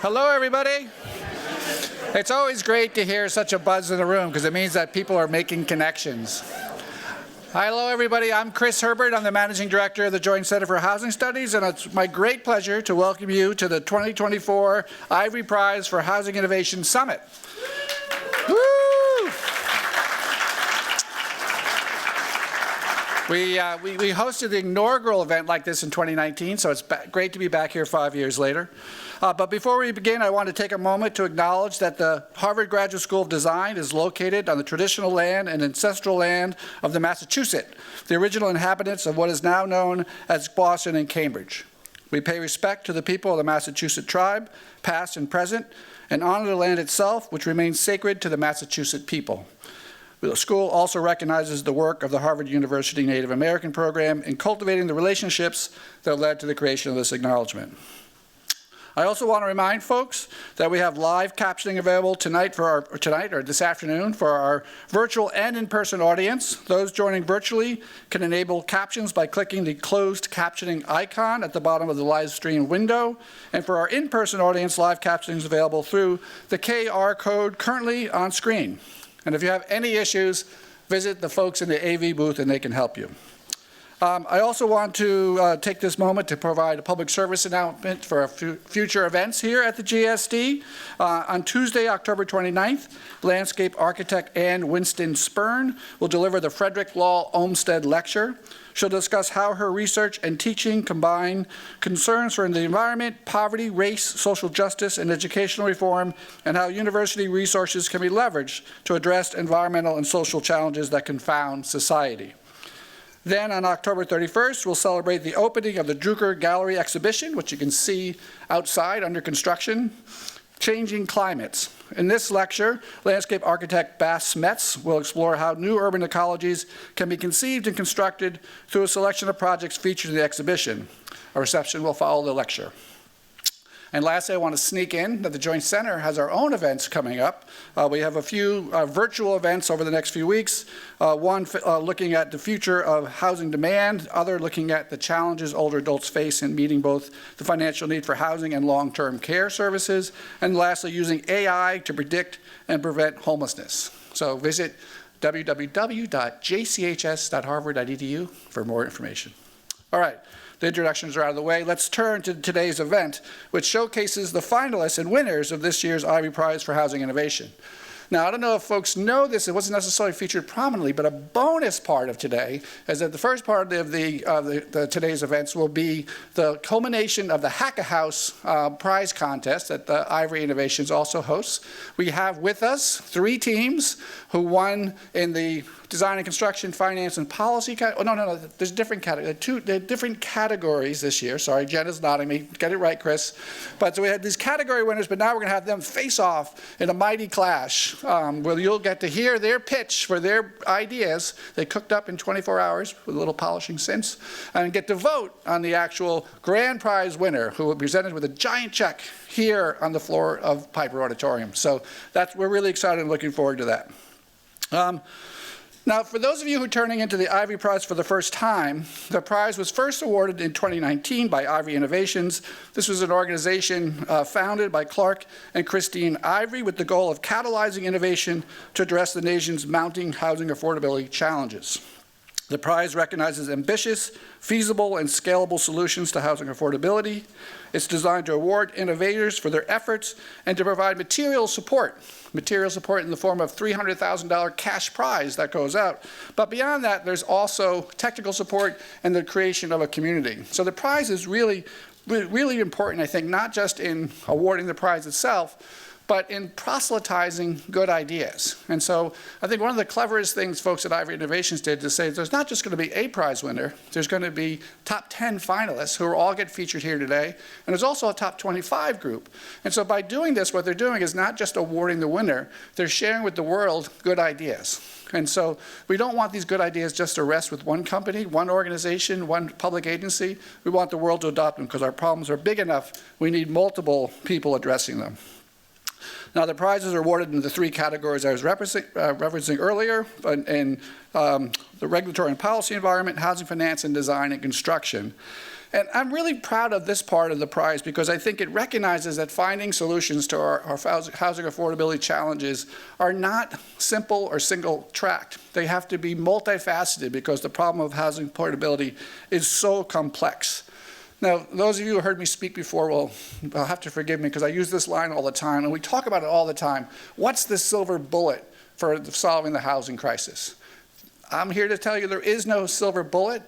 Hello, everybody. It's always great to hear such a buzz in the room because it means that people are making connections. Hello, everybody. I'm Chris Herbert. I'm the Managing Director of the Joint Center for Housing Studies, and it's my great pleasure to welcome you to the 2024 Ivory Prize for Housing Innovation Summit. Woo! We hosted the inaugural event like this in 2019, so it's great to be back here 5 years later. But before we begin, I want to take a moment to acknowledge that the Harvard Graduate School of Design is located on the traditional land and ancestral land of the Massachusetts, the original inhabitants of what is now known as Boston and Cambridge. We pay respect to the people of the Massachusetts tribe, past and present, and honor the land itself, which remains sacred to the Massachusetts people. The school also recognizes the work of the Harvard University Native American program in cultivating the relationships that led to the creation of this acknowledgement. I also want to remind folks that we have live captioning available tonight or this afternoon for our virtual and in-person audience. Those joining virtually can enable captions by clicking the closed captioning icon at the bottom of the live stream window. And for our in-person audience, live captioning is available through the QR code currently on screen. And if you have any issues, visit the folks in the AV booth and they can help you. I also want to take this moment to provide a public service announcement for future events here at the GSD. On Tuesday, October 29th, landscape architect Ann Winston Spurn will deliver the Frederick Law Olmsted Lecture. She'll discuss how her research and teaching combine concerns for the environment, poverty, race, social justice, and educational reform, and how university resources can be leveraged to address environmental and social challenges that confound society. Then on October 31st, we'll celebrate the opening of the Drucker Gallery exhibition, which you can see outside under construction, Changing Climates. In this lecture, landscape architect Bas Metz will explore how new urban ecologies can be conceived and constructed through a selection of projects featured in the exhibition. A reception will follow the lecture. And lastly, I want to sneak in that the Joint Center has our own events coming up. We have a few virtual events over the next few weeks. One looking at the future of housing demand, other looking at the challenges older adults face in meeting both the financial need for housing and long-term care services, and lastly, using AI to predict and prevent homelessness. So visit www.jchs.harvard.edu for more information. All right. The introductions are out of the way. Let's turn to today's event, which showcases the finalists and winners of this year's Ivory Prize for Housing Innovation. Now, I don't know if folks know this, it wasn't necessarily featured prominently, but a bonus part of today is that the first part of today's events will be the culmination of the Haus prize contest that the Ivory Innovations also hosts. We have with us 3 teams who won in the design and construction, finance, and policy. No, there's different categories. There are different categories this year. Sorry, Jen is nodding me. Get it right, Chris. But so we had these category winners, but now we're going to have them face off in a mighty clash where you'll get to hear their pitch for their ideas they cooked up in 24 hours with a little polishing since, and get to vote on the actual grand prize winner, who will be presented with a giant check here on the floor of Piper Auditorium. So we're really excited and looking forward to that. Now, for those of you who are turning into the Ivory Prize for the first time, the prize was first awarded in 2019 by Ivory Innovations. This was an organization founded by Clark and Christine Ivory with the goal of catalyzing innovation to address the nation's mounting housing affordability challenges. The prize recognizes ambitious, feasible, and scalable solutions to housing affordability. It's designed to award innovators for their efforts and to provide material support in the form of $300,000 cash prize that goes out. But beyond that, there's also technical support and the creation of a community. So the prize is really important, I think, not just in awarding the prize itself, but in proselytizing good ideas. And so I think one of the cleverest things folks at Ivory Innovations did to say there's not just going to be a prize winner, there's going to be top 10 finalists who will all get featured here today, and there's also a top 25 group. And so by doing this, what they're doing is not just awarding the winner, they're sharing with the world good ideas. And so we don't want these good ideas just to rest with one company, one organization, one public agency. We want the world to adopt them because our problems are big enough, we need multiple people addressing them. Now, the prizes are awarded in the 3 categories I was referencing earlier, in the regulatory and policy environment, housing finance, and design and construction. And I'm really proud of this part of the prize because I think it recognizes that finding solutions to our housing affordability challenges are not simple or single-tracked. They have to be multifaceted because the problem of housing affordability is so complex. Now, those of you who heard me speak before will have to forgive me because I use this line all the time, and we talk about it all the time. What's the silver bullet for solving the housing crisis? I'm here to tell you there is no silver bullet,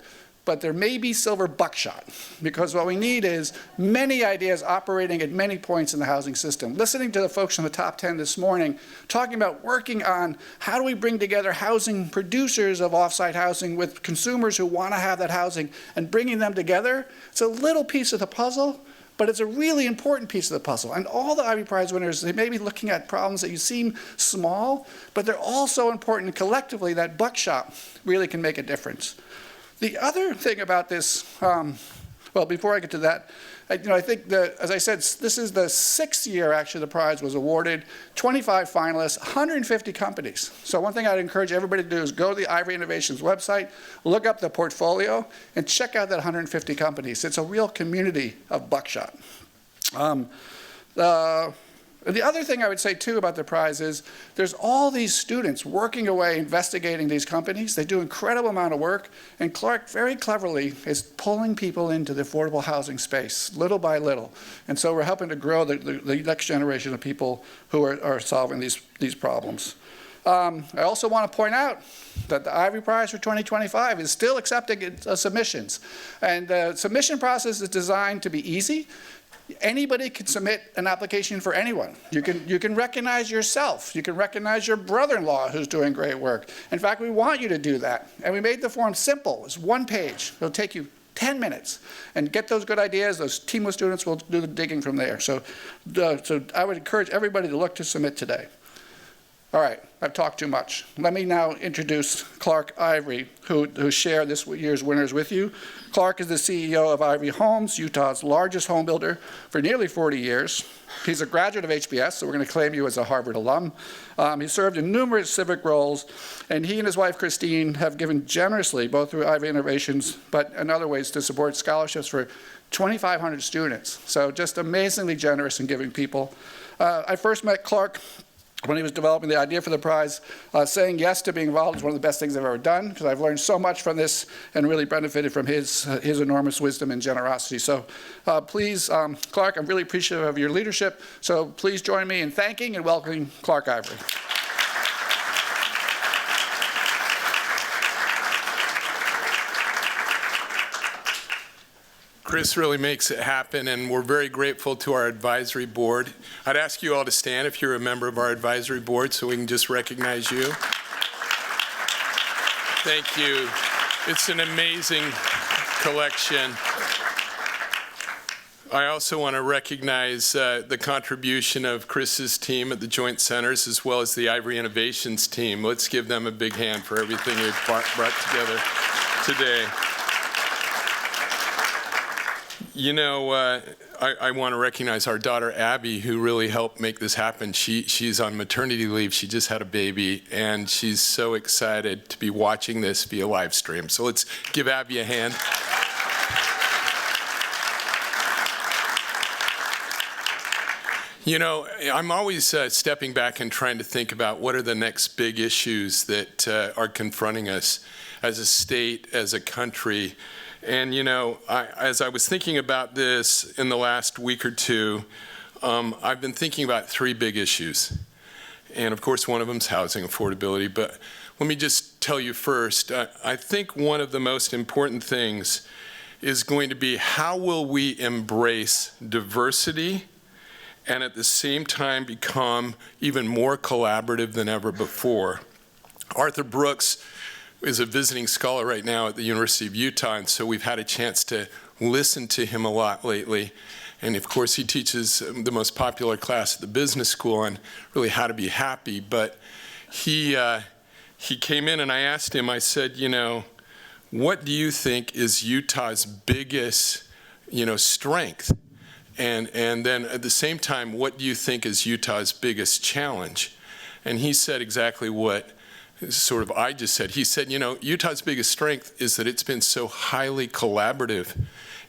but there may be silver buckshot, because what we need is many ideas operating at many points in the housing system. Listening to the folks from the top 10 this morning, talking about working on how do we bring together housing producers of off-site housing with consumers who want to have that housing and bringing them together. It's a little piece of the puzzle, but it's a really important piece of the puzzle. And all the Ivy Prize winners, they may be looking at problems that you seem small, but they're all so important, and collectively that buckshot really can make a difference. The other thing about this, well, before I get to that, I think that, as I said, this is the 6th year, actually, the prize was awarded, 25 finalists, 150 companies. So one thing I'd encourage everybody to do is go to the Ivory Innovations website, look up the portfolio, and check out that 150 companies. It's a real community of buckshot. The other thing I would say, too, about the prize is there's all these students working away, investigating these companies. They do an incredible amount of work, and Clark very cleverly is pulling people into the affordable housing space, little by little. And so we're helping to grow the next generation of people who are solving these problems. I also want to point out that the Ivory Prize for 2025 is still accepting submissions. And the submission process is designed to be easy. Anybody can submit an application for anyone. You can recognize yourself. You can recognize your brother-in-law who's doing great work. In fact, we want you to do that. And we made the form simple. It's one page. It'll take you 10 minutes. And get those good ideas. Those team of students will do the digging from there. So I would encourage everybody to look to submit today. All right, I've talked too much. Let me now introduce Clark Ivory, who share this year's winners with you. Clark is the CEO of Ivory Homes, Utah's largest home builder for nearly 40 years. He's a graduate of HBS, so we're going to claim you as a Harvard alum. He served in numerous civic roles, and he and his wife, Christine, have given generously, both through Ivory Innovations, but in other ways, to support scholarships for 2,500 students. So just amazingly generous in giving people. I first met Clark when he was developing the idea for the prize. Saying yes to being involved is one of the best things I've ever done, because I've learned so much from this and really benefited from his enormous wisdom and generosity. So please, Clark, I'm really appreciative of your leadership. So please join me in thanking and welcoming Clark Ivory. Chris really makes it happen, and we're very grateful to our advisory board. I'd ask you all to stand if you're a member of our advisory board so we can just recognize you. Thank you. It's an amazing collection. I also want to recognize the contribution of Chris's team at the Joint Centers, as well as the Ivory Innovations team. Let's give them a big hand for everything they've brought together today. You know, I want to recognize our daughter, Abby, who really helped make this happen. She's on maternity leave. She just had a baby, and she's so excited to be watching this via live stream. So let's give Abby a hand. You know, I'm always stepping back and trying to think about what are the next big issues that are confronting us as a state, as a country. And, you know, as I was thinking about this in the last week or two, I've been thinking about 3 big issues. And, of course, one of them is housing affordability. But let me just tell you first, I think one of the most important things is going to be how will we embrace diversity and at the same time become even more collaborative than ever before. Arthur Brooks is a visiting scholar right now at the University of Utah, and so we've had a chance to listen to him a lot lately. And of course, he teaches the most popular class at the business school on really how to be happy. But he came in and I asked him, I said, you know, what do you think is Utah's biggest, strength? And then at the same time, what do you think is Utah's biggest challenge? And he said exactly what sort of I just said. He said, Utah's biggest strength is that it's been so highly collaborative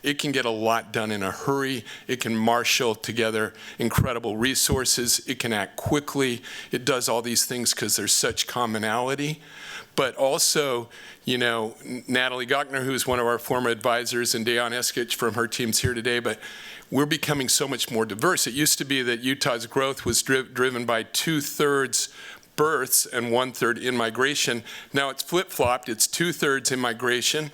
it can get a lot done in a hurry. It can marshal together incredible resources. It can act quickly. It does all these things because there's such commonality. But also, you know, Natalie Gochner, who's one of our former advisors, and Dayan Eskich from her team's here today, but we're becoming so much more diverse. It used to be that Utah's growth was driven by 2/3 births and 1/3 in-migration. Now it's flip-flopped. It's 2/3 immigration,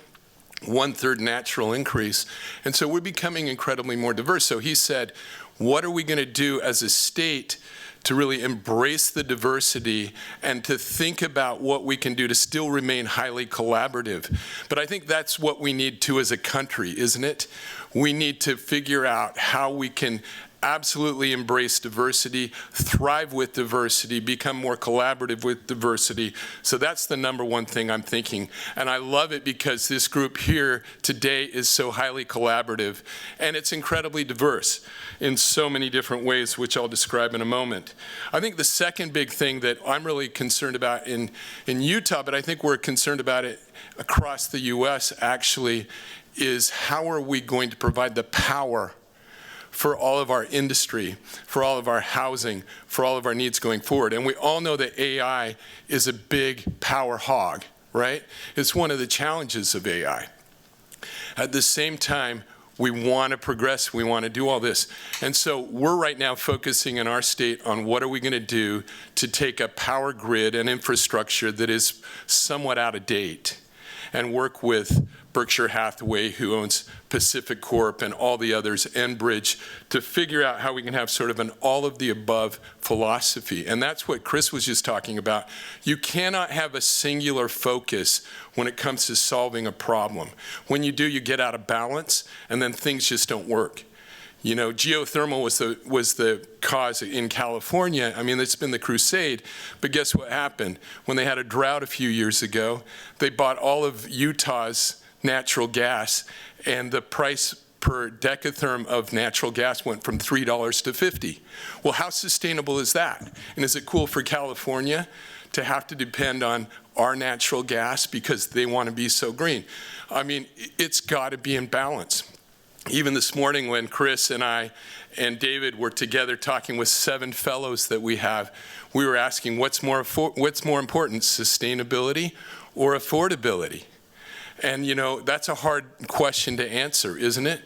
1/3 natural increase. And so we're becoming incredibly more diverse. So he said, what are we going to do as a state to really embrace the diversity and to think about what we can do to still remain highly collaborative? But I think that's what we need to as a country, isn't it? We need to figure out how we can absolutely embrace diversity, thrive with diversity, become more collaborative with diversity. So that's the number one thing I'm thinking. And I love it because this group here today is so highly collaborative, and it's incredibly diverse in so many different ways, which I'll describe in a moment. I think the second big thing that I'm really concerned about in Utah, but I think we're concerned about it across the US actually, is how are we going to provide the power for all of our industry, for all of our housing, for all of our needs going forward. And we all know that AI is a big power hog, right? It's one of the challenges of AI. At the same time, we want to progress, we want to do all this. And so we're right now focusing in our state on what are we going to do to take a power grid and infrastructure that is somewhat out of date and work with Berkshire Hathaway, who owns Pacific Corp, and all the others, Enbridge, to figure out how we can have sort of an all-of-the-above philosophy. And that's what Chris was just talking about. You cannot have a singular focus when it comes to solving a problem. When you do, you get out of balance, and then things just don't work. You know, geothermal was the cause in California. I mean, it's been the crusade. But guess what happened? When they had a drought a few years ago, they bought all of Utah's natural gas, and the price per decatherm of natural gas went from $3 to $50. Well, how sustainable is that? And is it cool for California to have to depend on our natural gas because they want to be so green? I mean, it's got to be in balance. Even this morning when Chris and I and David were together talking with 7 fellows that we have, we were asking what's more important, sustainability or affordability? And you know, that's a hard question to answer, isn't it?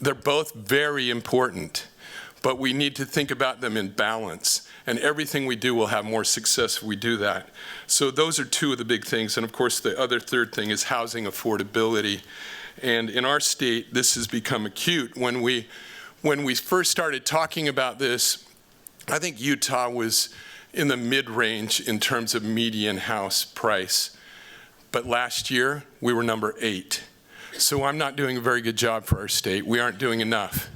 They're both very important, but we need to think about them in balance. And everything we do will have more success if we do that. So those are 2 of the big things. And of course, the other third thing is housing affordability. And in our state, this has become acute. When we first started talking about this, I think Utah was in the mid-range in terms of median house price. But last year, we were number 8. So I'm not doing a very good job for our state. We aren't doing enough.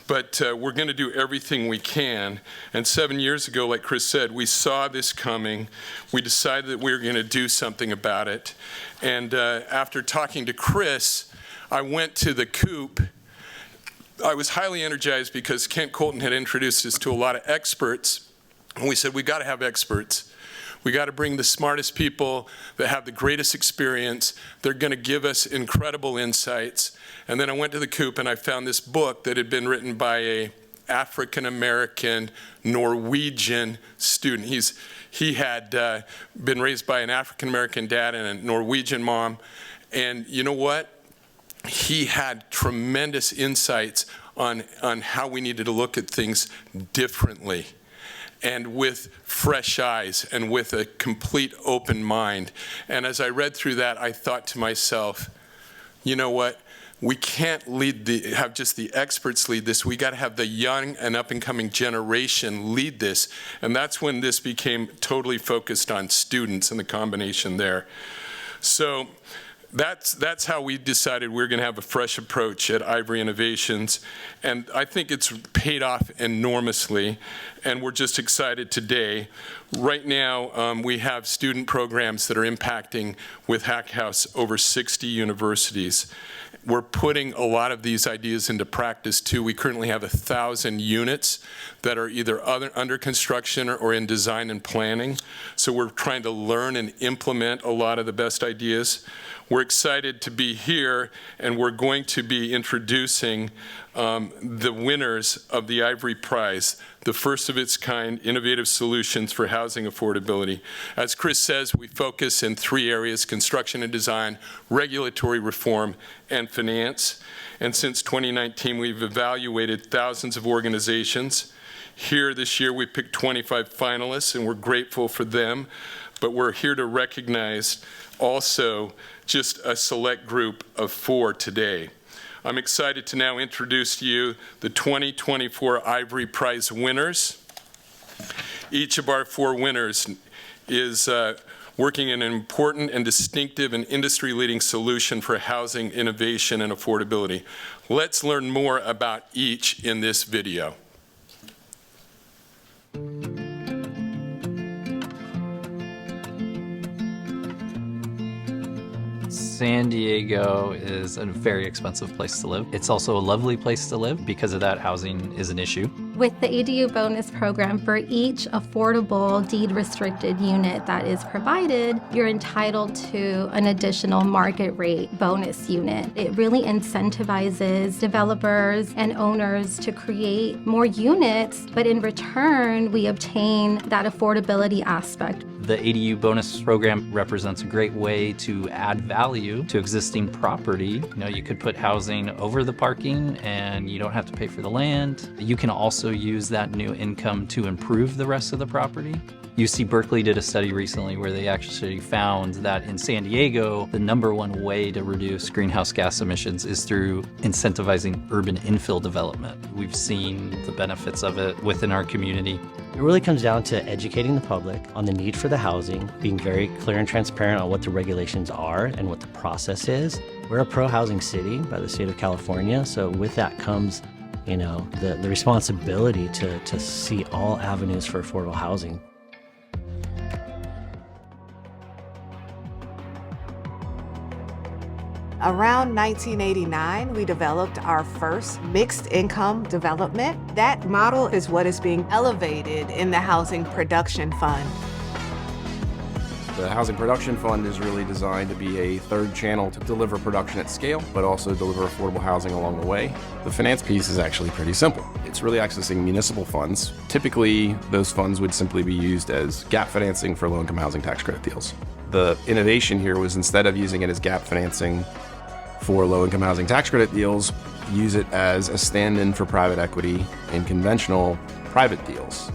But we're going to do everything we can. And 7 years ago, like Chris said, we saw this coming. We decided that we were going to do something about it. And after talking to Chris, I went to the Coop. I was highly energized because Kent Colton had introduced us to a lot of experts. And we said, we got to have experts. We got to bring the smartest people that have the greatest experience. They're going to give us incredible insights. And then I went to the Coop and I found this book that had been written by a African-American Norwegian student. He had been raised by an African-American dad and a Norwegian mom. And you know what? He had tremendous insights on how we needed to look at things differently, and with fresh eyes and with a complete open mind. And as I read through that, I thought to myself, you know what? We can't have just the experts lead this. We got to have the young and up-and-coming generation lead this. And that's when this became totally focused on students and the combination there. So that's how we decided we're going to have a fresh approach at Ivory Innovations. And I think it's paid off enormously. And we're just excited today. Right now, we have student programs that are impacting with Hack House over 60 universities. We're putting a lot of these ideas into practice too. We currently have 1,000 units that are either under construction or in design and planning. So we're trying to learn and implement a lot of the best ideas. We're excited to be here, and we're going to be introducing the winners of the Ivory Prize, the first of its kind innovative solutions for housing affordability. As Chris says, we focus in 3 areas: construction and design, regulatory reform, and finance. And since 2019, we've evaluated thousands of organizations. Here this year, we picked 25 finalists, and we're grateful for them. But we're here to recognize also just a select group of 4 today. I'm excited to now introduce to you the 2024 Ivory Prize winners. Each of our 4 winners is working in an important and distinctive and industry-leading solution for housing innovation and affordability. Let's learn more about each in this video. San Diego is a very expensive place to live. It's also a lovely place to live. Because of that, housing is an issue. With the ADU bonus program, for each affordable deed-restricted unit that is provided, you're entitled to an additional market rate bonus unit. It really incentivizes developers and owners to create more units, but in return, we obtain that affordability aspect. The ADU bonus program represents a great way to add value to existing property. You could put housing over the parking and you don't have to pay for the land. You can also use that new income to improve the rest of the property. UC Berkeley did a study recently where they actually found that in San Diego, the #1 way to reduce greenhouse gas emissions is through incentivizing urban infill development. We've seen the benefits of it within our community. It really comes down to educating the public on the need for the housing, being very clear and transparent on what the regulations are and what the process is. We're a pro-housing city by the state of California, so with that comes, the responsibility to see all avenues for affordable housing. Around 1989, we developed our first mixed income development. That model is what is being elevated in the Housing Production Fund. The Housing Production Fund is really designed to be a third channel to deliver production at scale, but also deliver affordable housing along the way. The finance piece is actually pretty simple. It's really accessing municipal funds. Typically, those funds would simply be used as gap financing for low-income housing tax credit deals. The innovation here was, instead of using it as gap financing for low-income housing tax credit deals, use it as a stand-in for private equity in conventional private deals.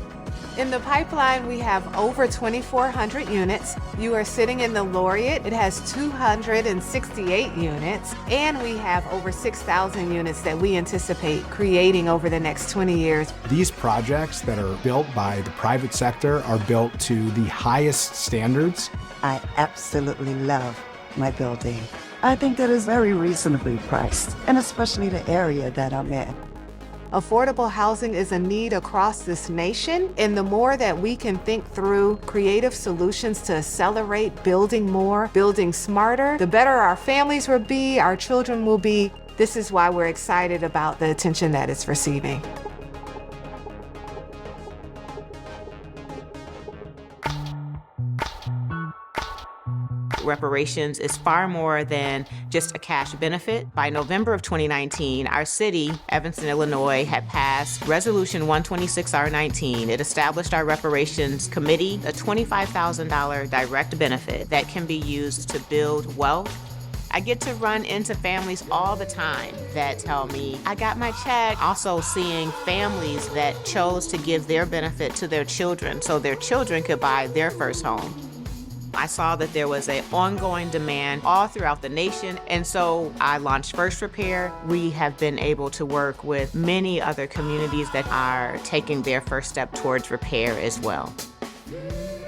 In the pipeline, we have over 2,400 units. You are sitting in the Laureate. It has 268 units, and we have over 6,000 units that we anticipate creating over the next 20 years. These projects that are built by the private sector are built to the highest standards. I absolutely love my building. I think that is very reasonably priced, and especially the area that I'm in. Affordable housing is a need across this nation, and the more that we can think through creative solutions to accelerate building more, building smarter, the better our families will be, our children will be. This is why we're excited about the attention that it's receiving. Reparations is far more than just a cash benefit. By November of 2019, our city, Evanston, Illinois, had passed Resolution 126R19. It established our reparations committee, a $25,000 direct benefit that can be used to build wealth. I get to run into families all the time that tell me, I got my check. Also seeing families that chose to give their benefit to their children so their children could buy their first home. I saw that there was an ongoing demand all throughout the nation, and so I launched First Repair. We have been able to work with many other communities that are taking their first step towards repair as well.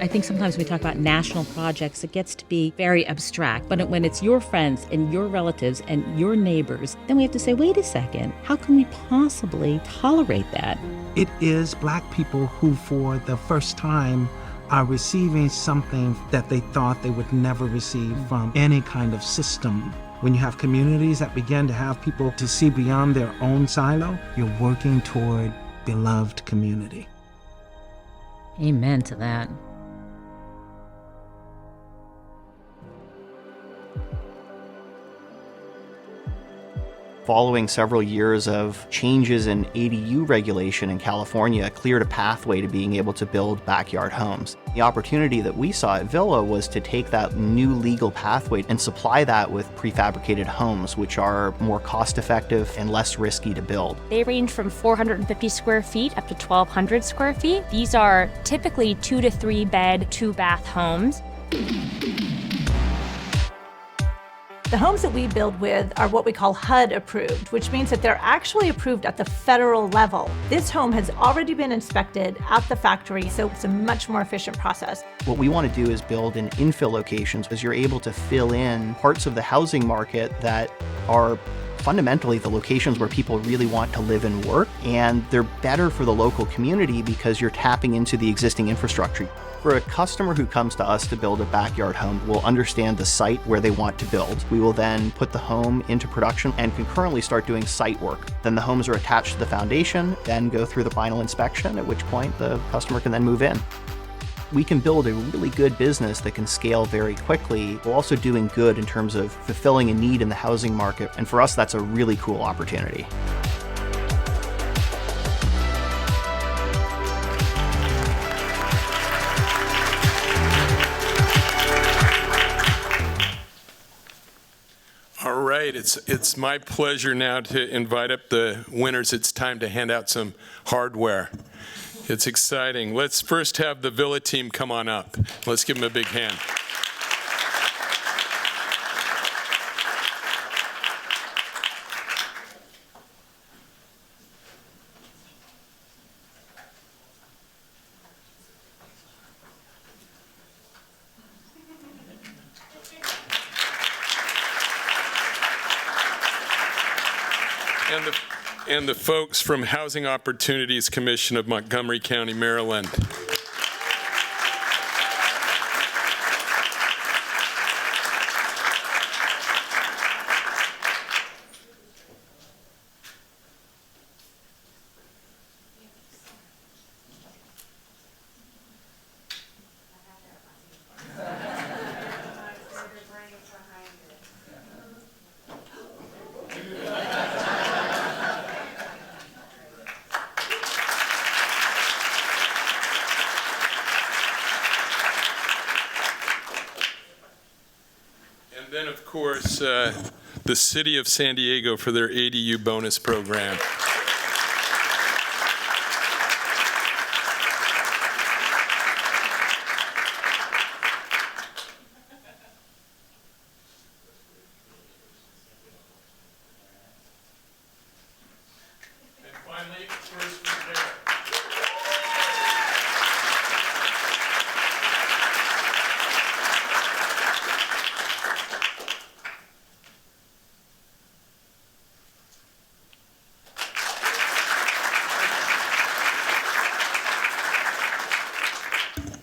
I think sometimes when we talk about national projects, it gets to be very abstract. But when it's your friends and your relatives and your neighbors, then we have to say, wait a second, how can we possibly tolerate that? It is Black people who, for the first time, are receiving something that they thought they would never receive from any kind of system. When you have communities that begin to have people to see beyond their own silo, you're working toward beloved community. Amen to that. following several years of changes in ADU regulation in California, cleared a pathway to being able to build backyard homes. The opportunity that we saw at Villa was to take that new legal pathway and supply that with prefabricated homes, which are more cost-effective and less risky to build. They range from 450 square feet up to 1,200 square feet. These are typically 2 to 3 bed, 2 bath homes. The homes that we build with are what we call HUD approved, which means that they're actually approved at the federal level. This home has already been inspected at the factory, so it's a much more efficient process. What we want to do is build in infill locations, because you're able to fill in parts of the housing market that are fundamentally the locations where people really want to live and work, and they're better for the local community because you're tapping into the existing infrastructure. For a customer who comes to us to build a backyard home, we'll understand the site where they want to build. We will then put the home into production and concurrently start doing site work. Then the homes are attached to the foundation, then go through the final inspection, at which point the customer can then move in. We can build a really good business that can scale very quickly, while also doing good in terms of fulfilling a need in the housing market. And for us, that's a really cool opportunity. All right, it's my pleasure now to invite up the winners. It's time to hand out some hardware. It's exciting. Let's first have the Villa team come on up. Let's give them a big hand. And the folks from Housing Opportunities Commission of Montgomery County, Maryland. And then, of course, the City of San Diego for their ADU bonus program. And finally, First Repair.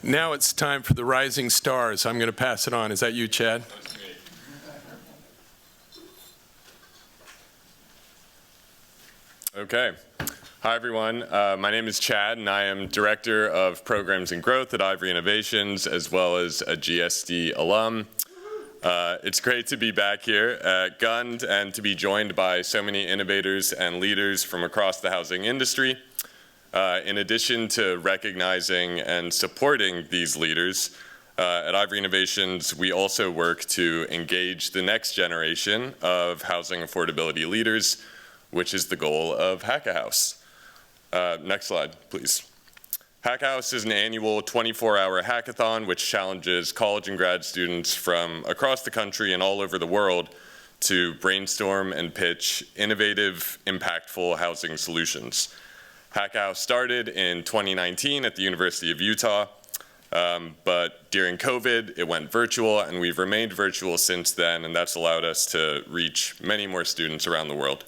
Now it's time for the rising stars. I'm going to pass it on. Is that you, Chad? Okay. Hi, everyone. My name is Chad, and I am Director of Programs and Growth at Ivory Innovations, as well as a GSD alum. It's great to be back here at GUND and to be joined by so many innovators and leaders from across the housing industry. In addition to recognizing and supporting these leaders, at Ivory Innovations, we also work to engage the next generation of housing affordability leaders, which is the goal of Haus. Next slide, please. Haus is an annual 24-hour hackathon which challenges college and grad students from across the country and all over the world to brainstorm and pitch innovative, impactful housing solutions. Haus started in 2019 at the University of Utah, but during COVID, it went virtual, and we've remained virtual since then, and that's allowed us to reach many more students around the world.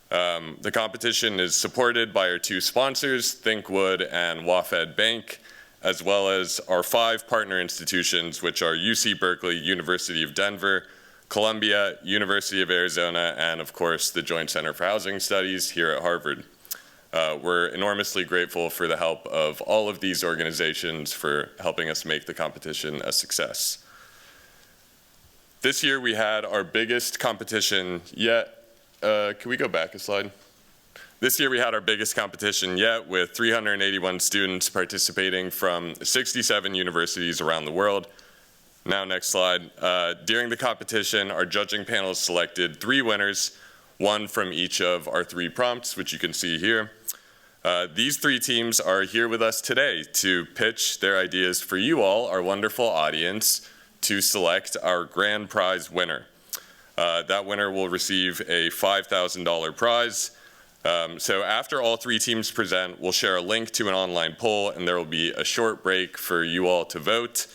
The competition is supported by our two sponsors, ThinkWood and WaFd Bank, as well as our 5 partner institutions, which are UC Berkeley, University of Denver, Columbia, University of Arizona, and of course, the Joint Center for Housing Studies here at Harvard. We're enormously grateful for the help of all of these organizations for helping us make the competition a success. This year we had our biggest competition yet, Can we go back a slide? This year we had our biggest competition yet, with 381 students participating from 67 universities around the world. Now, next slide. During the competition, our judging panel selected 3 winners, 1 from each of our 3 prompts, which you can see here. These 3 teams are here with us today to pitch their ideas for you all, our wonderful audience, to select our grand prize winner. That winner will receive a $5,000 prize. So after all 3 teams present, we'll share a link to an online poll, and there will be a short break for you all to vote.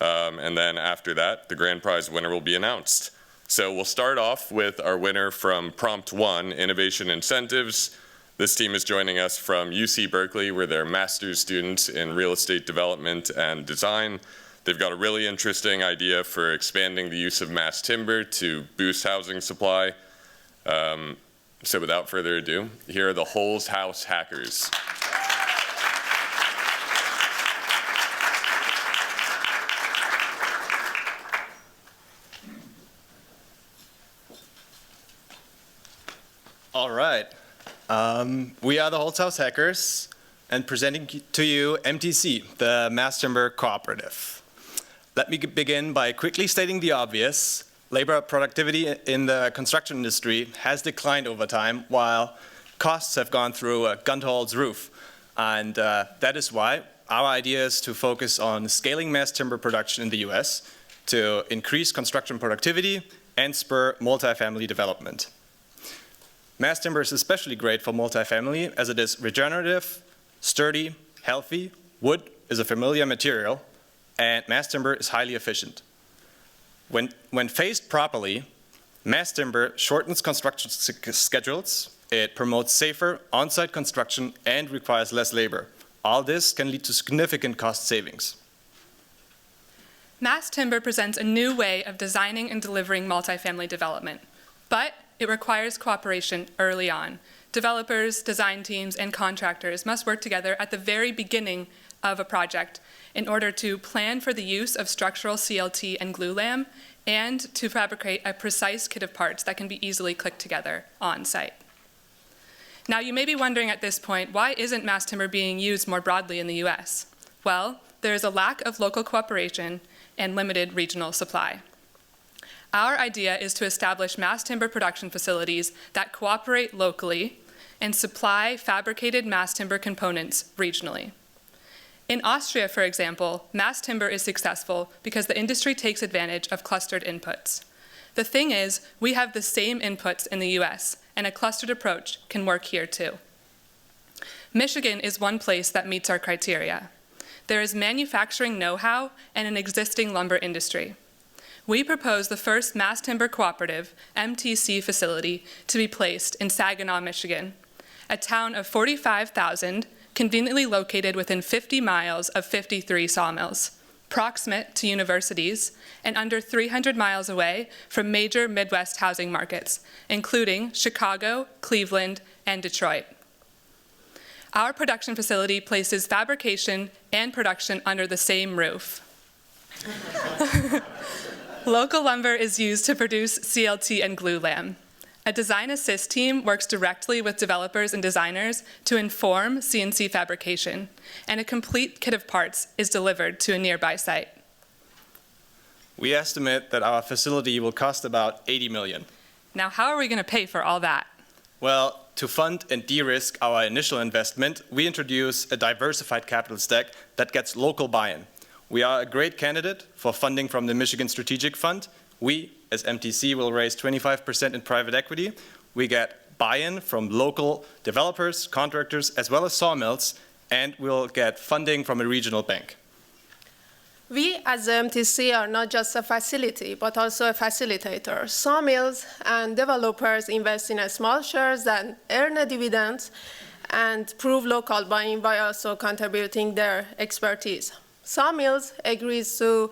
And then after that, the grand prize winner will be announced. So we'll start off with our winner from Prompt 1, Innovation Incentives. This team is joining us from UC Berkeley, where they're master's students in real estate development and design. They've got a really interesting idea for expanding the use of mass timber to boost housing supply. So without further ado, here are the Holz House hackers. All right. We are the Holz House hackers, and presenting to you MTC, the Mass Timber Cooperative. Let me begin by quickly stating the obvious. Labor productivity in the construction industry has declined over time, while costs have gone through a gun to Holz roof. And that is why our idea is to focus on scaling mass timber production in the US to increase construction productivity and spur multifamily development. Mass timber is especially great for multifamily as it is regenerative, sturdy, healthy. Wood is a familiar material, and mass timber is highly efficient. When phased properly, mass timber shortens construction schedules, it promotes safer on-site construction, and requires less labor. All this can lead to significant cost savings. Mass timber presents a new way of designing and delivering multifamily development, but it requires cooperation early on. Developers, design teams, and contractors must work together at the very beginning of a project in order to plan for the use of structural CLT and glulam, and to fabricate a precise kit of parts that can be easily clicked together on site. Now, you may be wondering at this point, why isn't mass timber being used more broadly in the US? Well, there is a lack of local cooperation and limited regional supply. Our idea is to establish mass timber production facilities that cooperate locally and supply fabricated mass timber components regionally. In Austria, for example, mass timber is successful because the industry takes advantage of clustered inputs. The thing is, we have the same inputs in the US, and a clustered approach can work here too. Michigan is one place that meets our criteria. There is manufacturing know-how and an existing lumber industry. We propose the first mass timber cooperative, MTC facility, to be placed in Saginaw, Michigan, a town of 45,000, conveniently located within 50 miles of 53 sawmills, proximate to universities, and under 300 miles away from major Midwest housing markets, including Chicago, Cleveland, and Detroit. Our production facility places fabrication and production under the same roof. Local lumber is used to produce CLT and glulam. A design assist team works directly with developers and designers to inform CNC fabrication, and a complete kit of parts is delivered to a nearby site. We estimate that our facility will cost about $80 million. Now, how are we going to pay for all that? Well, to fund and de-risk our initial investment, we introduce a diversified capital stack that gets local buy-in. We are a great candidate for funding from the Michigan Strategic Fund. We, as MTC, will raise 25% in private equity. We get buy-in from local developers, contractors, as well as sawmills, and we'll get funding from a regional bank. We, as the MTC, are not just a facility, but also a facilitator. Sawmills and developers invest in small shares that earn a dividend and prove local buy-in by also contributing their expertise. Sawmills agrees to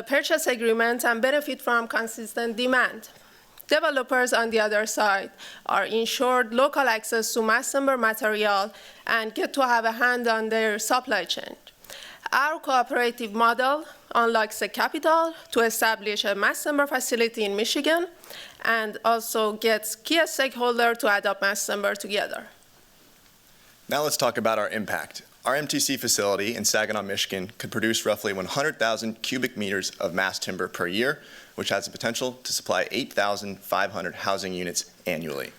purchase agreements and benefit from consistent demand. Developers, on the other side, are ensured local access to mass timber material and get to have a hand on their supply chain. Our cooperative model unlocks the capital to establish a mass timber facility in Michigan and also gets key stakeholders to adopt mass timber together. Now let's talk about our impact. Our MTC facility in Saginaw, Michigan could produce roughly 100,000 cubic meters of mass timber per year, which has the potential to supply 8,500 housing units annually.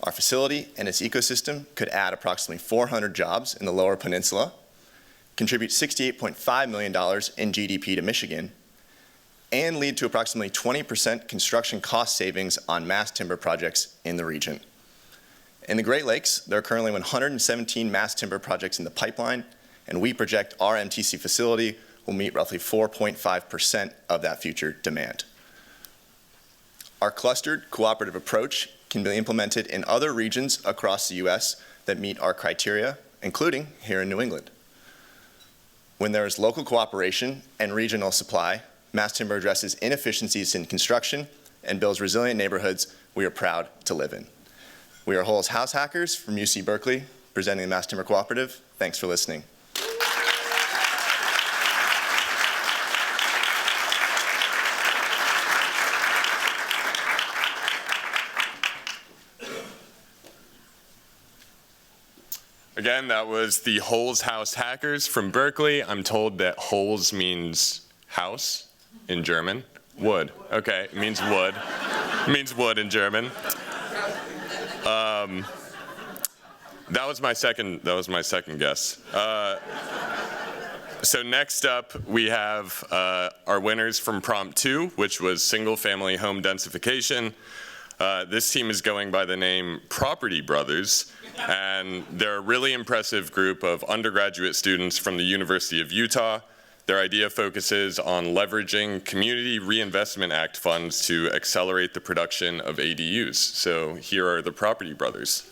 Our facility and its ecosystem could add approximately 400 jobs in the Lower Peninsula, contribute $68.5 million in GDP to Michigan, and lead to approximately 20% construction cost savings on mass timber projects in the region. In the Great Lakes, there are currently 117 mass timber projects in the pipeline, and we project our MTC facility will meet roughly 4.5% of that future demand. Our clustered cooperative approach can be implemented in other regions across the U.S. that meet our criteria, including here in New England. When there is local cooperation and regional supply, mass timber addresses inefficiencies in construction and builds resilient neighborhoods we are proud to live in. We are Holz House Hackers from UC Berkeley, presenting the Mass Timber Cooperative. Thanks for listening. Again, that was the Holz House Hackers from Berkeley. I'm told that Holz means house in German. Wood. Okay, it means wood. It means wood in German. That was my second guess. So next up, we have our winners from Prompt 2, which was single-family home densification. This team is going by the name Property Brothers, and they're a really impressive group of undergraduate students from the University of Utah. Their idea focuses on leveraging Community Reinvestment Act funds to accelerate the production of ADUs. So here are the Property Brothers.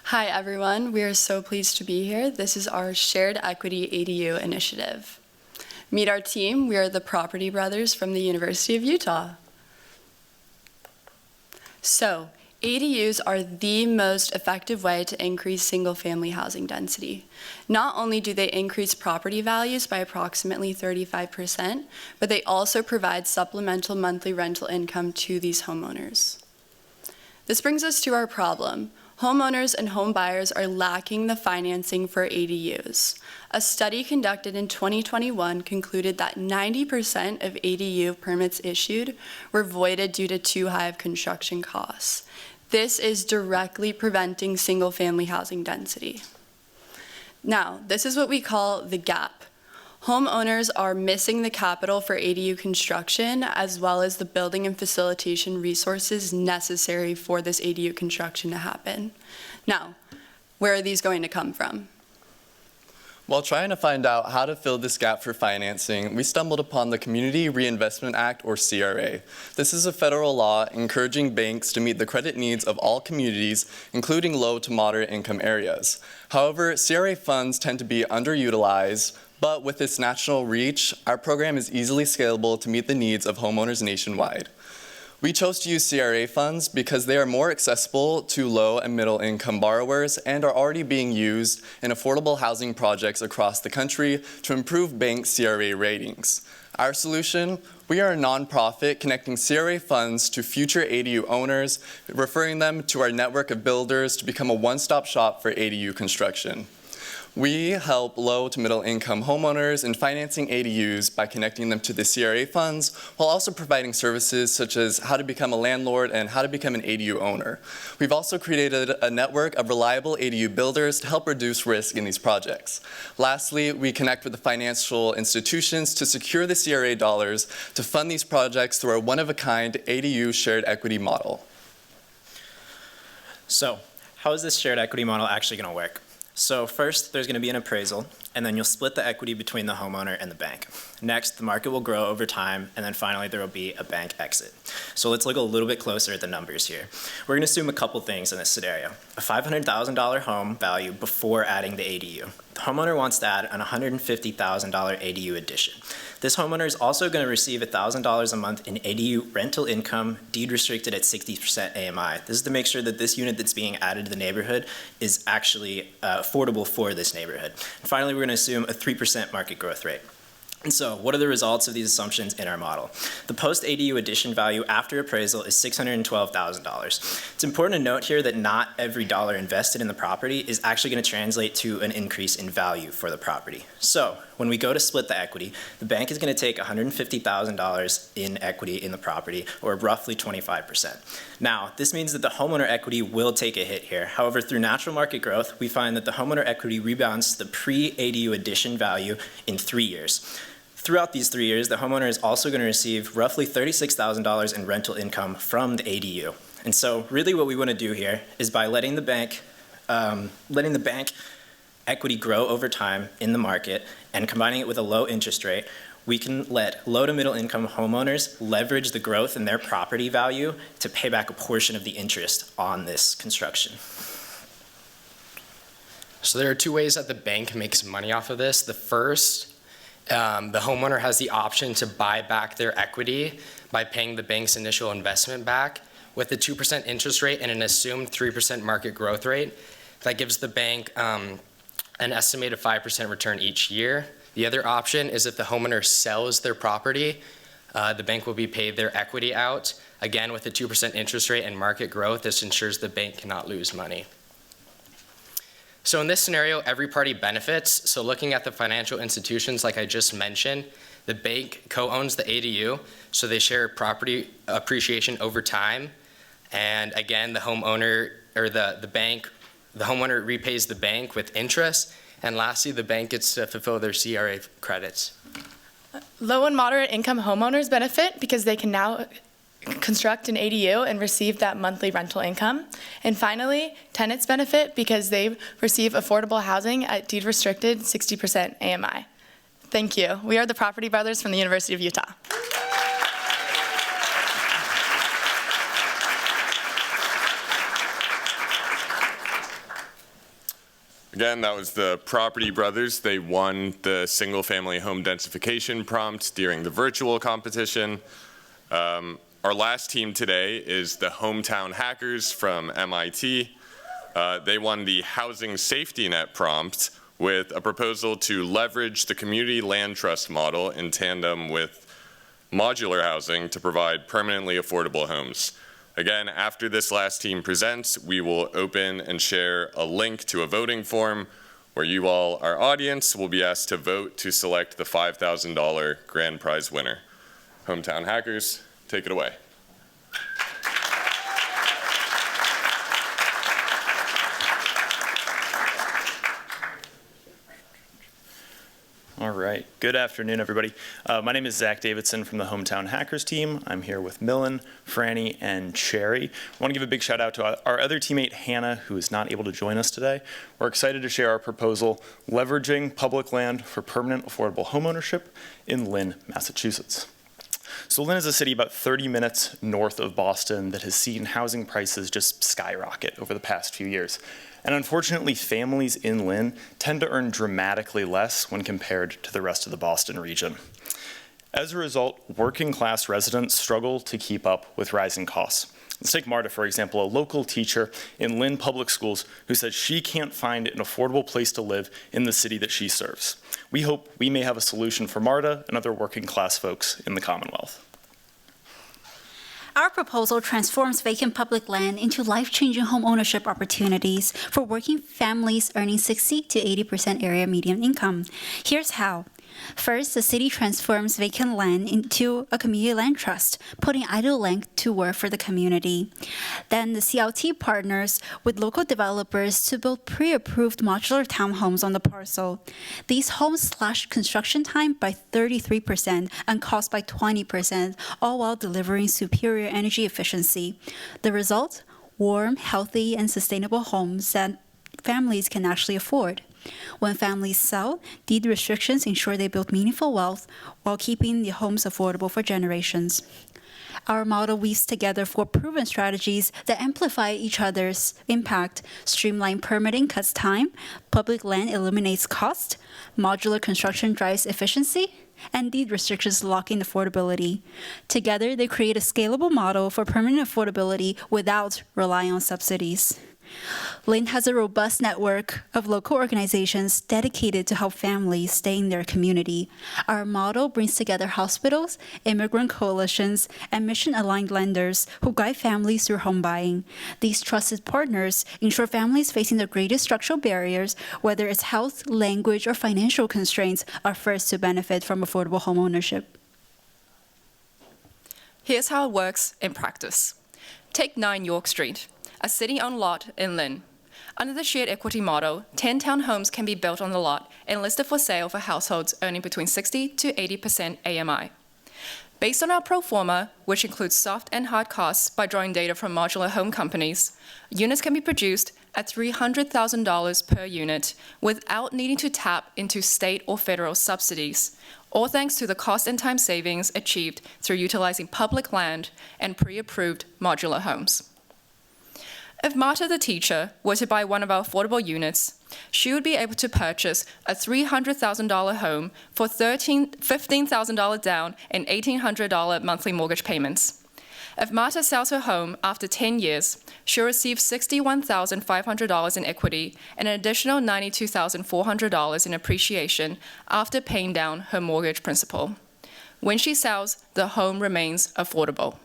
Hi everyone, we are so pleased to be here. This is our Shared Equity ADU initiative. Meet our team, we are the Property Brothers from the University of Utah. So, ADUs are the most effective way to increase single-family housing density. Not only do they increase property values by approximately 35%, but they also provide supplemental monthly rental income to these homeowners. This brings us to our problem. Homeowners and home buyers are lacking the financing for ADUs. A study conducted in 2021 concluded that 90% of ADU permits issued were voided due to too high of construction costs. This is directly preventing single-family housing density. Now, this is what we call the gap. Homeowners are missing the capital for ADU construction as well as the building and facilitation resources necessary for this ADU construction to happen. Now, where are these going to come from? While trying to find out how to fill this gap for financing, we stumbled upon the Community Reinvestment Act, or CRA. This is a federal law encouraging banks to meet the credit needs of all communities, including low to moderate income areas. However, CRA funds tend to be underutilized, but with its national reach, our program is easily scalable to meet the needs of homeowners nationwide. We chose to use CRA funds because they are more accessible to low and middle income borrowers and are already being used in affordable housing projects across the country to improve bank CRA ratings. Our solution: we are a nonprofit connecting CRA funds to future ADU owners, referring them to our network of builders to become a one-stop shop for ADU construction. We help low to middle income homeowners in financing ADUs by connecting them to the CRA funds, while also providing services such as how to become a landlord and how to become an ADU owner. We've also created a network of reliable ADU builders to help reduce risk in these projects. Lastly, we connect with the financial institutions to secure the CRA dollars to fund these projects through our one-of-a-kind ADU shared equity model. So, how is this shared equity model actually going to work? So first, there's going to be an appraisal, and then you'll split the equity between the homeowner and the bank. Next, the market will grow over time, and then finally there will be a bank exit. So let's look a little bit closer at the numbers here. We're going to assume a couple things in this scenario. A $500,000 home value before adding the ADU. The homeowner wants to add an $150,000 ADU addition. This homeowner is also going to receive $1,000 a month in ADU rental income, deed restricted at 60% AMI. This is to make sure that this unit that's being added to the neighborhood is actually affordable for this neighborhood. And finally, we're going to assume a 3% market growth rate. And so, what are the results of these assumptions in our model? The post-ADU addition value after appraisal is $612,000. It's important to note here that not every dollar invested in the property is actually going to translate to an increase in value for the property. So, when we go to split the equity, the bank is going to take $150,000 in equity in the property, or roughly 25%. Now, this means that the homeowner equity will take a hit here. However, through natural market growth, we find that the homeowner equity rebounds to the pre-ADU addition value in 3 years. Throughout these 3 years, the homeowner is also going to receive roughly $36,000 in rental income from the ADU. And so really what we want to do here is by letting the bank equity grow over time in the market and combining it with a low interest rate, we can let low to middle income homeowners leverage the growth in their property value to pay back a portion of the interest on this construction. So there are two ways that the bank makes money off of this. The first, the homeowner has the option to buy back their equity by paying the bank's initial investment back with a 2% interest rate and an assumed 3% market growth rate. That gives the bank an estimated 5% return each year. The other option is if the homeowner sells their property, the bank will be paid their equity out. Again, with a 2% interest rate and market growth, this ensures the bank cannot lose money. So in this scenario, every party benefits. So looking at the financial institutions, like I just mentioned, the bank co-owns the ADU, so they share property appreciation over time. And again, the homeowner or the homeowner repays the bank with interest. And lastly, the bank gets to fulfill their CRA credits. Low and moderate income homeowners benefit because they can now construct an ADU and receive that monthly rental income. And finally, tenants benefit because they receive affordable housing at deed restricted 60% AMI. Thank you. We are the Property Brothers from the University of Utah. Again, that was the Property Brothers. They won the single family home densification prompt during the virtual competition. Our last team today is the Hometown Hackers from MIT. They won the Housing Safety Net prompt with a proposal to leverage the community land trust model in tandem with modular housing to provide permanently affordable homes. Again, after this last team presents, we will open and share a link to a voting form where you all, our audience, will be asked to vote to select the $5,000 grand prize winner. Hometown Hackers, take it away. All right, good afternoon, everybody. My name is Zach Davidson from the Hometown Hackers team. I'm here with Millen, Franny, and Cherry. I want to give a big shout out to our other teammate, Hannah, who is not able to join us today. We're excited to share our proposal, Leveraging Public Land for Permanent Affordable Homeownership in Lynn, Massachusetts. So Lynn is a city about 30 minutes north of Boston that has seen housing prices just skyrocket over the past few years. And unfortunately, families in Lynn tend to earn dramatically less when compared to the rest of the Boston region. As a result, working class residents struggle to keep up with rising costs. Let's take Marta, for example, a local teacher in Lynn Public Schools who says she can't find an affordable place to live in the city that she serves. We hope we may have a solution for Marta and other working class folks in the Commonwealth. Our proposal transforms vacant public land into life-changing home ownership opportunities for working families earning 60 to 80% area median income. Here's how. First, the city transforms vacant land into a community land trust, putting idle land to work for the community. Then the CLT partners with local developers to build pre-approved modular townhomes on the parcel. These homes slash construction time by 33% and cost by 20%, all while delivering superior energy efficiency. The result? Warm, healthy, and sustainable homes that families can actually afford. When families sell, deed restrictions ensure they build meaningful wealth while keeping the homes affordable for generations. Our model weaves together 4 proven strategies that amplify each other's impact. Streamlined permitting cuts time, public land eliminates cost, modular construction drives efficiency, and deed restrictions lock in affordability. Together, they create a scalable model for permanent affordability without relying on subsidies. Lynn has a robust network of local organizations dedicated to help families stay in their community. Our model brings together hospitals, immigrant coalitions, and mission-aligned lenders who guide families through home buying. These trusted partners ensure families facing the greatest structural barriers, whether it's health, language, or financial constraints, are first to benefit from affordable homeownership. Here's how it works in practice. Take 9 York Street, a city-owned lot in Lynn. Under the shared equity model, 10 townhomes can be built on the lot and listed for sale for households earning between 60 to 80% AMI. Based on our pro forma, which includes soft and hard costs by drawing data from modular home companies, units can be produced at $300,000 per unit without needing to tap into state or federal subsidies, all thanks to the cost and time savings achieved through utilizing public land and pre-approved modular homes. If Marta the teacher were to buy one of our affordable units, she would be able to purchase a $300,000 home for $15,000 down and $1,800 monthly mortgage payments. If Marta sells her home after 10 years, she'll receive $61,500 in equity and an additional $92,400 in appreciation after paying down her mortgage principal. When she sells, the home remains affordable.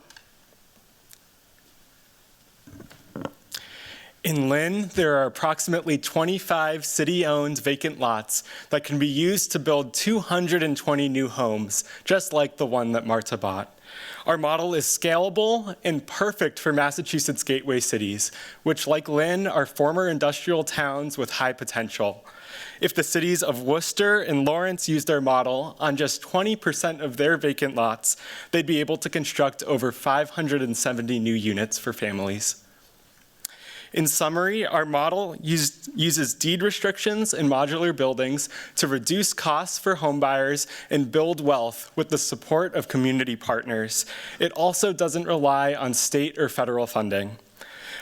In Lynn, there are approximately 25 city-owned vacant lots that can be used to build 220 new homes, just like the one that Marta bought. Our model is scalable and perfect for Massachusetts gateway cities, which, like Lynn, are former industrial towns with high potential. If the cities of Worcester and Lawrence used our model on just 20% of their vacant lots, they'd be able to construct over 570 new units for families. In summary, our model uses deed restrictions in modular buildings to reduce costs for homebuyers and build wealth with the support of community partners. It also doesn't rely on state or federal funding.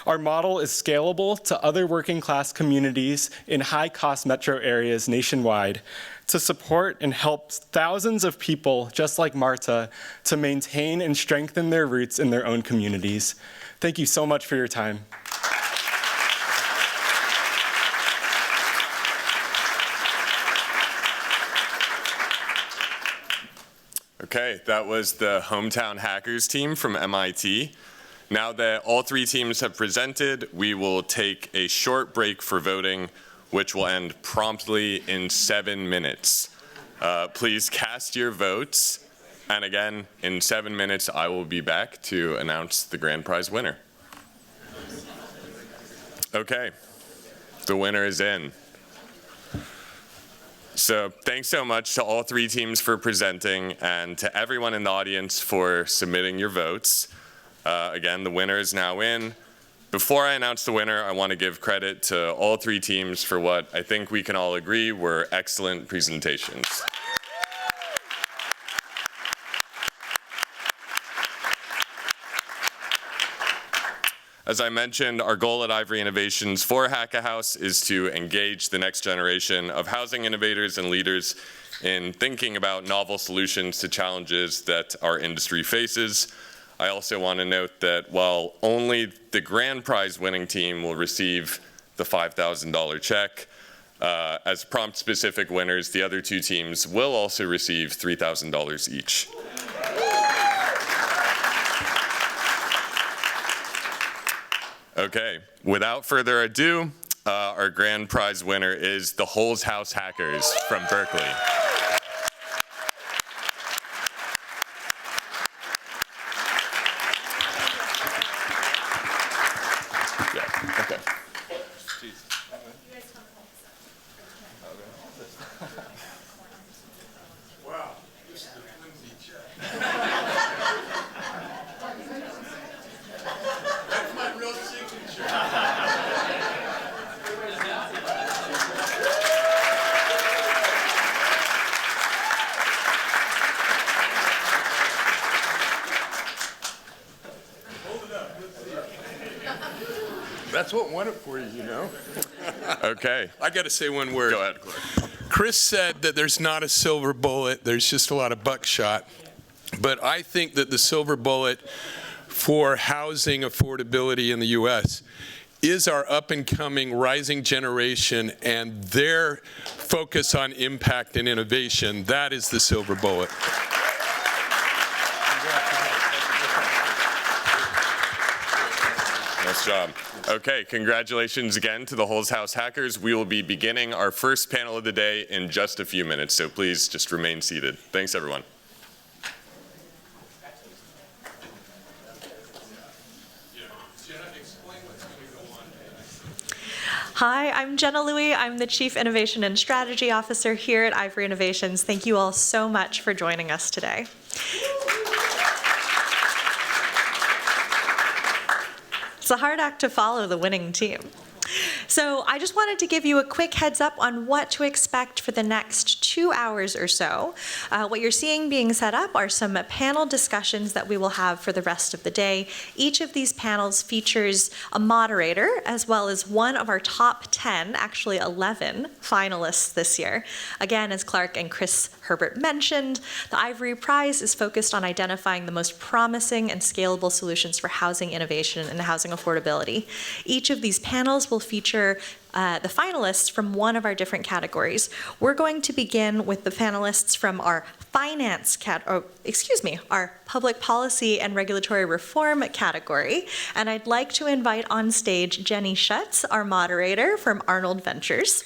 Our model is scalable to other working class communities in high-cost metro areas nationwide to support and help thousands of people just like Marta to maintain and strengthen their roots in their own communities. Thank you so much for your time. Okay, that was the Hometown Hackers team from MIT. Now that all 3 teams have presented, we will take a short break for voting, which will end promptly in 7 minutes. Please cast your votes. And again, in 7 minutes, I will be back to announce the grand prize winner. Okay, the winner is in. So thanks so much to all 3 teams for presenting and to everyone in the audience for submitting your votes. Again, the winner is now in. Before I announce the winner, I want to give credit to all 3 teams for what I think we can all agree were excellent presentations. As I mentioned, our goal at Ivory Innovations for Hack-A-House is to engage the next generation of housing innovators and leaders in thinking about novel solutions to challenges that our industry faces. I also want to note that while only the grand prize winning team will receive the $5,000 check, as prompt-specific winners, the other 2 teams will also receive $3,000 each. Okay, without further ado, our grand prize winner is the Holz House Hackers from Berkeley. Yeah, okay. Wow, this is a flimsy check. That's my real signature. That's what won it for you, you know? Okay. I got to say one word. Go ahead, Clark. Chris said that there's not a silver bullet, there's just a lot of buckshot. But I think that the silver bullet for housing affordability in the U.S. is our up-and-coming rising generation and their focus on impact and innovation. That is the silver bullet. Nice job. Okay, congratulations again to the Holz House Hackers. We will be beginning our first panel of the day in just a few minutes, so please just remain seated. Thanks, everyone. Hi, I'm Jenna Louie. I'm the Chief Innovation and Strategy Officer here at Ivory Innovations. Thank you all so much for joining us today. It's a hard act to follow the winning team. So I just wanted to give you a quick heads up on what to expect for the next 2 hours or so. What you're seeing being set up are some panel discussions that we will have for the rest of the day. Each of these panels features a moderator as well as one of our top 10, actually 11, finalists this year. Again, as Clark and Chris Herbert mentioned, the Ivory Prize is focused on identifying the most promising and scalable solutions for housing innovation and housing affordability. Each of these panels will feature the finalists from one of our different categories. We're going to begin with the finalists from our our public policy and regulatory reform category. And I'd like to invite on stage Jenny Schutz, our moderator from Arnold Ventures,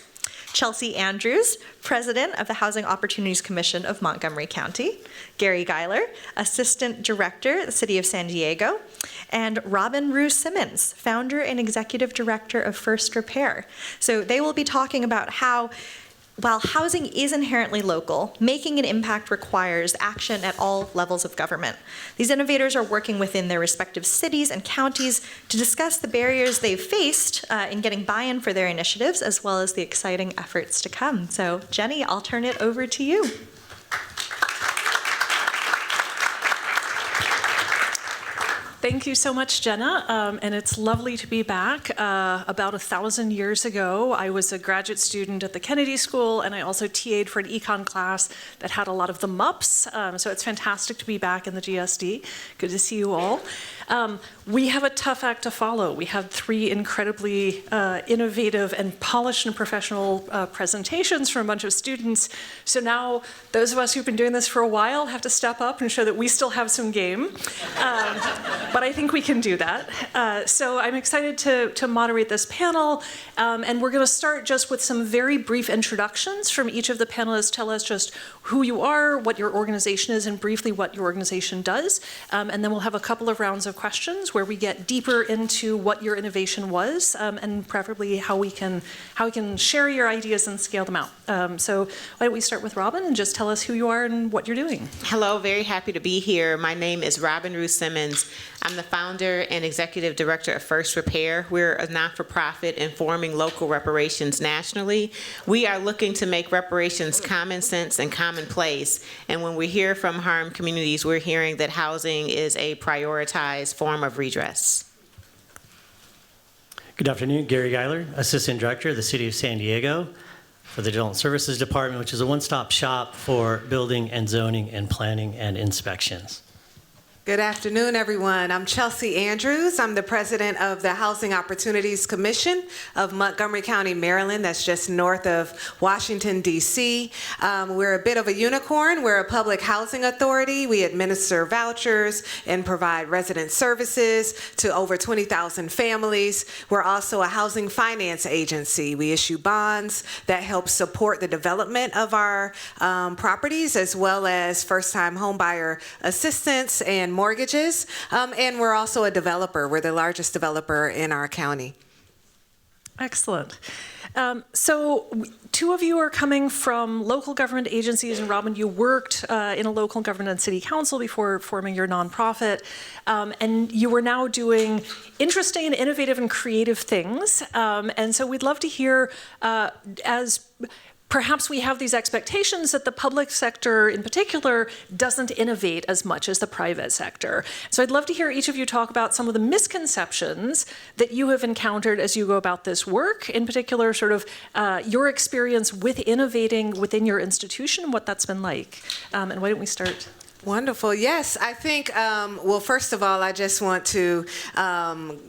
Chelsea Andrews, President of the Housing Opportunities Commission of Montgomery County, Gary Geiler, Assistant Director, the City of San Diego, and Robin Rue Simmons, Founder and Executive Director of First Repair. So they will be talking about how, while housing is inherently local, making an impact requires action at all levels of government. These innovators are working within their respective cities and counties to discuss the barriers they've faced in getting buy-in for their initiatives, as well as the exciting efforts to come. So, Jenny, I'll turn it over to you. Thank you so much, Jenna, and it's lovely to be back. About 1,000 years ago, I was a graduate student at the Kennedy School, and I also TA'd for an econ class that had a lot of the MUPs, so it's fantastic to be back in the GSD. Good to see you all. We have a tough act to follow. We had 3 incredibly innovative and polished and professional presentations from a bunch of students, so now those of us who've been doing this for a while have to step up and show that we still have some game. But I think we can do that. So I'm excited to moderate this panel, and we're going to start just with some very brief introductions from each of the panelists. Tell us just who you are, what your organization is, and briefly what your organization does. And then we'll have a couple of rounds of questions where we get deeper into what your innovation was, and preferably how we can share your ideas and scale them out. So why don't we start with Robin and just tell us who you are and what you're doing. Hello, very happy to be here. My name is Robin Rue Simmons. I'm the founder and executive director of First Repair. We're a not-for-profit informing local reparations nationally. We are looking to make reparations common sense and commonplace. And when we hear from harmed communities, we're hearing that housing is a prioritized form of redress. Good afternoon, Gary Geiler, Assistant Director of the City of San Diego for the General Services Department, which is a one-stop shop for building and zoning and planning and inspections. Good afternoon, everyone. I'm Chelsea Andrews. I'm the president of the Housing Opportunities Commission of Montgomery County, Maryland. That's just north of Washington, D.C. We're a bit of a unicorn. We're a public housing authority. We administer vouchers and provide resident services to over 20,000 families. We're also a housing finance agency. We issue bonds that help support the development of our properties, as well as first-time homebuyer assistance and mortgages, and we're also a developer. We're the largest developer in our county. Excellent. So 2 of you are coming from local government agencies, and Robin, you worked in a local government and city council before forming your nonprofit, and you were now doing interesting and innovative and creative things, and so we'd love to hear, as perhaps we have these expectations that the public sector in particular doesn't innovate as much as the private sector. So I'd love to hear each of you talk about some of the misconceptions that you have encountered as you go about this work, in particular sort of your experience with innovating within your institution, what that's been like. And why don't we start? Wonderful. Yes, I think, well, first of all, I just want to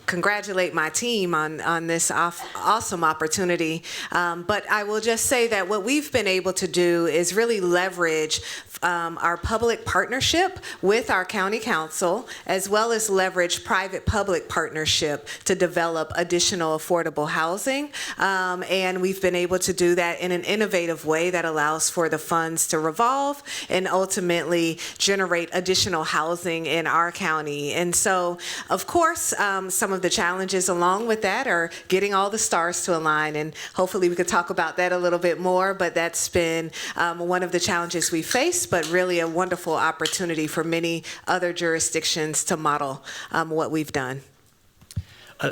congratulate my team on this awesome opportunity. But I will just say that what we've been able to do is really leverage our public partnership with our county council, as well as leverage private-public partnership to develop additional affordable housing. And we've been able to do that in an innovative way that allows for the funds to revolve and ultimately generate additional housing in our county. And so, of course, some of the challenges along with that are getting all the stars to align, and hopefully we could talk about that a little bit more, but that's been one of the challenges we face, but really a wonderful opportunity for many other jurisdictions to model what we've done.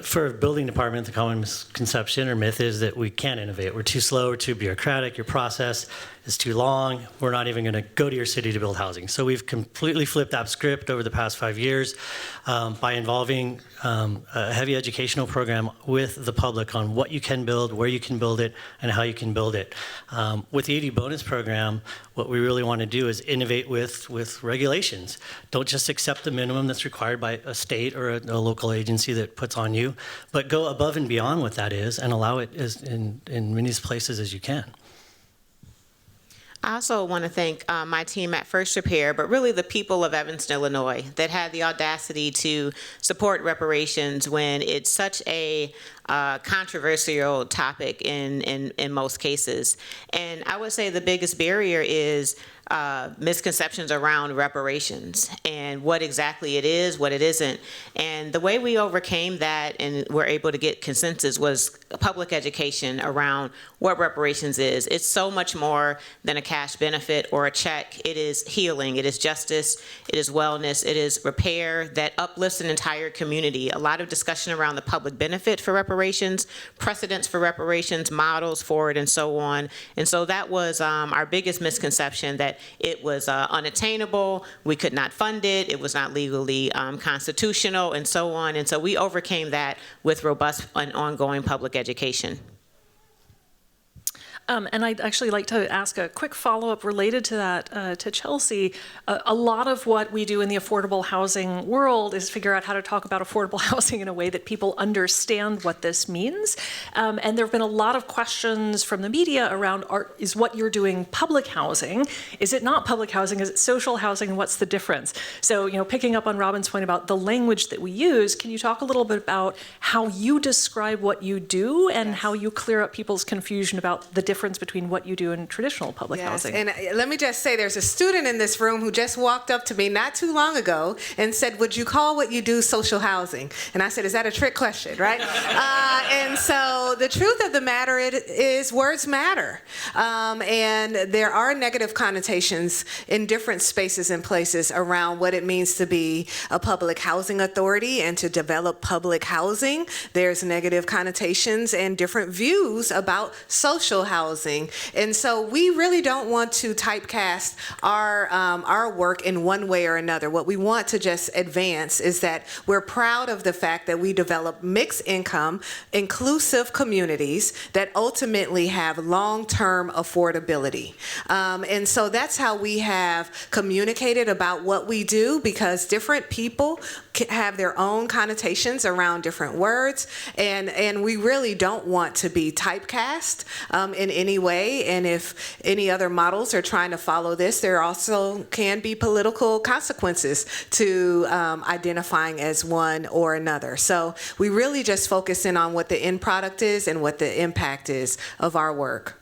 For a building department, the common misconception or myth is that we can't innovate. We're too slow, we're too bureaucratic, your process is too long, we're not even gonna go to your city to build housing. So we've completely flipped that script over the past 5 years by involving a heavy educational program with the public on what you can build, where you can build it, and how you can build it. With the 80 bonus program, what we really wanna do is innovate with regulations. Don't just accept the minimum that's required by a state or a local agency that puts on you, but go above and beyond what that is and allow it as in many places as you can. I also want to thank my team at First Repair, but really the people of Evanston, Illinois, that had the audacity to support reparations when it's such a controversial topic in most cases. And I would say the biggest barrier is misconceptions around reparations and what exactly it is, what it isn't. And the way we overcame that and were able to get consensus was public education around what reparations is. It's so much more than a cash benefit or a check. It is healing, it is justice, it is wellness, it is repair that uplifts an entire community. A lot of discussion around the public benefit for reparations, precedents for reparations, models for it, and so on. And so that was our biggest misconception, that it was unattainable, we could not fund it, it was not legally constitutional, and so on. And so we overcame that with robust and ongoing public education. And I'd actually like to ask a quick follow-up related to that to Chelsea. A lot of what we do in the affordable housing world is figure out how to talk about affordable housing in a way that people understand what this means. And there have been a lot of questions from the media around, is what you're doing public housing? Is it not public housing? Is it social housing? And what's the difference? So, you know, picking up on Robin's point about the language that we use, can you talk a little bit about how you describe what you do and how you clear up people's confusion about the difference between what you do in traditional public housing? And let me just say, there's a student in this room who just walked up to me not too long ago and said, would you call what you do social housing? And I said, is that a trick question, right? And so the truth of the matter is words matter. And there are negative connotations in different spaces and places around what it means to be a public housing authority and to develop public housing. There's negative connotations and different views about social housing. And so we really don't want to typecast our work in one way or another. What we want to just advance is that we're proud of the fact that we develop mixed income, inclusive communities that ultimately have long-term affordability. And so that's how we have communicated about what we do, because different people have their own connotations around different words, and we really don't want to be typecast in any way. And if any other models are trying to follow this, there also can be political consequences to identifying as one or another. So we really just focus in on what the end product is and what the impact is of our work.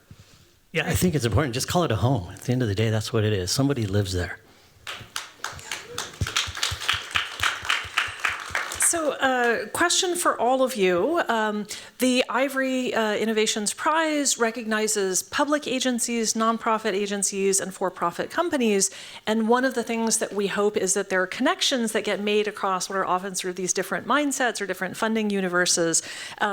Yeah, I think it's important. Just call it a home. At the end of the day, that's what it is. Somebody lives there. So, question for all of you. The Ivory Innovations Prize recognizes public agencies, nonprofit agencies, and for-profit companies. And one of the things that we hope is that there are connections that get made across what are often sort of these different mindsets or different funding universes.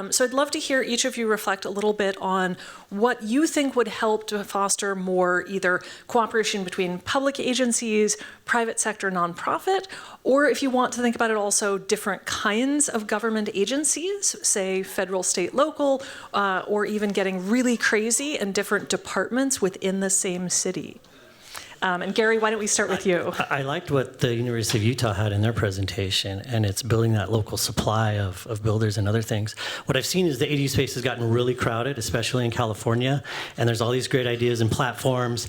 So I'd love to hear each of you reflect a little bit on what you think would help to foster more either cooperation between public agencies, private sector, nonprofit, or if you want to think about it also different kinds of government agencies, say federal, state, local, or even getting really crazy in different departments within the same city. And Gary, why don't we start with you? I liked what the University of Utah had in their presentation, and it's building that local supply of builders and other things. What I've seen is the ADU space has gotten really crowded, especially in California, and there's all these great ideas and platforms.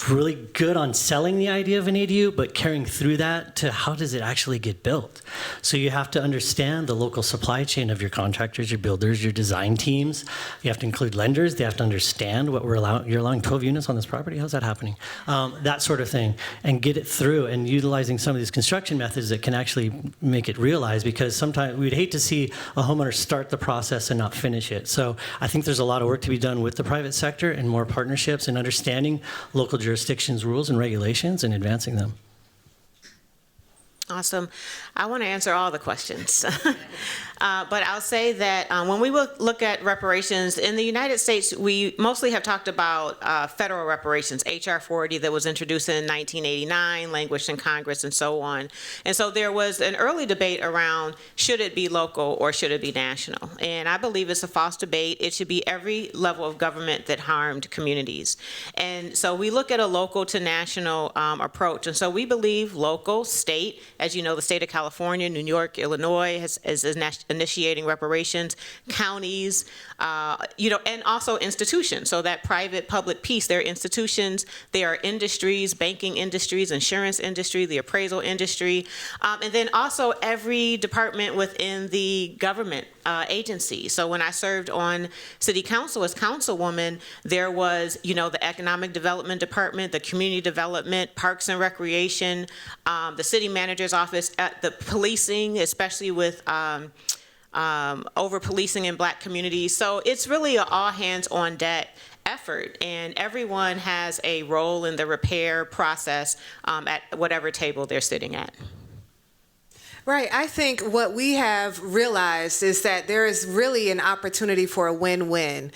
Really good on selling the idea of an ADU, but carrying through that to how does it actually get built? So you have to understand the local supply chain of your contractors, your builders, your design teams. You have to include lenders. They have to understand what you're allowing 12 units on this property. How's that happening? That sort of thing, and get it through and utilizing some of these construction methods that can actually make it realized, because sometimes we'd hate to see a homeowner start the process and not finish it. So I think there's a lot of work to be done with the private sector and more partnerships and understanding local jurisdictions' rules and regulations and advancing them. Awesome. I want to answer all the questions. But I'll say that when we look at reparations, in the United States, we mostly have talked about federal reparations, H.R. 40 that was introduced in 1989, languished in Congress, and so on. And so there was an early debate around should it be local or should it be national? And I believe it's a false debate. It should be every level of government that harmed communities. And so we look at a local to national approach. And so we believe local, state, as you know, the state of California, New York, Illinois is initiating reparations, counties, and also institutions. So that private-public piece, they're institutions, they are industries, banking industries, insurance industry, the appraisal industry, and then also every department within the government agency. So when I served on city council as councilwoman, there was, the economic development department, the community development, parks and recreation, the city manager's office, the policing, especially with over policing in Black communities. So it's really an all hands on deck effort, and everyone has a role in the repair process at whatever table they're sitting at. Right. I think what we have realized is that there is really an opportunity for a win-win,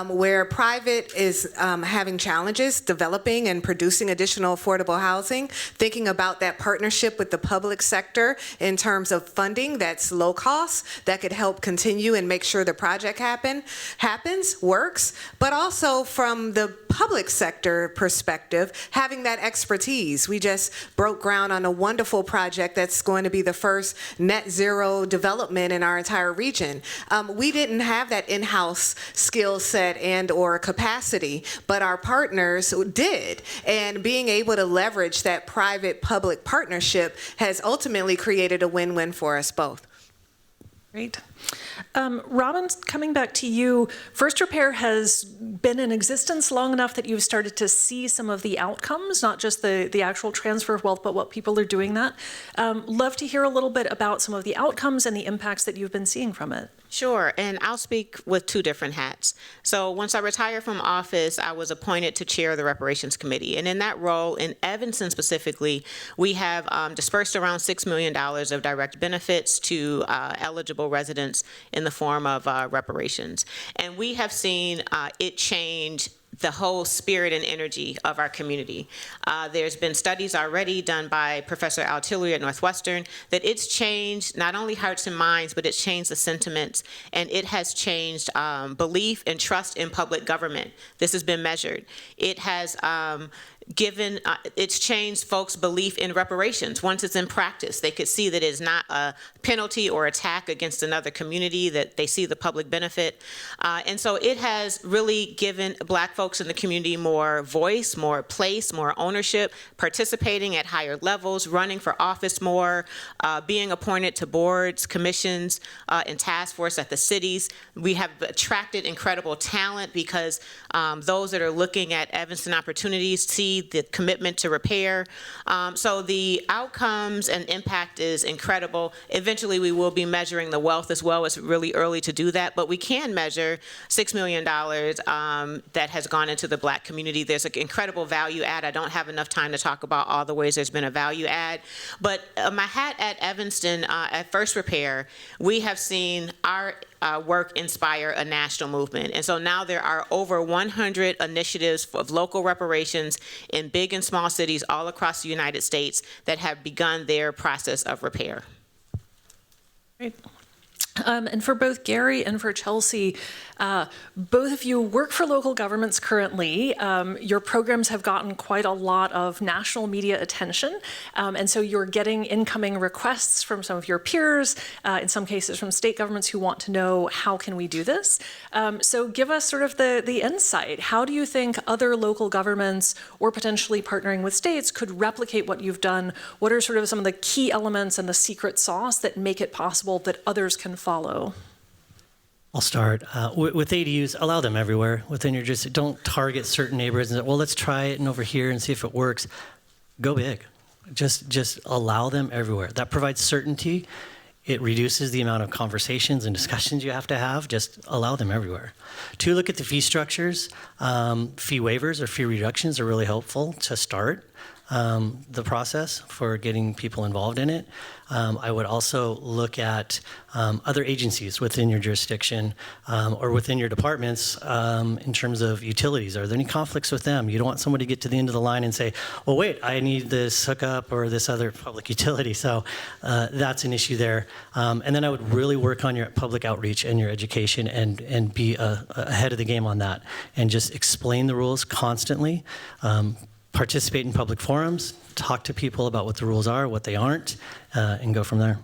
where private is having challenges developing and producing additional affordable housing, thinking about that partnership with the public sector in terms of funding that's low cost, that could help continue and make sure the project happens, works, but also from the public sector perspective, having that expertise. We just broke ground on a wonderful project that's going to be the first net zero development in our entire region. We didn't have that in-house skill set and or capacity, but our partners did. And being able to leverage that private-public partnership has ultimately created a win-win for us both. Great. Robin, coming back to you, First Repair has been in existence long enough that you've started to see some of the outcomes, not just the actual transfer of wealth, but what people are doing that. Love to hear a little bit about some of the outcomes and the impacts that you've been seeing from it. Sure, and I'll speak with two different hats. So once I retired from office, I was appointed to chair the Reparations Committee. And in that role, in Evanston specifically, we have dispersed around $6 million of direct benefits to eligible residents in the form of reparations. And we have seen it change the whole spirit and energy of our community. There's been studies already done by Professor Altillery at Northwestern that it's changed not only hearts and minds, but it's changed the sentiments, and it has changed belief and trust in public government. This has been measured. It has it's changed folks' belief in reparations. Once it's in practice, they could see that it's not a penalty or attack against another community, that they see the public benefit. And so it has really given Black folks in the community more voice, more place, more ownership, participating at higher levels, running for office more, being appointed to boards, commissions, and task force at the cities. We have attracted incredible talent because those that are looking at Evanston opportunities see equity, the commitment to repair. So the outcomes and impact is incredible. Eventually, we will be measuring the wealth as well. It's really early to do that, but we can measure $6 million that has gone into the Black community. There's an incredible value add. I don't have enough time to talk about all the ways there's been a value add, but my hat at Evanston at First Repair, we have seen our work inspire a national movement. And so now there are over 100 initiatives of local reparations in big and small cities all across the United States that have begun their process of repair. Great. And for both Gary and for Chelsea, both of you work for local governments currently. Your programs have gotten quite a lot of national media attention, and so you're getting incoming requests from some of your peers, in some cases from state governments who want to know, how can we do this? So give us sort of the insight. How do you think other local governments, or potentially partnering with states, could replicate what you've done? What are sort of some of the key elements and the secret sauce that make it possible that others can follow? I'll start. With ADUs, allow them everywhere within your district. Don't target certain neighborhoods and say, well, let's try it and over here and see if it works. Go big. Just allow them everywhere. That provides certainty. It reduces the amount of conversations and discussions you have to have. Just allow them everywhere. 2, look at the fee structures. Fee waivers or fee reductions are really helpful to start the process for getting people involved in it. I would also look at other agencies within your jurisdiction or within your departments in terms of utilities. Are there any conflicts with them? You don't want somebody to get to the end of the line and say, well, wait, I need this hookup or this other public utility. So that's an issue there. And then I would really work on your public outreach and your education and be ahead of the game on that. And just explain the rules constantly. Participate in public forums, talk to people about what the rules are, what they aren't, and go from there.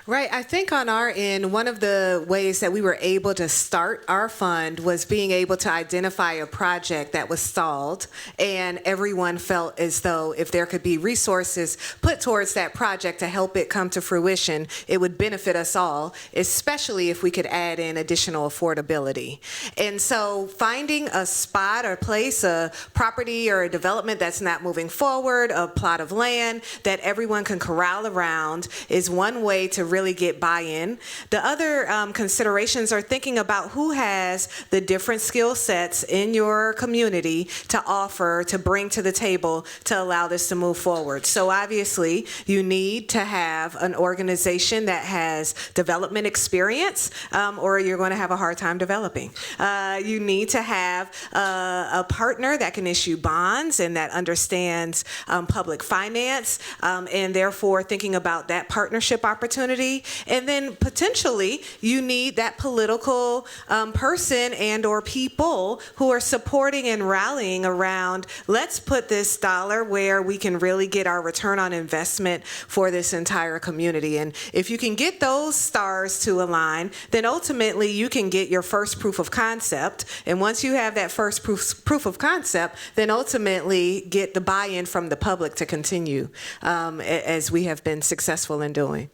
Right. I think on our end, one of the ways that we were able to start our fund was being able to identify a project that was stalled, and everyone felt as though if there could be resources put towards that project to help it come to fruition, it would benefit us all, especially if we could add in additional affordability. And so finding a spot or place, a property or a development that's not moving forward, a plot of land that everyone can corral around is one way to really get buy-in. The other considerations are thinking about who has the different skill sets in your community to offer, to bring to the table to allow this to move forward. So obviously, you need to have an organization that has development experience, or you're going to have a hard time developing. You need to have a partner that can issue bonds and that understands public finance, and therefore thinking about that partnership opportunity. And then potentially you need that political person and or people who are supporting and rallying around, let's put this dollar where we can really get our return on investment for this entire community. And if you can get those stars to align, then ultimately you can get your first proof of concept. And once you have that first proof of concept, then ultimately get the buy-in from the public to continue as we have been successful in doing.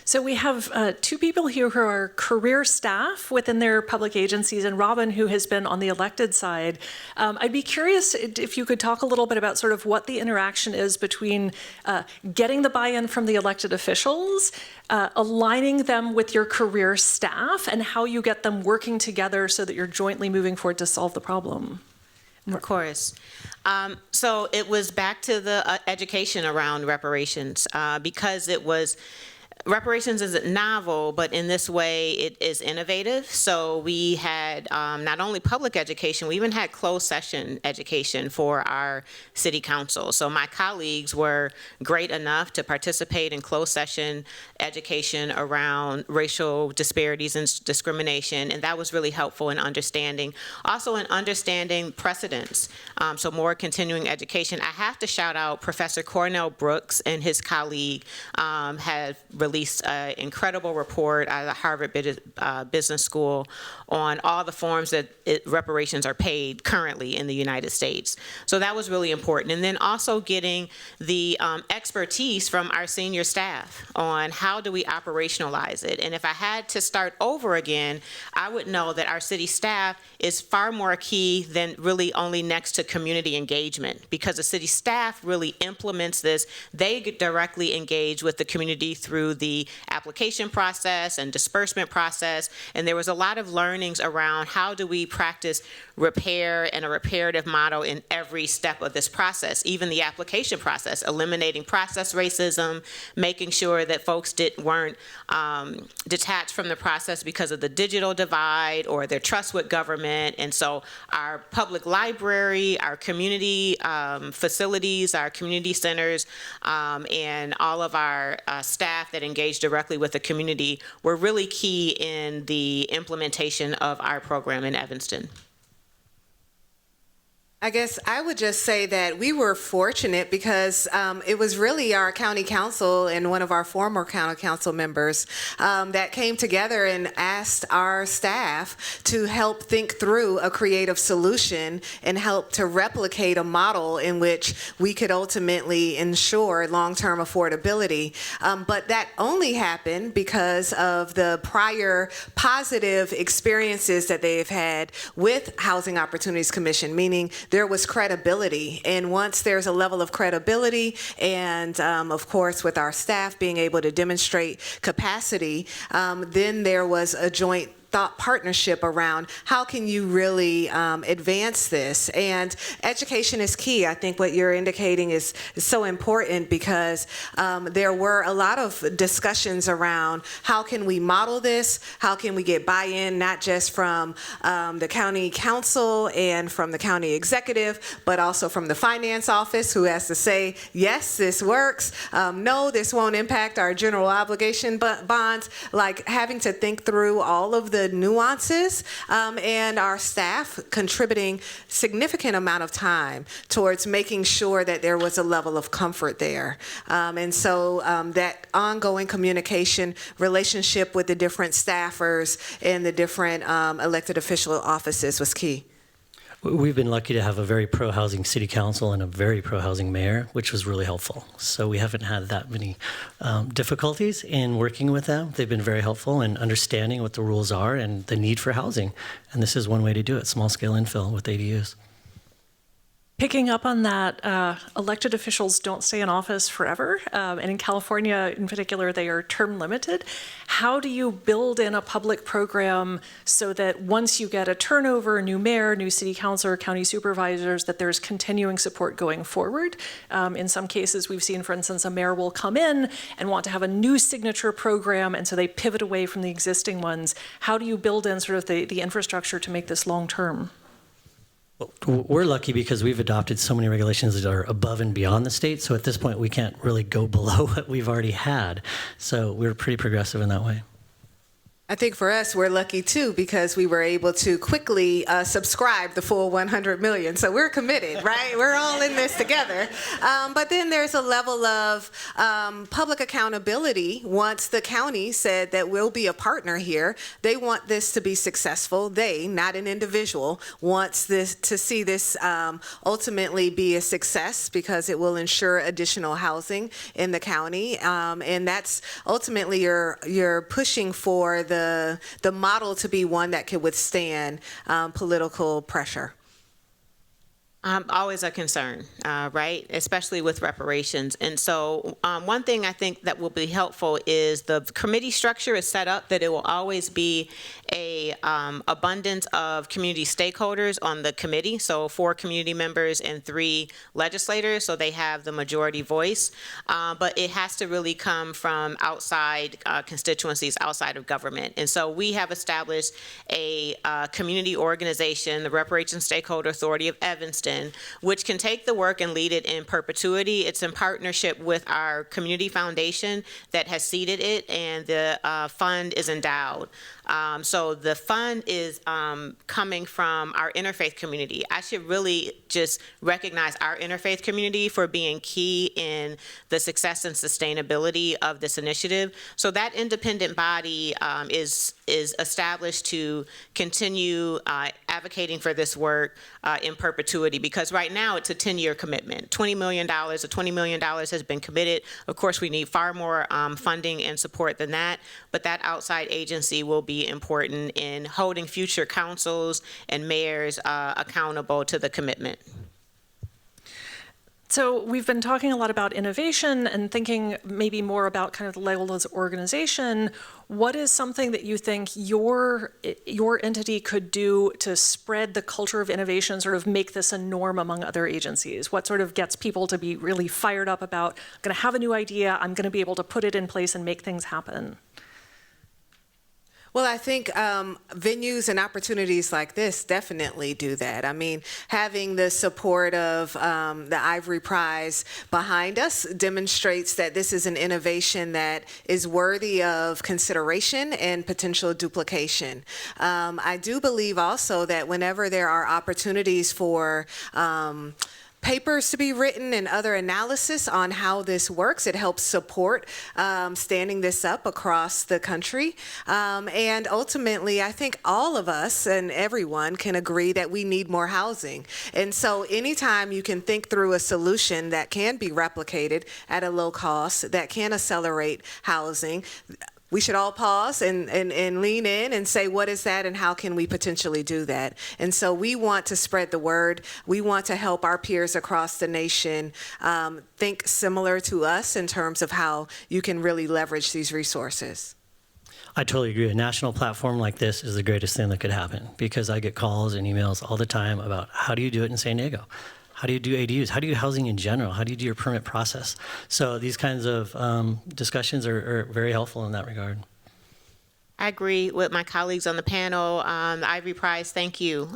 So we have 2 people here who are career staff within their public agencies, and Robin, who has been on the elected side. I'd be curious if you could talk a little bit about sort of what the interaction is between getting the buy-in from the elected officials, aligning them with your career staff, and how you get them working together so that you're jointly moving forward to solve the problem. Of course. So it was back to the education around reparations, because it was reparations isn't novel, but in this way it is innovative. So we had not only public education, we even had closed session education for our city council. So my colleagues were great enough to participate in closed session education around racial disparities and discrimination, and that was really helpful in understanding. Also in understanding precedents, so more continuing education. I have to shout out Professor Cornell Brooks and his colleague have released an incredible report out of the Harvard Business School on all the forms that reparations are paid currently in the United States. So that was really important. And then also getting the expertise from our senior staff on how do we operationalize it. And if I had to start over again, I would know that our city staff is far more key than really only next to community engagement, because the city staff really implements this. They directly engage with the community through the application process and disbursement process. And there was a lot of learnings around how do we practice repair and a reparative model in every step of this process, even the application process, eliminating process racism, making sure that folks weren't detached from the process because of the digital divide or their trust with government. And so our public library, our community facilities, our community centers, and all of our staff that engage directly with the community were really key in the implementation of our program in Evanston. I guess I would just say that we were fortunate because it was really our county council and one of our former county council members that came together and asked our staff to help think through a creative solution and help to replicate a model in which we could ultimately ensure long-term affordability. But that only happened because of the prior positive experiences that they've had with Housing Opportunities Commission, meaning there was credibility. And once there's a level of credibility and of course with our staff being able to demonstrate capacity, then there was a joint thought partnership around how can you really advance this. And education is key. I think what you're indicating is so important because there were a lot of discussions around how can we model this, how can we get buy-in not just from the county council and from the county executive, but also from the finance office who has to say, yes, this works, no, this won't impact our general obligation bonds, like having to think through all of the nuances, and our staff contributing significant amount of time towards making sure that there was a level of comfort there. And so that ongoing communication relationship with the different staffers and the different elected official offices was key. We've been lucky to have a very pro-housing city council and a very pro-housing mayor, which was really helpful. So we haven't had that many difficulties in working with them. They've been very helpful in understanding what the rules are and the need for housing. And this is one way to do it, small-scale infill with ADUs. Picking up on that, elected officials don't stay in office forever, and in California in particular, they are term limited. How do you build in a public program so that once you get a turnover, a new mayor, new city councilor, county supervisors, that there's continuing support going forward? In some cases, we've seen, for instance, a mayor will come in and want to have a new signature program, and so they pivot away from the existing ones. How do you build in sort of the infrastructure to make this long-term? We're lucky because we've adopted so many regulations that are above and beyond the state. So at this point, we can't really go below what we've already had. So we're pretty progressive in that way. I think for us, we're lucky too because we were able to quickly subscribe the full 100 million. So we're committed, right? We're all in this together. But then there's a level of public accountability. Once the county said that we'll be a partner here, they want this to be successful. They, not an individual, wants this to see this ultimately be a success because it will ensure additional housing in the county. And that's ultimately you're pushing for the model to be one that could withstand political pressure. Always a concern, right? Especially with reparations. And so one thing I think that will be helpful is the committee structure is set up that it will always be a abundance of community stakeholders on the committee. So 4 community members and 3 legislators, so they have the majority voice. But it has to really come from outside constituencies, outside of government. And so we have established a community organization, the Reparations Stakeholder Authority of Evanston, which can take the work and lead it in perpetuity. It's in partnership with our community foundation that has seeded it, and the fund is endowed. So the fund is coming from our interfaith community. I should really just recognize our interfaith community for being key in the success and sustainability of this initiative. So that independent body is established to continue advocating for this work in perpetuity, because right now it's a 10-year commitment. $20 million has been committed. Of course, we need far more funding and support than that, but that outside agency will be important in holding future councils and mayors accountable to the commitment. So we've been talking a lot about innovation and thinking maybe more about kind of the Leila's organization. What is something that you think your entity could do to spread the culture of innovation, sort of make this a norm among other agencies? What sort of gets people to be really fired up about, I'm going to have a new idea, I'm going to be able to put it in place and make things happen? Well, I think venues and opportunities like this definitely do that. I mean, having the support of the Ivory Prize behind us demonstrates that this is an innovation that is worthy of consideration and potential duplication. I do believe also that whenever there are opportunities for papers to be written and other analysis on how this works, it helps support standing this up across the country. And ultimately, I think all of us and everyone can agree that we need more housing. And so anytime you can think through a solution that can be replicated at a low cost, that can accelerate housing, we should all pause and lean in and say, what is that and how can we potentially do that? And so we want to spread the word. We want to help our peers across the nation think similar to us in terms of how you can really leverage these resources. I totally agree. A national platform like this is the greatest thing that could happen, because I get calls and emails all the time about how do you do it in San Diego? How do you do ADUs? How do you do housing in general? How do you do your permit process? So these kinds of discussions are very helpful in that regard. I agree with my colleagues on the panel. The Ivory Prize, thank you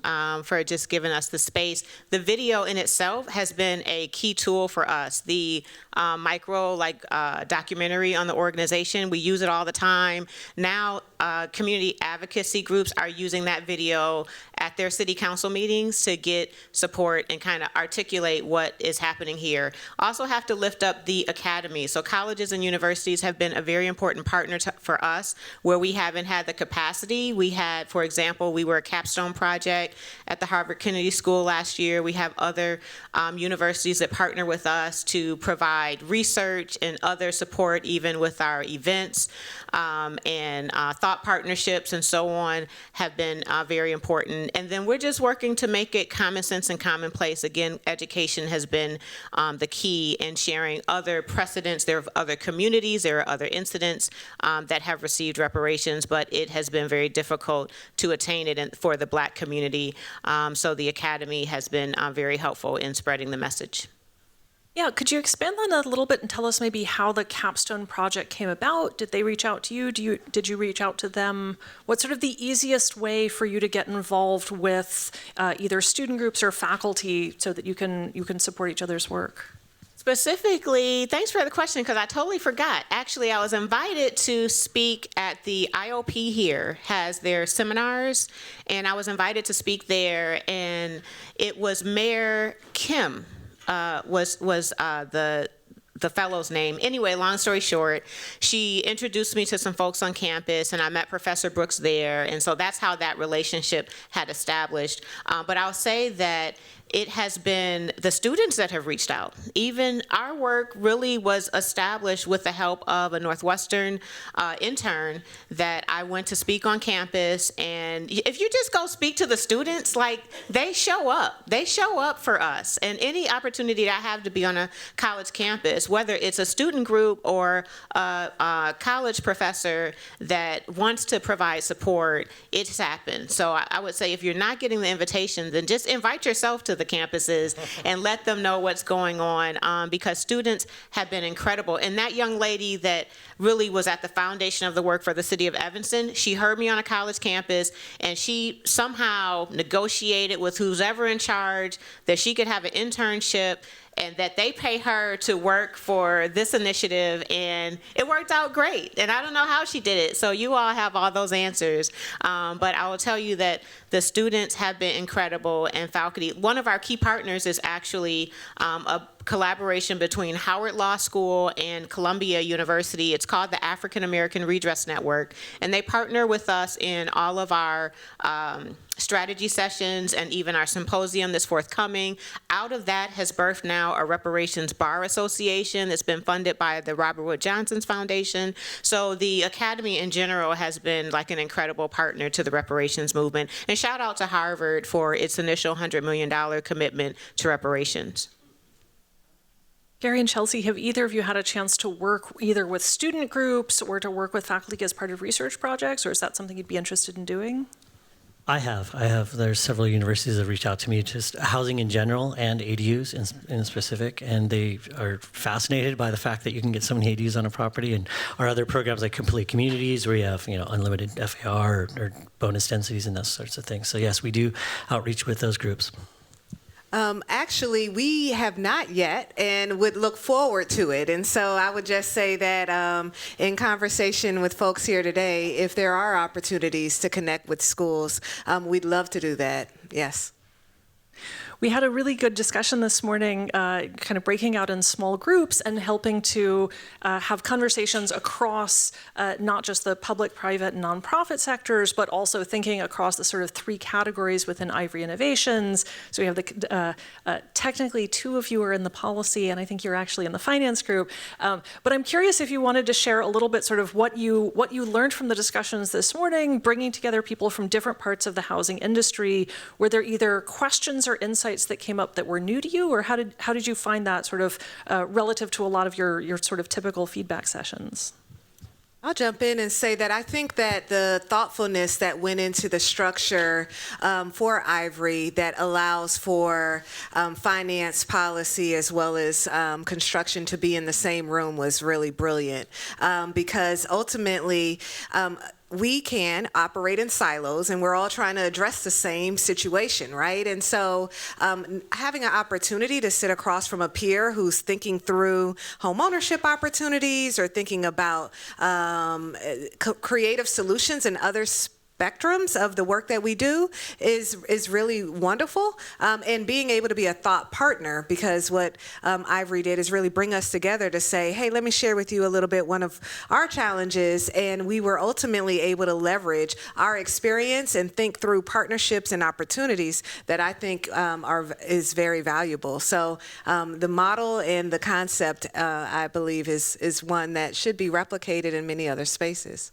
for just giving us the space. The video in itself has been a key tool for us. The documentary on the organization, we use it all the time. Now, community advocacy groups are using that video at their city council meetings to get support and kind of articulate what is happening here. Also have to lift up the academy. So colleges and universities have been a very important partner for us where we haven't had the capacity. We had, for example, we were a capstone project at the Harvard Kennedy School last year. We have other universities that partner with us to provide research and other support, even with our events and thought partnerships and so on have been very important. And then we're just working to make it common sense and commonplace. Again, education has been the key in sharing other precedents. There are other communities, there are other incidents that have received reparations, but it has been very difficult to attain it for the Black community. So the Academy has been very helpful in spreading the message. Yeah, could you expand on that a little bit and tell us maybe how the capstone project came about? Did they reach out to you? Did you reach out to them? What's sort of the easiest way for you to get involved with either student groups or faculty so that you can support each other's work? Specifically, thanks for the question, because I totally forgot. Actually, I was invited to speak at the IOP here, has their seminars, and I was invited to speak there, and it was Mayor Kim was the fellow's name. Anyway, long story short, she introduced me to some folks on campus, and I met Professor Brooks there, and so that's how that relationship had established. But I'll say that it has been the students that have reached out. Even our work really was established with the help of a Northwestern intern that I went to speak on campus. And if you just go speak to the students, like, they show up. They show up for us. And any opportunity that I have to be on a college campus, whether it's a student group or a college professor that wants to provide support, it's happened. So I would say if you're not getting the invitation, then just invite yourself to the campuses and let them know what's going on, because students have been incredible. And that young lady that really was at the foundation of the work for the city of Evanston, she heard me on a college campus, and she somehow negotiated with who's ever in charge that she could have an internship and that they pay her to work for this initiative, and it worked out great. And I don't know how she did it. So you all have all those answers. But I will tell you that the students have been incredible, and faculty. One of our key partners is actually a collaboration between Howard Law School and Columbia University. It's called the African American Redress Network, and they partner with us in all of our strategy sessions and even our symposium that's forthcoming. Out of that has birthed now a reparations bar association that's been funded by the Robert Wood Johnson's Foundation. So the Academy in general has been like an incredible partner to the reparations movement. And shout out to Harvard for its initial $100 million commitment to reparations. Gary and Chelsea, have either of you had a chance to work either with student groups or to work with faculty as part of research projects, or is that something you'd be interested in doing? I have. There's several universities that reach out to me, just housing in general and ADUs in specific, and they are fascinated by the fact that you can get so many ADUs on a property. And our other programs like Complete Communities, where you have unlimited FAR or bonus densities and those sorts of things. So yes, we do outreach with those groups. Actually, we have not yet and would look forward to it. And so I would just say that in conversation with folks here today, if there are opportunities to connect with schools, we'd love to do that. Yes. We had a really good discussion this morning, kind of breaking out in small groups and helping to have conversations across not just the public, private, and nonprofit sectors, but also thinking across the sort of three categories within Ivory Innovations. So we have the technically two of you are in the policy, and I think you're actually in the finance group. But I'm curious if you wanted to share a little bit sort of what you learned from the discussions this morning, bringing together people from different parts of the housing industry. Were there either questions or insights that came up that were new to you, or how did you find that sort of relative to a lot of your sort of typical feedback sessions? I'll jump in and say that I think that the thoughtfulness that went into the structure for Ivory that allows for finance policy as well as construction to be in the same room was really brilliant, because ultimately we can operate in silos, and we're all trying to address the same situation, right? And so having an opportunity to sit across from a peer who's thinking through home ownership opportunities or thinking about creative solutions and other spectrums of the work that we do is really wonderful, and being able to be a thought partner, because what Ivory did is really bring us together to say, hey, let me share with you a little bit one of our challenges, and we were ultimately able to leverage our experience and think through partnerships and opportunities that I think is very valuable. So the model and the concept, I believe, is one that should be replicated in many other spaces.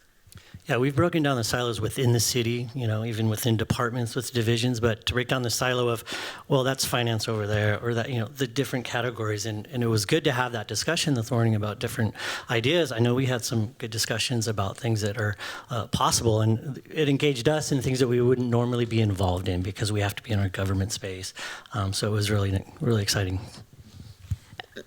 Yeah, we've broken down the silos within the city, even within departments with divisions, but to break down the silo of, well, that's finance over there, or that, the different categories. And it was good to have that discussion this morning about different ideas. I know we had some good discussions about things that are possible, and it engaged us in things that we wouldn't normally be involved in because we have to be in our government space. So it was really, really exciting.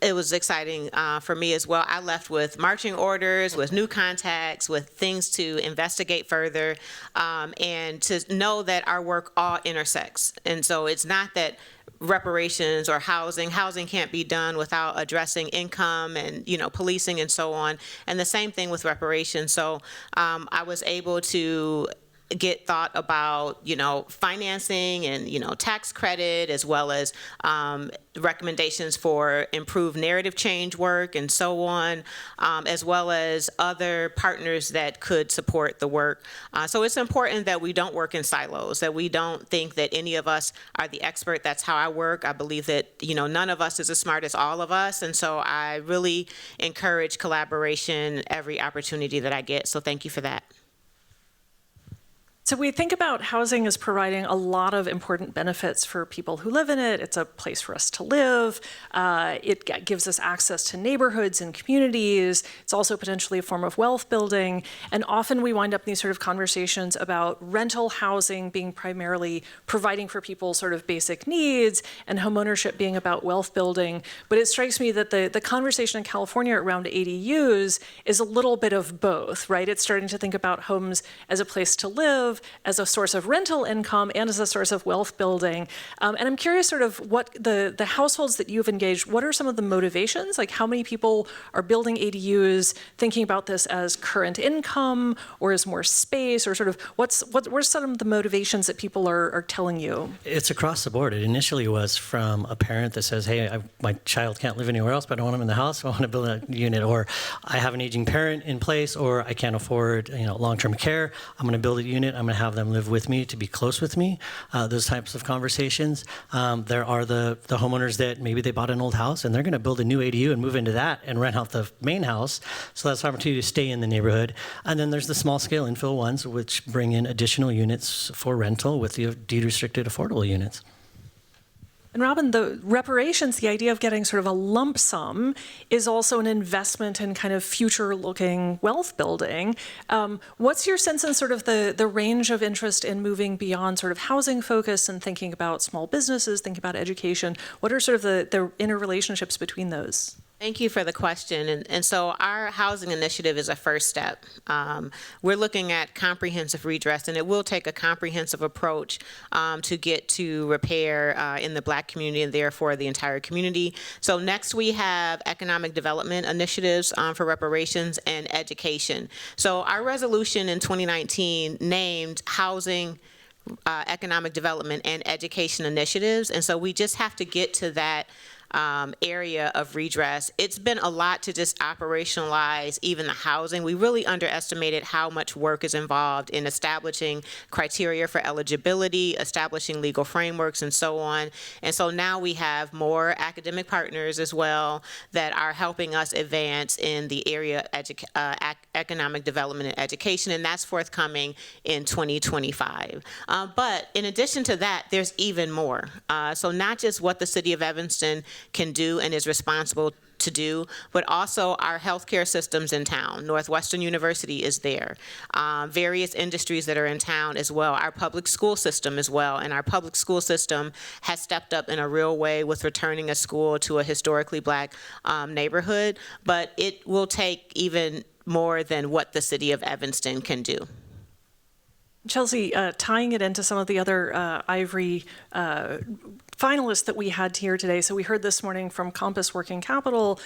It was exciting for me as well. I left with marching orders, with new contacts, with things to investigate further, and to know that our work all intersects. And so it's not that reparations or housing can't be done without addressing income and policing and so on. And the same thing with reparations. So I was able to get thought about, financing and, tax credit, as well as recommendations for improved narrative change work and so on, as well as other partners that could support the work. So it's important that we don't work in silos, that we don't think that any of us are the expert. That's how I work. I believe that, none of us is as smart as all of us. And so I really encourage collaboration every opportunity that I get. So thank you for that. So we think about housing as providing a lot of important benefits for people who live in it. It's a place for us to live. It gives us access to neighborhoods and communities. It's also potentially a form of wealth building. And often we wind up in these sort of conversations about rental housing being primarily providing for people's sort of basic needs, and homeownership being about wealth building. But it strikes me that the conversation in California around ADUs is a little bit of both, right? It's starting to think about homes as a place to live, as a source of rental income and as a source of wealth building. And I'm curious sort of what the households that you've engaged, what are some of the motivations? Like how many people are building ADUs thinking about this as current income or as more space, or sort of what are some of the motivations that people are telling you? It's across the board. It initially was from a parent that says, hey, my child can't live anywhere else, but I want him in the house, so I want to build a unit. Or I have an aging parent in place, or I can't afford long-term care. I'm going to build a unit. I'm going to have them live with me to be close with me. Those types of conversations. There are the homeowners that maybe they bought an old house and they're going to build a new ADU and move into that and rent out the main house. So that's an opportunity to stay in the neighborhood. And then there's the small scale infill ones, which bring in additional units for rental with the deed restricted affordable units. And Robin, the reparations, the idea of getting sort of a lump sum is also an investment in kind of future-looking wealth building. What's your sense in sort of the range of interest in moving beyond sort of housing focus and thinking about small businesses, thinking about education? What are sort of the interrelationships between those? Thank you for the question. And so our housing initiative is a first step. We're looking at comprehensive redress, and it will take a comprehensive approach to get to repair in the Black community and therefore the entire community. So next we have economic development initiatives for reparations and education. So our resolution in 2019 named housing, economic development, and education initiatives. And so we just have to get to that area of redress. It's been a lot to just operationalize even the housing. We really underestimated how much work is involved in establishing criteria for eligibility, establishing legal frameworks, and so on. And so now we have more academic partners as well that are helping us advance in the area of economic development and education, and that's forthcoming in 2025. But in addition to that, there's even more. So not just what the city of Evanston can do and is responsible to do, but also our healthcare systems in town. Northwestern University is there. Various industries that are in town as well. Our public school system as well. And our public school system has stepped up in a real way with returning a school to a historically Black neighborhood. But it will take even more than what the city of Evanston can do. Chelsea, tying it into some of the other Ivory finalists that we had here today. So we heard this morning from Compass Working Capital,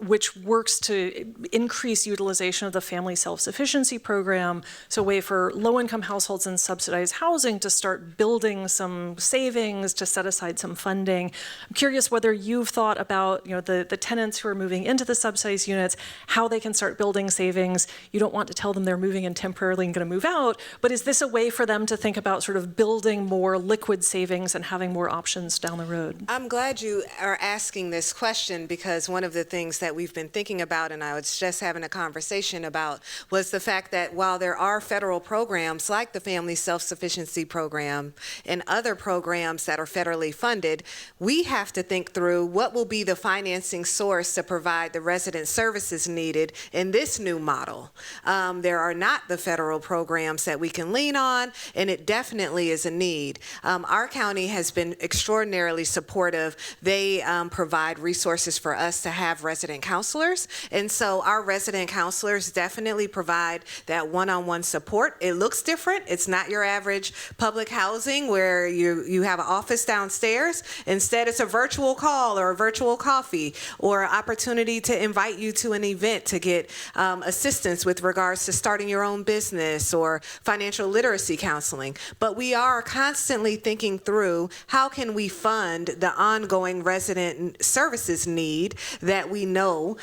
which works to increase utilization of the Family Self-Sufficiency Program, so a way for low-income households in subsidized housing to start building some savings, to set aside some funding. I'm curious whether you've thought about the tenants who are moving into the subsidized units, how they can start building savings. You don't want to tell them they're moving in temporarily and going to move out, but is this a way for them to think about sort of building more liquid savings and having more options down the road? I'm glad you are asking this question, because one of the things that we've been thinking about, and I was just having a conversation about, was the fact that while there are federal programs like the Family Self-Sufficiency Program and other programs that are federally funded, we have to think through what will be the financing source to provide the resident services needed in this new model. There are not the federal programs that we can lean on, and it definitely is a need. Our county has been extraordinarily supportive. They provide resources for us to have resident counselors, and so our resident counselors definitely provide that one-on-one support. It looks different. It's not your average public housing where you have an office downstairs. Instead, it's a virtual call or a virtual coffee or an opportunity to invite you to an event to get assistance with regards to starting your own business or financial literacy counseling. But we are constantly thinking through how can we fund the ongoing resident services need that we know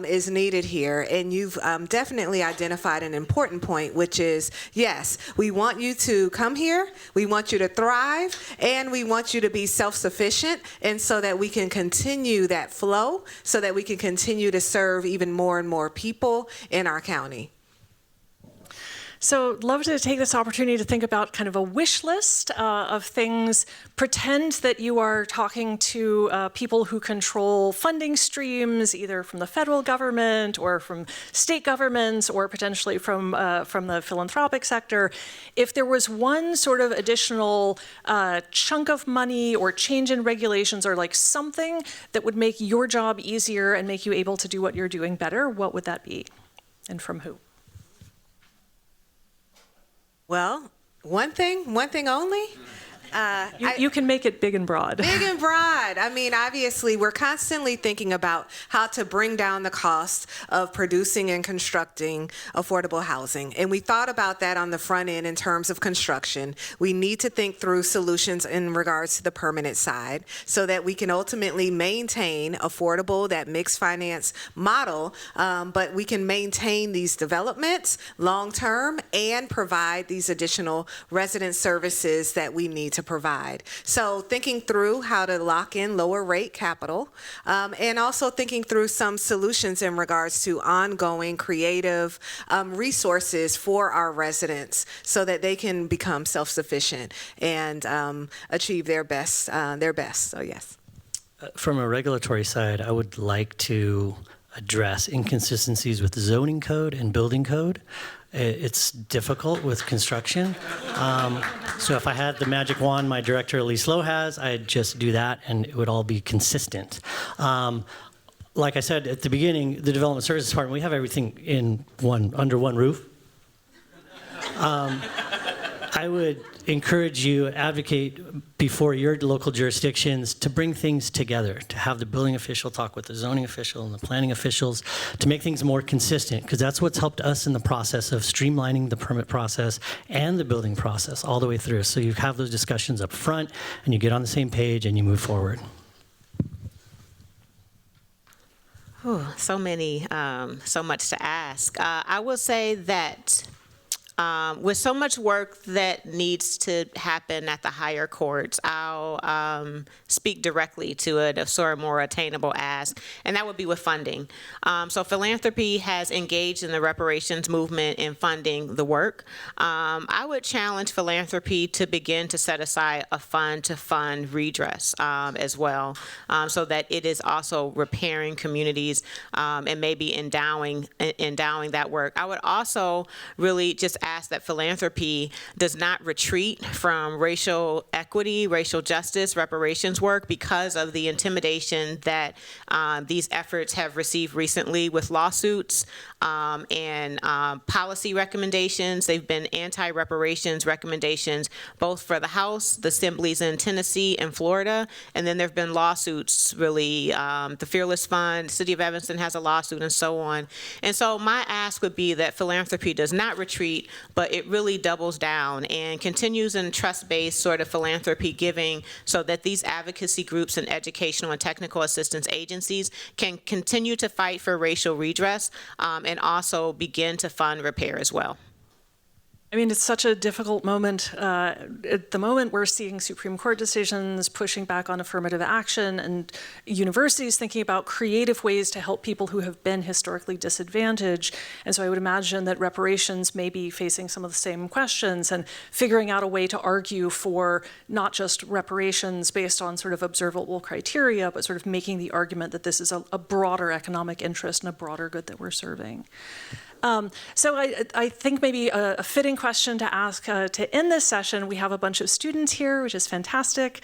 is needed here. And you've definitely identified an important point, which is, yes, we want you to come here, we want you to thrive, and we want you to be self-sufficient, and so that we can continue that flow, so that we can continue to serve even more and more people in our county. So love to take this opportunity to think about kind of a wish list of things. Pretend that you are talking to people who control funding streams, either from the federal government or from state governments or potentially from the philanthropic sector. If there was one sort of additional chunk of money or change in regulations or like something that would make your job easier and make you able to do what you're doing better, what would that be? And from who? Well, One thing only? You can make it big and broad. Big and broad. I mean, obviously, we're constantly thinking about how to bring down the cost of producing and constructing affordable housing. And we thought about that on the front end in terms of construction. We need to think through solutions in regards to the permanent side so that we can ultimately maintain affordable, that mixed finance model, but we can maintain these developments long-term and provide these additional resident services that we need to provide. So thinking through how to lock in lower rate capital, and also thinking through some solutions in regards to ongoing creative resources for our residents so that they can become self-sufficient and achieve their best. So yes. From a regulatory side, I would like to address inconsistencies with the zoning code and building code. It's difficult with construction. So if I had the magic wand my director, Elise Lowe, has, I'd just do that and it would all be consistent. Like I said at the beginning, the Development Services Department, we have everything under one roof. I would encourage you, advocate before your local jurisdictions to bring things together, to have the building official talk with the zoning official and the planning officials to make things more consistent, because that's what's helped us in the process of streamlining the permit process and the building process all the way through. So you have those discussions up front and you get on the same page and you move forward. Whew, so much to ask. I will say that with so much work that needs to happen at the higher courts, I'll speak directly to a sort of more attainable ask, and that would be with funding. So philanthropy has engaged in the reparations movement in funding the work. I would challenge philanthropy to begin to set aside a fund to fund redress as well, so that it is also repairing communities and maybe endowing that work. I would also really just ask that philanthropy does not retreat from racial equity, racial justice, reparations work because of the intimidation that these efforts have received recently with lawsuits and policy recommendations. They've been anti-reparations recommendations both for the House, the assemblies in Tennessee and Florida, and then there have been lawsuits really, the Fearless Fund, City of Evanston has a lawsuit and so on. And so my ask would be that philanthropy does not retreat, but it really doubles down and continues in trust-based sort of philanthropy giving so that these advocacy groups and educational and technical assistance agencies can continue to fight for racial redress and also begin to fund repair as well. I mean, it's such a difficult moment. At the moment, we're seeing Supreme Court decisions pushing back on affirmative action and universities thinking about creative ways to help people who have been historically disadvantaged. And so I would imagine that reparations may be facing some of the same questions and figuring out a way to argue for not just reparations based on sort of observable criteria, but sort of making the argument that this is a broader economic interest and a broader good that we're serving. So I think maybe a fitting question to ask to end this session, we have a bunch of students here, which is fantastic.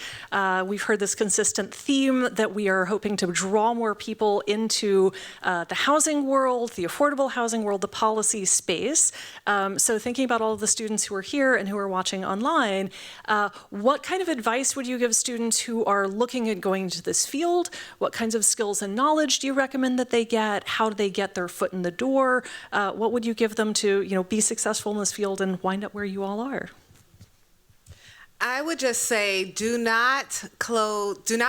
We've heard this consistent theme that we are hoping to draw more people into the housing world, the affordable housing world, the policy space. So thinking about all of the students who are here and who are watching online, what kind of advice would you give students who are looking at going into this field? What kinds of skills and knowledge do you recommend that they get? How do they get their foot in the door? What would you give them to, be successful in this field and wind up where you all are? I would just say do not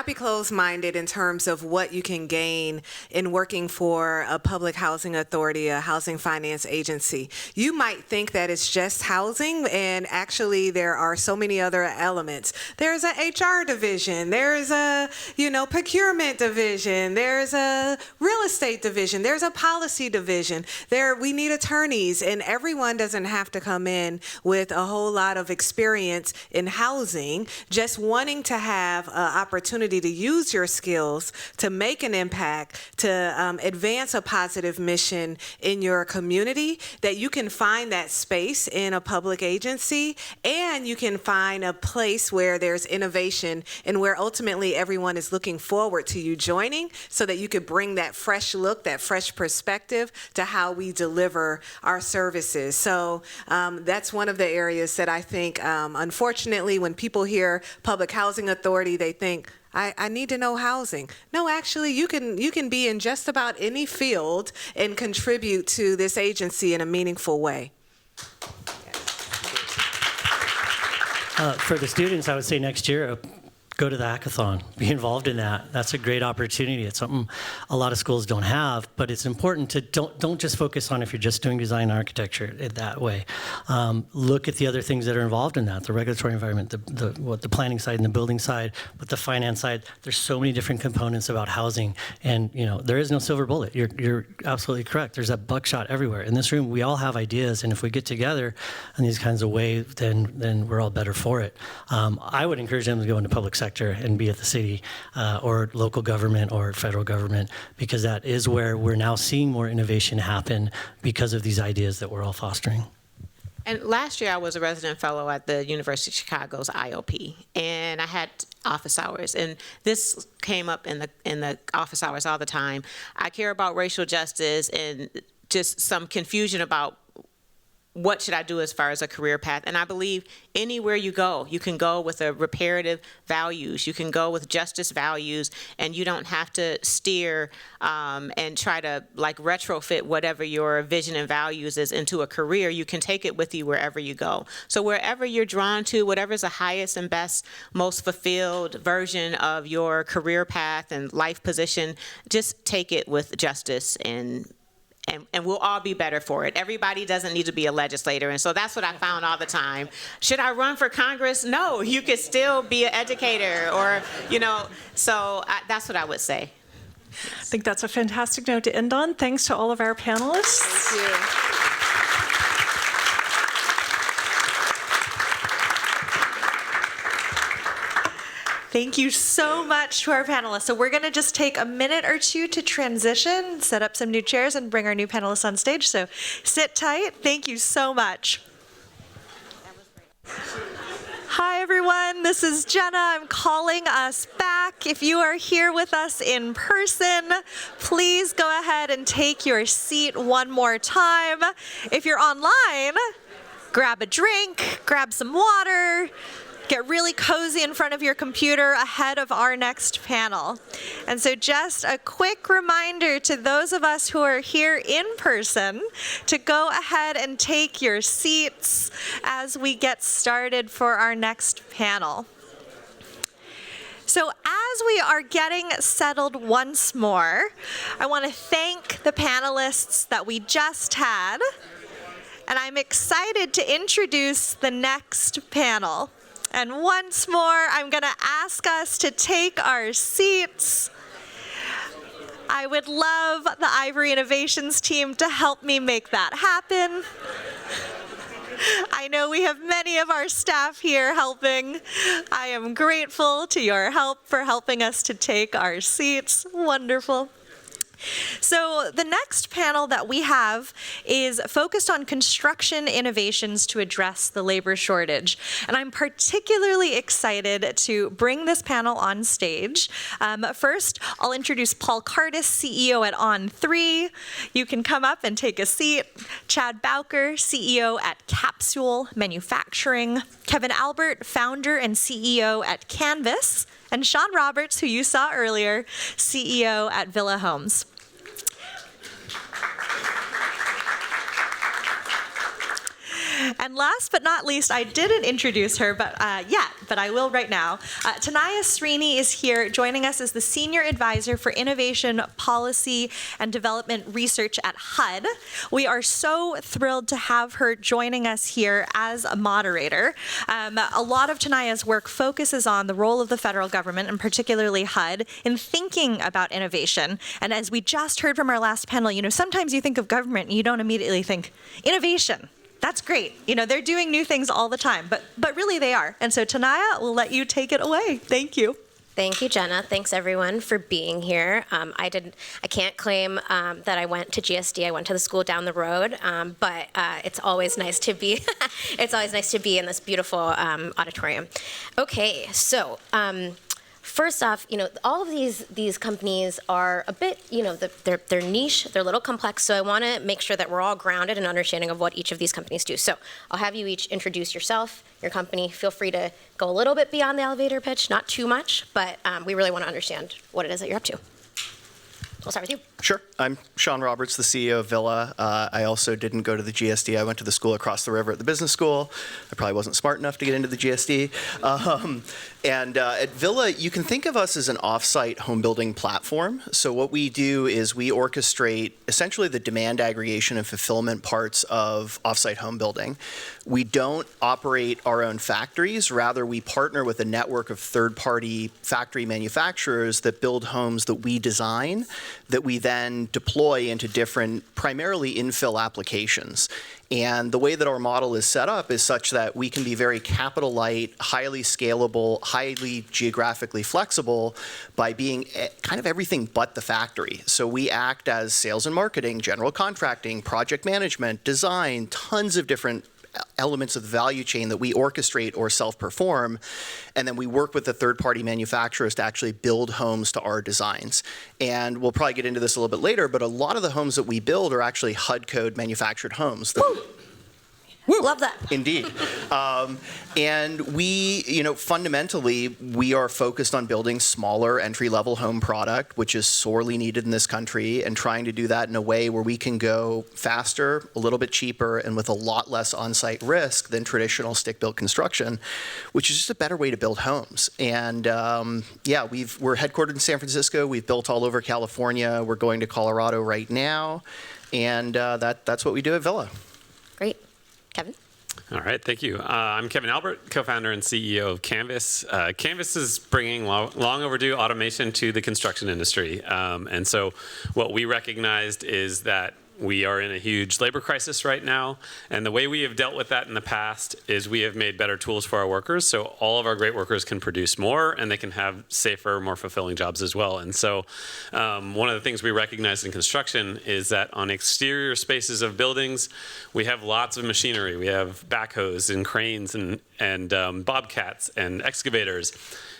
be closed-minded in terms of what you can gain in working for a public housing authority, a housing finance agency. You might think that it's just housing, and actually there are so many other elements. There's a HR division, there's a procurement division, there's a real estate division, there's a policy division. We need attorneys, and everyone doesn't have to come in with a whole lot of experience in housing, just wanting to have an opportunity to use your skills to make an impact, to advance a positive mission in your community, that you can find that space in a public agency, and you can find a place where there's innovation and where ultimately everyone is looking forward to you joining, so that you could bring that fresh look, that fresh perspective to how we deliver our services. So that's one of the areas that I think, unfortunately, when people hear Public Housing Authority, they think, I need to know housing. No, actually, you can be in just about any field and contribute to this agency in a meaningful way. For the students, I would say next year, go to the hackathon, be involved in that. That's a great opportunity. It's something a lot of schools don't have, but it's important to don't just focus on if you're just doing design and architecture that way. Look at the other things that are involved in that, the regulatory environment, the planning side and the building side, but the finance side. There's so many different components about housing, and there is no silver bullet. You're absolutely correct. There's that buckshot everywhere. In this room, we all have ideas, and if we get together in these kinds of ways, then we're all better for it. I would encourage them to go into public sector and be at the city or local government or federal government, because that is where we're now seeing more innovation happen because of these ideas that we're all fostering. And last year I was a resident fellow at the University of Chicago's IOP, and I had office hours, and this came up in the office hours all the time. I care about racial justice and just some confusion about what should I do as far as a career path. And I believe anywhere you go, you can go with a reparative values, you can go with justice values, and you don't have to steer and try to retrofit whatever your vision and values is into a career. You can take it with you wherever you go. So wherever you're drawn to, whatever's the highest and best, most fulfilled version of your career path and life position, just take it with justice, and we'll all be better for it. Everybody doesn't need to be a legislator, and so that's what I found all the time. Should I run for Congress? No, you could still be an educator, or, so that's what I would say. I think that's a fantastic note to end on. Thanks to all of our panelists. Thank you. Thank you so much to our panelists. So we're going to just take a minute or two to transition, set up some new chairs, and bring our new panelists on stage. So sit tight. Thank you so much. Hi, everyone. This is Jenna. I'm calling us back. If you are here with us in person, please go ahead and take your seat one more time. If you're online, grab a drink, grab some water, get really cozy in front of your computer ahead of our next panel. And so just a quick reminder to those of us who are here in person to go ahead and take your seats as we get started for our next panel. So as we are getting settled once more, I want to thank the panelists that we just had, and I'm excited to introduce the next panel. And once more, I'm going to ask us to take our seats. I would love the Ivory Innovations team to help me make that happen. I know we have many of our staff here helping. I am grateful to your help for helping us to take our seats. Wonderful. So the next panel that we have is focused on construction innovations to address the labor shortage. And I'm particularly excited to bring this panel on stage. First, I'll introduce Paul Cardis, CEO at On3. You can come up and take a seat. Chad Bowker, CEO at Capsule Manufacturing. Kevin Albert, founder and CEO at Canvas. And Sean Roberts, who you saw earlier, CEO at Villa Homes. And last but not least, I didn't introduce her but I will right now. Tanaya Srini is here joining us as the Senior Advisor for Innovation, Policy, and Development Research at HUD. We are so thrilled to have her joining us here as a moderator. A lot of Tanaya's work focuses on the role of the federal government, and particularly HUD, in thinking about innovation. And as we just heard from our last panel, sometimes you think of government and you don't immediately think innovation. That's great. You know, they're doing new things all the time, but really they are. And so Tanaya, we'll let you take it away. Thank you. Thank you, Jenna. Thanks everyone for being here. I can't claim that I went to GSD. I went to the school down the road, but it's always nice to be. It's always nice to be in this beautiful auditorium. Okay, so. First off, you know, all of these companies are a bit, you know, they're niche, they're a little complex, so I want to make sure that we're all grounded in understanding of what each of these companies do. So I'll have you each introduce yourself, your company. Feel free to go a little bit beyond the elevator pitch, not too much, but we really want to understand what it is that you're up to. We'll start with you. Sure. I'm Sean Roberts, the CEO of Villa. I also didn't go to the GSD. I went to the school across the river at the business school. I probably wasn't smart enough to get into the GSD. At Villa, you can think of us as an off-site home building platform. So what we do is we orchestrate essentially the demand aggregation and fulfillment parts of off-site home building. We don't operate our own factories. Rather, we partner with a network of third-party factory manufacturers that build homes that we design, that we then deploy into different, primarily infill applications. And the way that our model is set up is such that we can be very capital light, highly scalable, highly geographically flexible by being kind of everything but the factory. So we act as sales and marketing, general contracting, project management, design, tons of different elements of the value chain that we orchestrate or self-perform, and then we work with the third-party manufacturers to actually build homes to our designs. And we'll probably get into this a little bit later, but a lot of the homes that we build are actually HUD code manufactured homes. Love that. Indeed. And we, you know, fundamentally, we are focused on building smaller entry-level home product, which is sorely needed in this country, and trying to do that in a way where we can go faster, a little bit cheaper, and with a lot less on-site risk than traditional stick-built construction, which is just a better way to build homes. And yeah, we're headquartered in San Francisco. We've built all over California. We're going to Colorado right now. And that's what we do at Villa. Great. Kevin? All right, thank you. I'm Kevin Albert, co-founder and CEO of Canvas. Canvas is bringing long overdue automation to the construction industry. And so what we recognized is that we are in a huge labor crisis right now, and the way we have dealt with that in the past is we have made better tools for our workers, so all of our great workers can produce more, and they can have safer, more fulfilling jobs as well. And so one of the things we recognize in construction is that on exterior spaces of buildings, we have lots of machinery. We have backhoes and cranes and bobcats and excavators.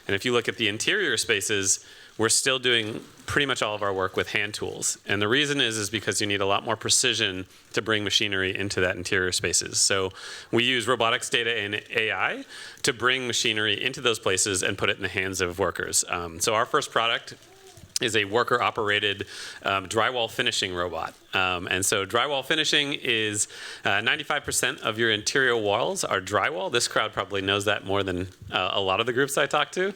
And if you look at the interior spaces, we're still doing pretty much all of our work with hand tools. And the reason is because you need a lot more precision to bring machinery into that interior spaces. So we use robotics data and AI to bring machinery into those places and put it in the hands of workers. So our first product is a worker-operated drywall finishing robot. And so drywall finishing is 95% of your interior walls are drywall. This crowd probably knows that more than a lot of the groups I talk to.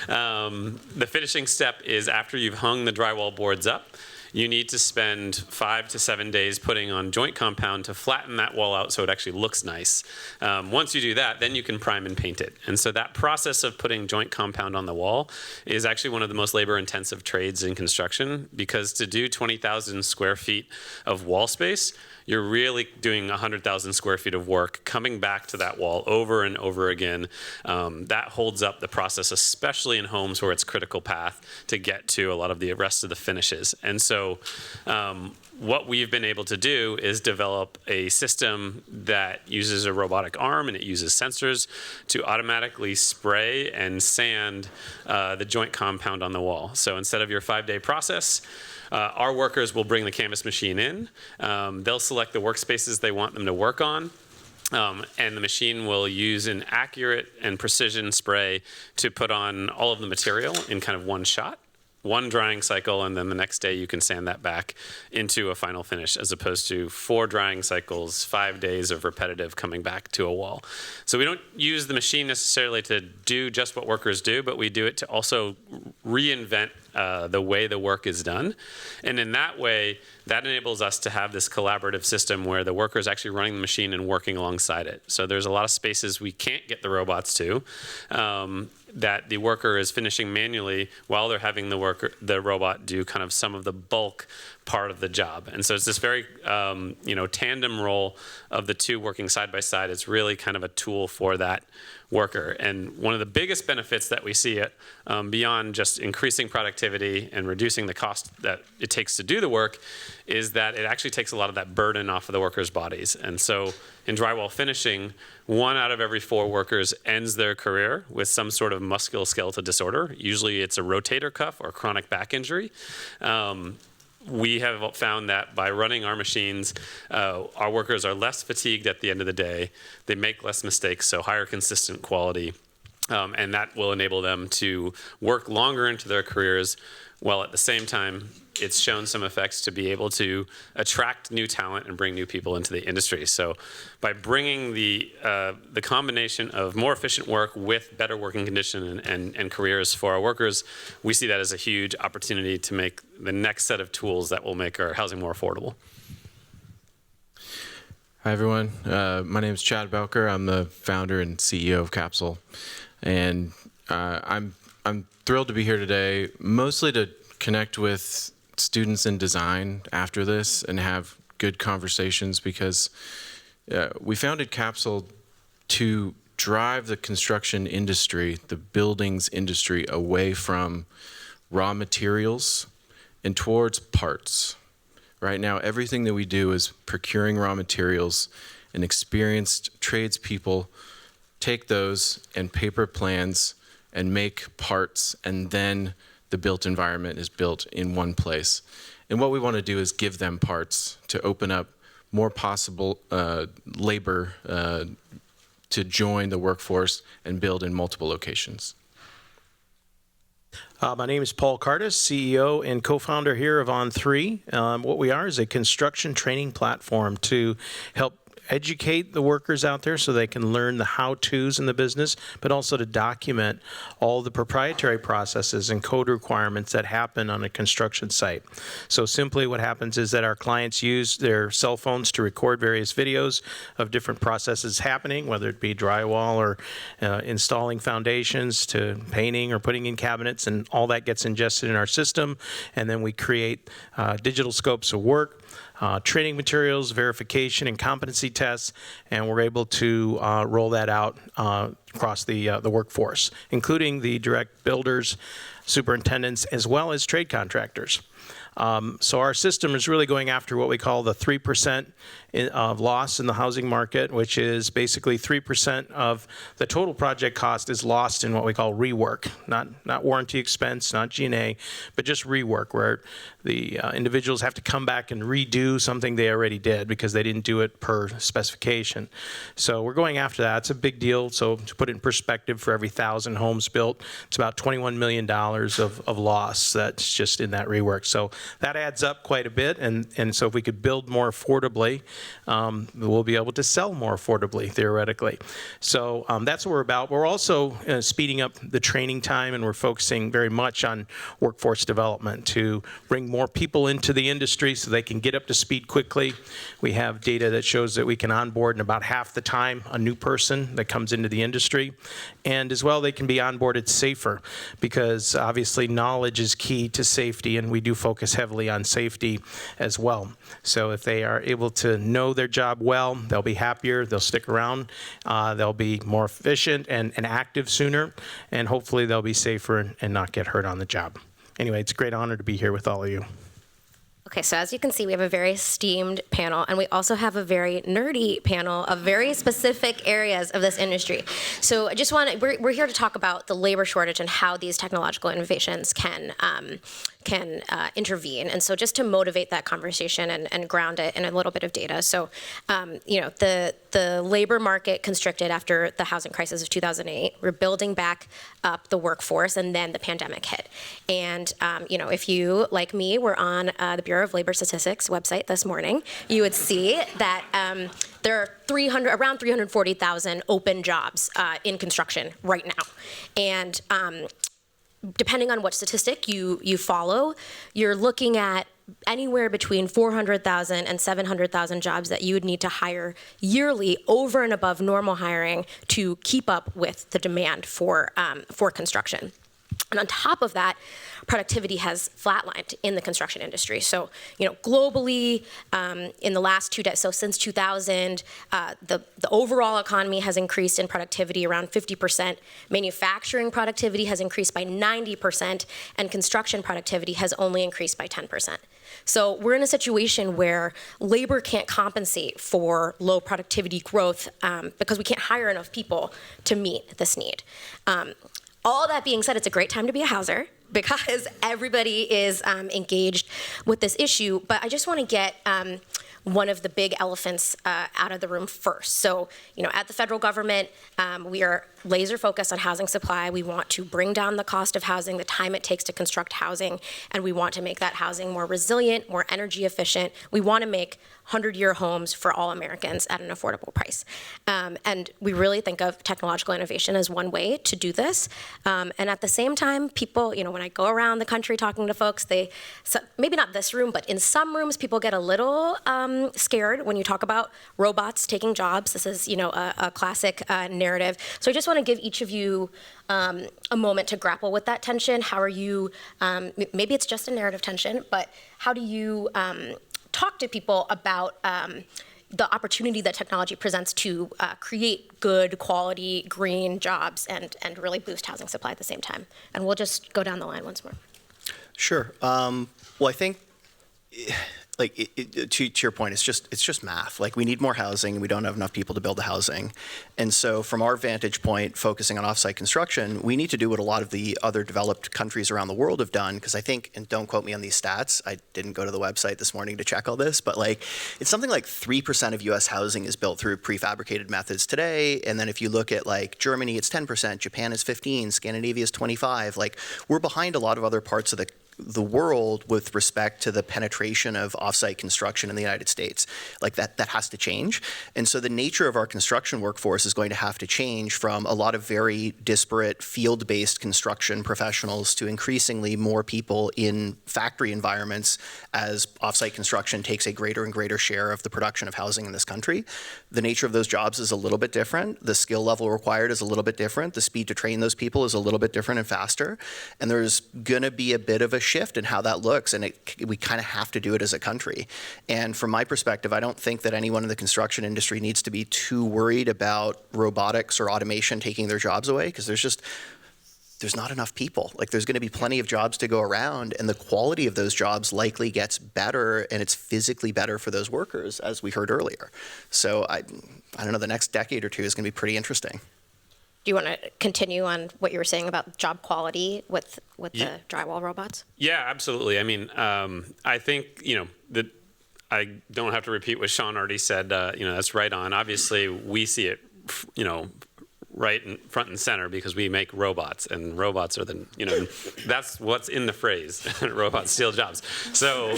The finishing step is after you've hung the drywall boards up, you need to spend 5 to 7 days putting on joint compound to flatten that wall out so it actually looks nice. Once you do that, then you can prime and paint it. And so that process of putting joint compound on the wall is actually one of the most labor-intensive trades in construction, because to do 20,000 square feet of wall space, you're really doing 100,000 square feet of work coming back to that wall over and over again. That holds up the process, especially in homes where it's critical path to get to a lot of the rest of the finishes. And so what we've been able to do is develop a system that uses a robotic arm, and it uses sensors to automatically spray and sand the joint compound on the wall. So instead of your 5-day process, our workers will bring the Canvas machine in. They'll select the workspaces they want them to work on. And the machine will use an accurate and precision spray to put on all of the material in kind of one shot, one drying cycle, and then the next day you can sand that back into a final finish, as opposed to 4 drying cycles, 5 days of repetitive coming back to a wall. So we don't use the machine necessarily to do just what workers do, but we do it to also reinvent the way the work is done. And in that way, that enables us to have this collaborative system where the worker is actually running the machine and working alongside it. So there's a lot of spaces we can't get the robots to, that the worker is finishing manually while they're having the robot do kind of some of the bulk part of the job. And so it's this very, tandem role of the two working side by side. It's really kind of a tool for that worker. And one of the biggest benefits that we see beyond just increasing productivity and reducing the cost that it takes to do the work is that it actually takes a lot of that burden off of the workers' bodies. And so in drywall finishing, 1 out of every 4 workers ends their career with some sort of musculoskeletal disorder. Usually it's a rotator cuff or chronic back injury. We have found that by running our machines, our workers are less fatigued at the end of the day. They make less mistakes, so higher consistent quality. And that will enable them to work longer into their careers, while at the same time, it's shown some effects to be able to attract new talent and bring new people into the industry. So by bringing the combination of more efficient work with better working condition and careers for our workers, we see that as a huge opportunity to make the next set of tools that will make our housing more affordable. Hi, everyone. My name is Chad Belker. I'm the founder and CEO of Capsule. And I'm thrilled to be here today, mostly to connect with students in design after this and have good conversations, because we founded Capsule to drive the construction industry, the buildings industry, away from raw materials and towards parts. Right now, everything that we do is procuring raw materials, and experienced tradespeople take those and paper plans and make parts, and then the built environment is built in one place. And what we want to do is give them parts to open up more possible labor to join the workforce and build in multiple locations. My name is Paul Cardis, CEO and co-founder here of On3. What we are is a construction training platform to help educate the workers out there so they can learn the how-tos in the business, but also to document all the proprietary processes and code requirements that happen on a construction site. So simply what happens is that our clients use their cell phones to record various videos of different processes happening, whether it be drywall or installing foundations to painting or putting in cabinets, and all that gets ingested in our system. And then we create digital scopes of work, training materials, verification, and competency tests, and we're able to roll that out across the workforce, including the direct builders, superintendents, as well as trade contractors. So our system is really going after what we call the 3% of loss in the housing market, which is basically 3% of the total project cost is lost in what we call rework, not warranty expense, not G&A, but just rework, where the individuals have to come back and redo something they already did because they didn't do it per specification. So we're going after that. It's a big deal. So to put it in perspective, for every 1,000 homes built, it's about $21 million of loss that's just in that rework. So that adds up quite a bit, and so if we could build more affordably, we'll be able to sell more affordably, theoretically. So that's what we're about. We're also speeding up the training time, and we're focusing very much on workforce development to bring more people into the industry so they can get up to speed quickly. We have data that shows that we can onboard in about half the time a new person that comes into the industry. And as well, they can be onboarded safer, because obviously knowledge is key to safety, and we do focus heavily on safety as well. So if they are able to know their job well, they'll be happier, they'll stick around, they'll be more efficient and active sooner, and hopefully they'll be safer and not get hurt on the job. Anyway, it's a great honor to be here with all of you. Okay, so as you can see, we have a very esteemed panel, and we also have a very nerdy panel of very specific areas of this industry. So I just want to, we're here to talk about the labor shortage and how these technological innovations can intervene. And so just to motivate that conversation and ground it in a little bit of data. So, the labor market constricted after the housing crisis of 2008. We're building back up the workforce, and then the pandemic hit. And, if you, like me, were on the Bureau of Labor Statistics website this morning, you would see that there are around 340,000 open jobs in construction right now. And depending on what statistic you follow, you're looking at anywhere between 400,000 and 700,000 jobs that you would need to hire yearly over and above normal hiring to keep up with the demand for construction. And on top of that, productivity has flatlined in the construction industry. So, globally, in the last so since 2000, the overall economy has increased in productivity around 50%. Manufacturing productivity has increased by 90%, and construction productivity has only increased by 10%. So we're in a situation where labor can't compensate for low productivity growth because we can't hire enough people to meet this need. All that being said, it's a great time to be a houser because everybody is engaged with this issue. But I just want to get one of the big elephants out of the room first. So, at the federal government, we are laser focused on housing supply. We want to bring down the cost of housing, the time it takes to construct housing, and we want to make that housing more resilient, more energy efficient. We want to make 100-year homes for all Americans at an affordable price. And we really think of technological innovation as one way to do this. And at the same time, people, when I go around the country talking to folks, maybe not this room, but in some rooms, people get a little scared when you talk about robots taking jobs. This is, a classic narrative. So I just want to give each of you a moment to grapple with that tension. How are you, maybe it's just a narrative tension, but how do you talk to people about the opportunity that technology presents to create good quality green jobs and really boost housing supply at the same time? And we'll just go down the line once more. Sure. Well, I think to your point, it's just math. We need more housing, and we don't have enough people to build the housing. And so from our vantage point, focusing on offsite construction, we need to do what a lot of the other developed countries around the world have done, because I think, and don't quote me on these stats, I didn't go to the website this morning to check all this, but it's something like 3% of US housing is built through prefabricated methods today. And then if you look at Germany, it's 10%, Japan is 15%, Scandinavia is 25%. We're behind a lot of other parts of the world with respect to the penetration of offsite construction in the United States. That has to change. And so the nature of our construction workforce is going to have to change from a lot of very disparate field-based construction professionals to increasingly more people in factory environments as offsite construction takes a greater and greater share of the production of housing in this country. The nature of those jobs is a little bit different. The skill level required is a little bit different. The speed to train those people is a little bit different and faster. And there's going to be a bit of a shift in how that looks, and we kind of have to do it as a country. And from my perspective, I don't think that anyone in the construction industry needs to be too worried about robotics or automation taking their jobs away, because there's not enough people. There's going to be plenty of jobs to go around, and the quality of those jobs likely gets better, and it's physically better for those workers, as we heard earlier. So I don't know, the next decade or two is going to be pretty interesting. Do you want to continue on what you were saying about job quality with the drywall robots? Yeah, absolutely. I mean, I think, that I don't have to repeat what Sean already said. That's right on. Obviously, we see it, right in front and center because we make robots, and robots are that's what's in the phrase, robots steal jobs. So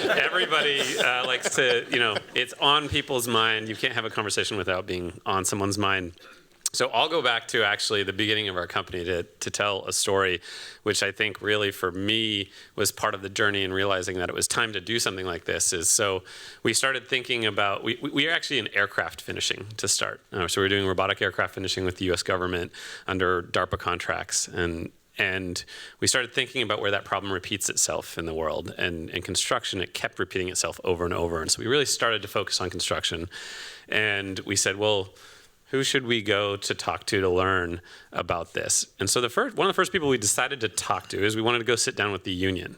everybody likes to, it's on people's mind. You can't have a conversation without being on someone's mind. So I'll go back to actually the beginning of our company to tell a story, which I think really for me was part of the journey in realizing that it was time to do something like this. So we started thinking about, we are actually in aircraft finishing to start. So we're doing robotic aircraft finishing with the US government under DARPA contracts. And we started thinking about where that problem repeats itself in the world. And in construction, it kept repeating itself over and over. And so we really started to focus on construction. And we said, well, who should we go to talk to learn about this? And so one of the first people we decided to talk to is we wanted to go sit down with the union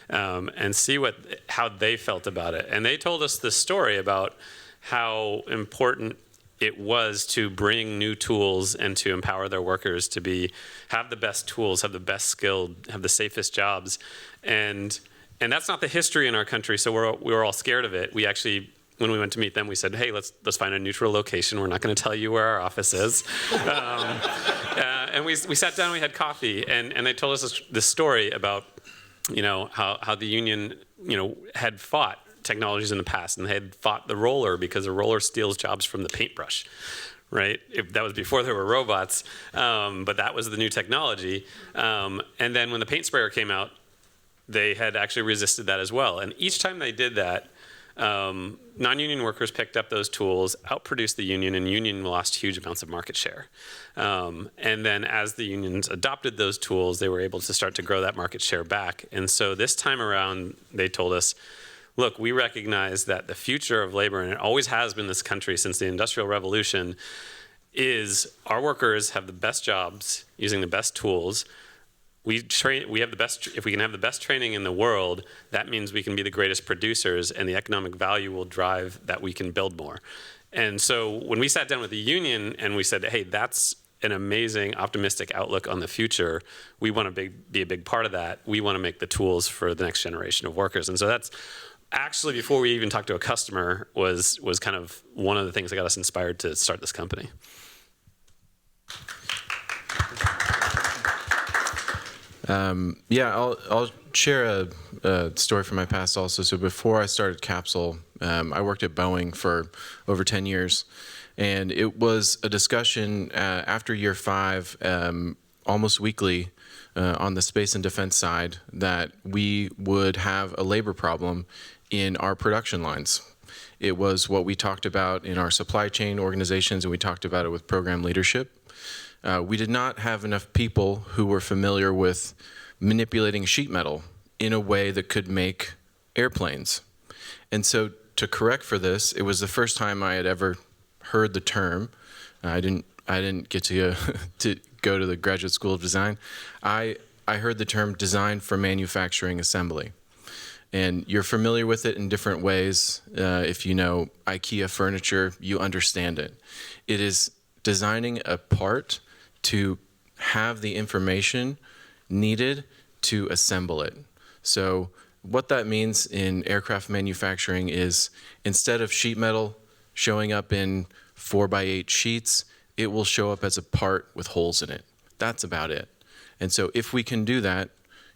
and see how they felt about it. And they told us this story about how important it was to bring new tools and to empower their workers to have the best tools, have the best skilled, have the safest jobs. And that's not the history in our country, so we were all scared of it. We actually, when we went to meet them, we said, hey, let's find a neutral location. We're not going to tell you where our office is. And we sat down, we had coffee, and they told us this story about, how the union, had fought technologies in the past, and they had fought the roller because the roller steals jobs from the paintbrush, right? That was before there were robots, but that was the new technology. And then when the paint sprayer came out, they had actually resisted that as well. And each time they did that, Non-union workers picked up those tools, outproduced the union, and union lost huge amounts of market share. And then as the unions adopted those tools, they were able to start to grow that market share back. And so this time around, they told us, look, we recognize that the future of labor, and it always has been in this country since the Industrial Revolution, is our workers have the best jobs using the best tools. We have the best. If we can have the best training in the world, that means we can be the greatest producers, and the economic value will drive that we can build more. And so when we sat down with the union and we said, hey, that's an amazing, optimistic outlook on the future. We want to be a big part of that. We want to make the tools for the next generation of workers. And so that's actually, before we even talked to a customer, was kind of one of the things that got us inspired to start this company. Yeah, I'll share a story from my past also. So before I started Capsule, I worked at Boeing for over 10 years. And it was a discussion after year 5, almost weekly, on the space and defense side, that we would have a labor problem in our production lines. It was what we talked about in our supply chain organizations, and we talked about it with program leadership. We did not have enough people who were familiar with manipulating sheet metal in a way that could make airplanes. And so to correct for this, it was the first time I had ever heard the term. I didn't get to go to the Graduate School of Design. I heard the term design for manufacturing assembly. And you're familiar with it in different ways. If you know IKEA furniture, you understand it. It is designing a part to have the information needed to assemble it. So what that means in aircraft manufacturing is, instead of sheet metal showing up in 4x8 sheets, it will show up as a part with holes in it. That's about it. And so if we can do that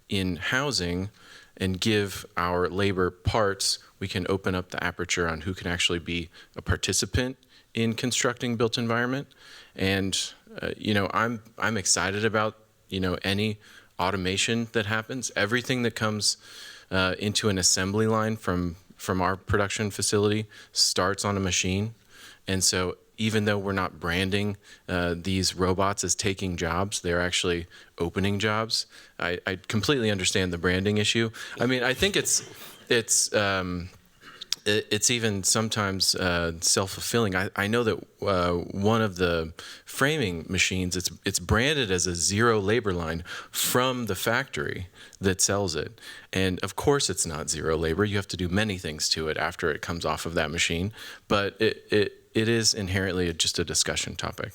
in housing and give our labor parts, we can open up the aperture on who can actually be a participant in constructing built environment. And I'm excited about any automation that happens. Everything that comes into an assembly line from our production facility starts on a machine. And so even though we're not branding these robots as taking jobs, they're actually opening jobs. I completely understand the branding issue. I mean, I think it's even sometimes self-fulfilling. I know that one of the framing machines, it's branded as a zero labor line from the factory that sells it. And of course it's not zero labor. You have to do many things to it after it comes off of that machine. But it is inherently just a discussion topic.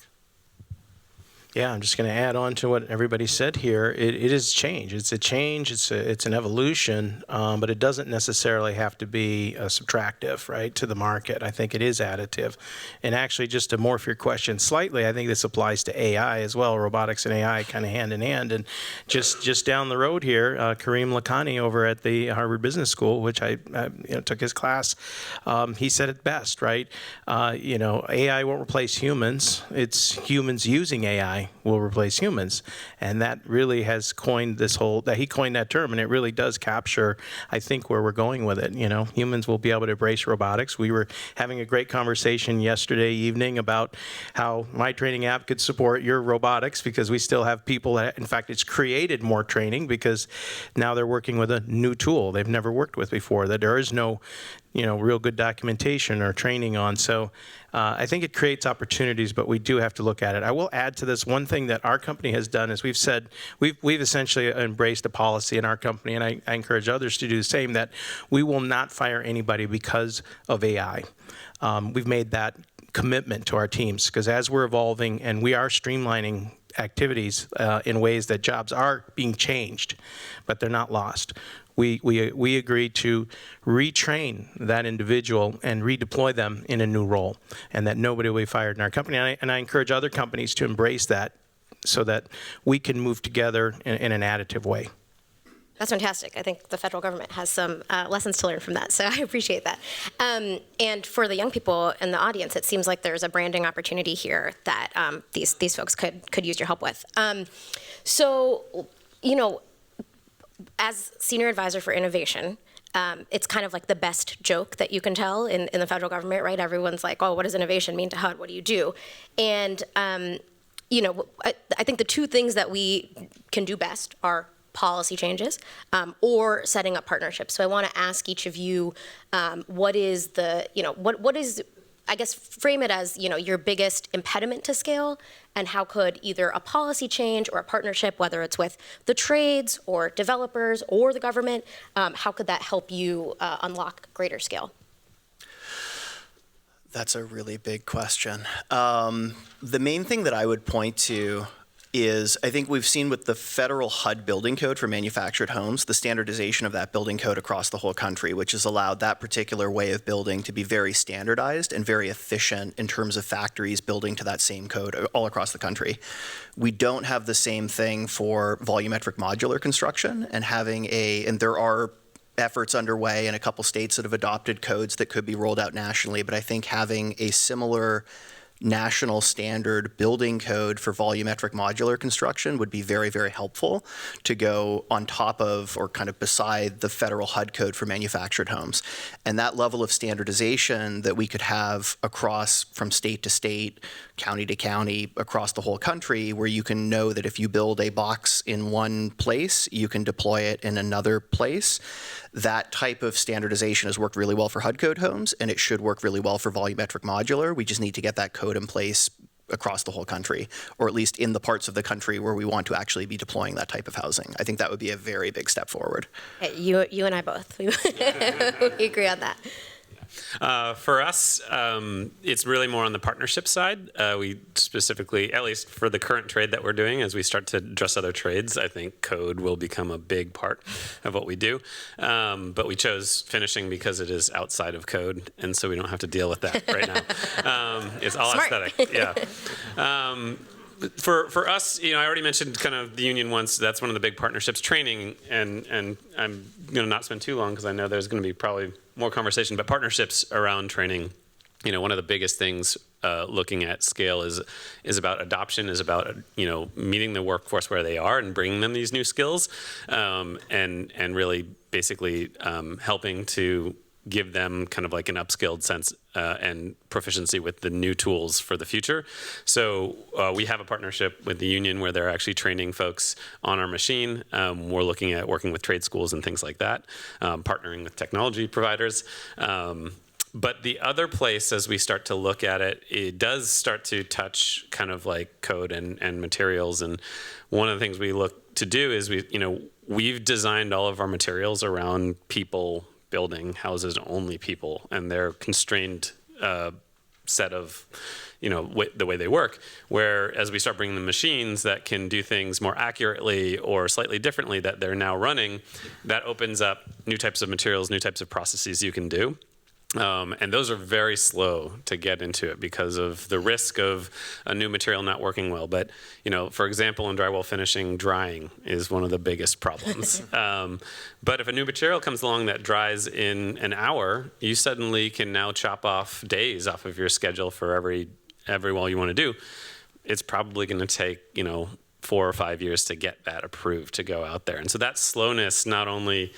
Yeah, I'm just going to add on to what everybody said here. It is change. It's a change. It's an evolution, but it doesn't necessarily have to be subtractive, right, to the market. I think it is additive. And actually, just to morph your question slightly, I think this applies to AI as well. Robotics and AI kind of hand in hand. And just down the road here, Kareem Lakhani over at the Harvard Business School, which I took his class, he said it best, right? AI won't replace humans. It's humans using AI will replace humans. And that really has coined he coined that term, and it really does capture, I think, where we're going with it. Humans will be able to embrace robotics. We were having a great conversation yesterday evening about how my training app could support your robotics, because we still have people that, in fact, it's created more training because now they're working with a new tool they've never worked with before, that there is no real good documentation or training on. So I think it creates opportunities, but we do have to look at it. I will add to this, one thing that our company has done is we've said, we've essentially embraced a policy in our company, and I encourage others to do the same, that we will not fire anybody because of AI. We've made that commitment to our teams, because as we're evolving and we are streamlining activities in ways that jobs are being changed, but they're not lost. We agreed to retrain that individual and redeploy them in a new role, and that nobody will be fired in our company. And I encourage other companies to embrace that so that we can move together in an additive way. That's fantastic. I think the federal government has some lessons to learn from that, so I appreciate that. And for the young people in the audience, it seems like there's a branding opportunity here that these folks could use your help with. As Senior Advisor for Innovation, it's kind of like the best joke that you can tell in the federal government, right? Everyone's like, oh, what does innovation mean to HUD? What do you do? And, you know, I think the two things that we can do best are policy changes or setting up partnerships. So I want to ask each of you, what is the, you know, what is, I guess, frame it as, you know, your biggest impediment to scale, and how could either a policy change or a partnership, whether it's with the trades or developers or the government, how could that help you unlock greater scale? That's a really big question. The main thing that I would point to is, I think we've seen with the federal HUD building code for manufactured homes, the standardization of that building code across the whole country, which has allowed that particular way of building to be very standardized and very efficient in terms of factories building to that same code all across the country. We don't have the same thing for volumetric modular construction, and and there are efforts underway in a couple states that have adopted codes that could be rolled out nationally, but I think having a similar national standard building code for volumetric modular construction would be very, very helpful to go on top of or kind of beside the federal HUD code for manufactured homes. And that level of standardization that we could have across from state to state, county to county, across the whole country, where you can know that if you build a box in one place, you can deploy it in another place. That type of standardization has worked really well for HUD code homes, and it should work really well for volumetric modular. We just need to get that code in place across the whole country, or at least in the parts of the country where we want to actually be deploying that type of housing. I think that would be a very big step forward. You and I both, we agree on that. For us, it's really more on the partnership side. We specifically, at least for the current trade that we're doing, as we start to address other trades, I think code will become a big part of what we do. But we chose finishing because it is outside of code, and so we don't have to deal with that right now. It's all Smart. aesthetic. Yeah. For us, you know, I already mentioned kind of the union once. That's one of the big partnerships, training, and I'm going to not spend too long because I know there's going to be probably more conversation, but partnerships around training. You know, one of the biggest things looking at scale is about adoption, is about, you know, meeting the workforce where they are and bringing them these new skills, and really basically helping to give them kind of like an upskilled sense and proficiency with the new tools for the future. So we have a partnership with the union where they're actually training folks on our machine. We're looking at working with trade schools and things like that, partnering with technology providers. But the other place, as we start to look at it, it does start to touch kind of like code and materials. And one of the things we look to do is we've designed all of our materials around people building houses, only people, and their constrained set of, the way they work. Where as we start bringing the machines that can do things more accurately or slightly differently that they're now running, that opens up new types of materials, new types of processes you can do. And those are very slow to get into it because of the risk of a new material not working well. But, for example, in drywall finishing, drying is one of the biggest problems. But if a new material comes along that dries in an hour, you suddenly can now chop off days off of your schedule for every wall you want to do. It's probably going to take, 4 or 5 years to get that approved to go out there. And so that slowness not only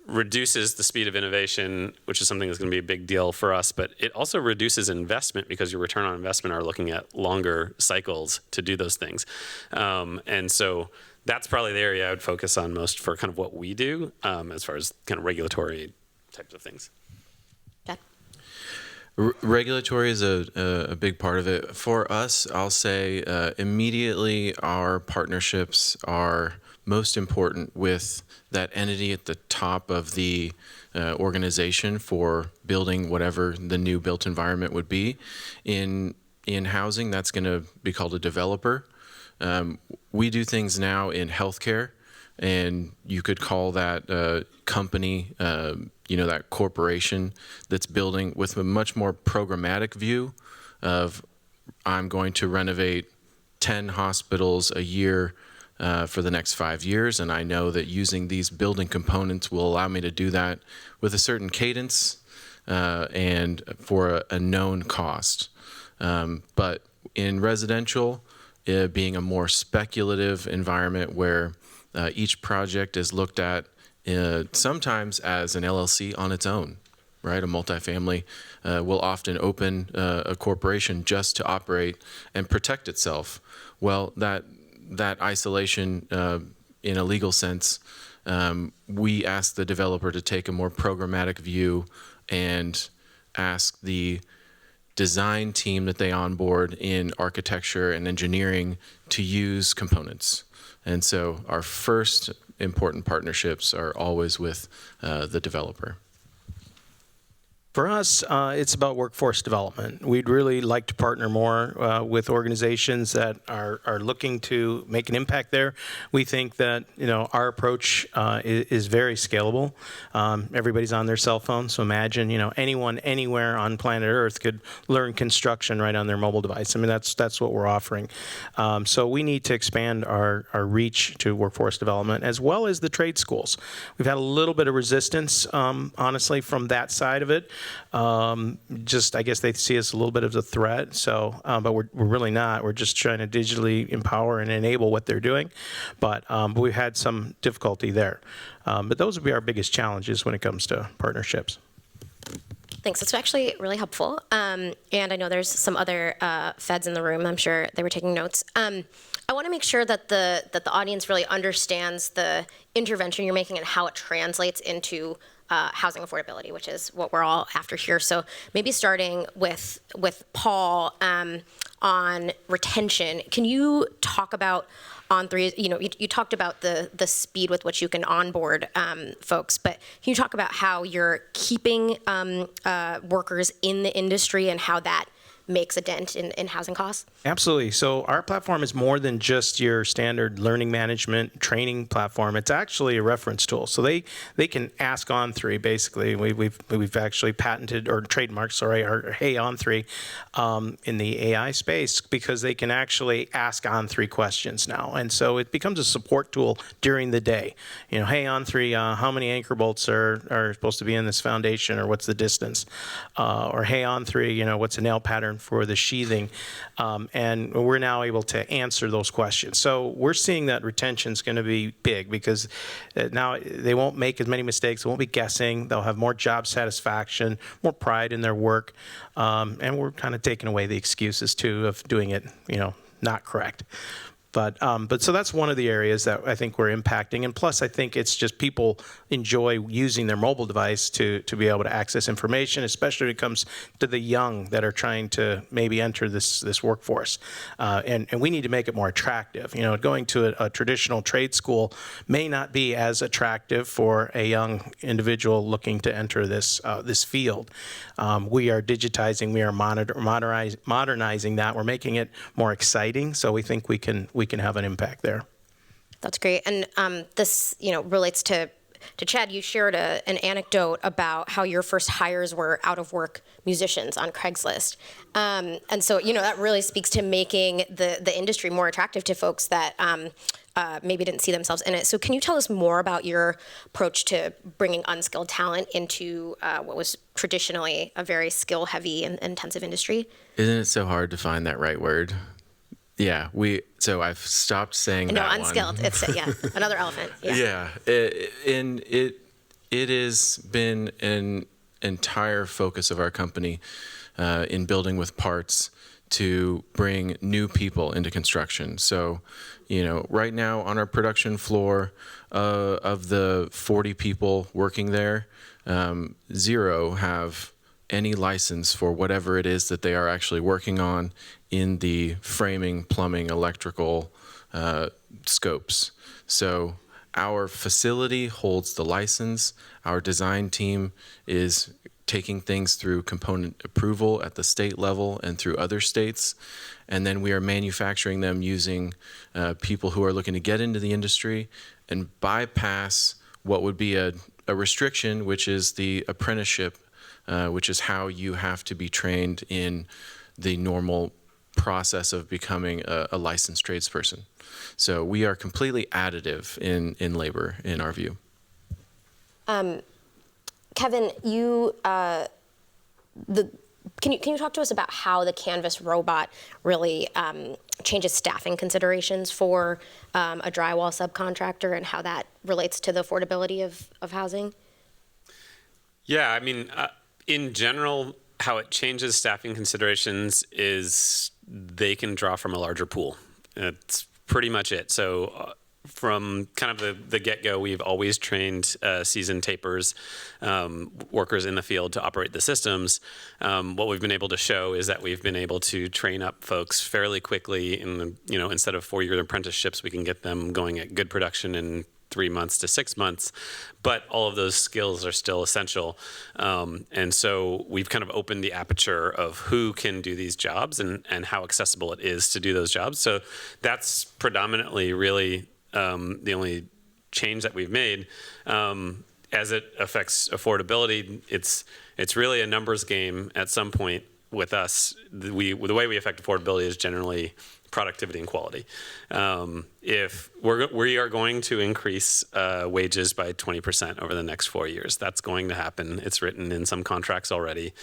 reduces the speed of innovation, which is something that's going to be a big deal for us, but it also reduces investment because your return on investment are looking at longer cycles to do those things. And so that's probably the area I would focus on most for kind of what we do as far as kind of regulatory types of things. Regulatory is a big part of it. For us, I'll say immediately our partnerships are most important with that entity at the top of the organization for building whatever the new built environment would be. In housing, that's going to be called a developer. We do things now in healthcare, and you could call that company, that corporation that's building with a much more programmatic view of I'm going to renovate 10 hospitals a year for the next 5 years, and I know that using these building components will allow me to do that with a certain cadence and for a known cost. But in residential, being a more speculative environment where each project is looked at sometimes as an LLC on its own, right? A multifamily will often open a corporation just to operate and protect itself. Well, that isolation in a legal sense, we ask the developer to take a more programmatic view and ask the design team that they onboard in architecture and engineering to use components. And so our first important partnerships are always with the developer. For us, it's about workforce development. We'd really like to partner more with organizations that are looking to make an impact there. We think that our approach is very scalable. Everybody's on their cell phone, so imagine anyone anywhere on planet Earth could learn construction right on their mobile device. I mean that's what we're offering. So we need to expand our reach to workforce development as well as the trade schools. We've had a little bit of resistance, honestly, from that side of it. I guess they see us a little bit as a threat. So, but we're really not. We're just trying to digitally empower and enable what they're doing. But we've had some difficulty there. But those would be our biggest challenges when it comes to partnerships. Thanks. That's actually really helpful. And I know there's some other feds in the room. I'm sure they were taking notes. I want to make sure that the audience really understands the intervention you're making and how it translates into housing affordability, which is what we're all after here. So maybe starting with Paul on retention. Can you talk about On3? You talked about the speed with which you can onboard folks, but can you talk about how you're keeping workers in the industry and how that makes a dent in housing costs? Absolutely. So our platform is more than just your standard learning management training platform. It's actually a reference tool. So they can ask On3 basically. We've actually patented or trademarked, our Hey On3 in the AI space because they can actually ask On3 questions now. And so it becomes a support tool during the day. Hey On3, how many anchor bolts are supposed to be in this foundation, or what's the distance? Or hey On3, what's a nail pattern for the sheathing, and we're now able to answer those questions. So we're seeing that retention is going to be big because now they won't make as many mistakes. They won't be guessing. They'll have more job satisfaction, more pride in their work, and we're kind of taking away the excuses too of doing it, not correct. But so that's one of the areas that I think we're impacting. And plus, I think it's just people enjoy using their mobile device to be able to access information, especially when it comes to the young that are trying to maybe enter this workforce. And we need to make it more attractive. Going to a traditional trade school may not be as attractive for a young individual looking to enter this field. We are digitizing, we are modernizing that. We're making it more exciting. So we think we can have an impact there. That's great. And this, relates to Chad. You shared an anecdote about how your first hires were out-of-work musicians on Craigslist. And so, that really speaks to making the industry more attractive to folks that maybe didn't see themselves in it. So can you tell us more about your approach to bringing unskilled talent into what was traditionally a very skill-heavy and intensive industry? Isn't it so hard to find that right word? Yeah, so I've stopped saying that one. No, unskilled. It's another elephant. Yeah. It has been an entire focus of our company in building with parts to bring new people into construction. So, right now on our production floor, of the 40 people working there, 0 have any license for whatever it is that they are actually working on in the framing, plumbing, electrical scopes. So our facility holds the license. Our design team is taking things through component approval at the state level and through other states. And then we are manufacturing them using people who are looking to get into the industry and bypass what would be a restriction, which is the apprenticeship, which is how you have to be trained in the normal process of becoming a licensed tradesperson. So we are completely additive in labor, in our view. Kevin, you can you talk to us about how the Canvas robot really changes staffing considerations for a drywall subcontractor and how that relates to the affordability of housing? Yeah, I mean, in general, how it changes staffing considerations is they can draw from a larger pool. That's pretty much it. So from kind of the get-go, we've always trained seasoned tapers, workers in the field to operate the systems. What we've been able to show is that we've been able to train up folks fairly quickly. Instead of 4-year apprenticeships, we can get them going at good production in 3 months to 6 months, but all of those skills are still essential. And so we've kind of opened the aperture of who can do these jobs and how accessible it is to do those jobs. So that's predominantly really the only change that we've made. As it affects affordability, it's really a numbers game at some point with us. The way we affect affordability is generally productivity and quality. If we are going to increase wages by 20% over the next 4 years, that's going to happen. It's written in some contracts already.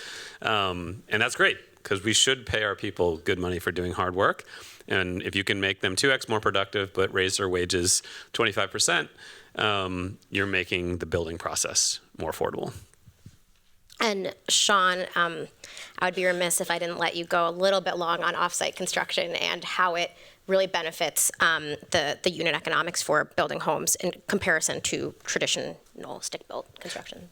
And that's great, because we should pay our people good money for doing hard work. And if you can make them 2x more productive but raise their wages 25%, you're making the building process more affordable. And Sean, I would be remiss if I didn't let you go a little bit long on offsite construction and how it really benefits the unit economics for building homes in comparison to traditional stick-built construction.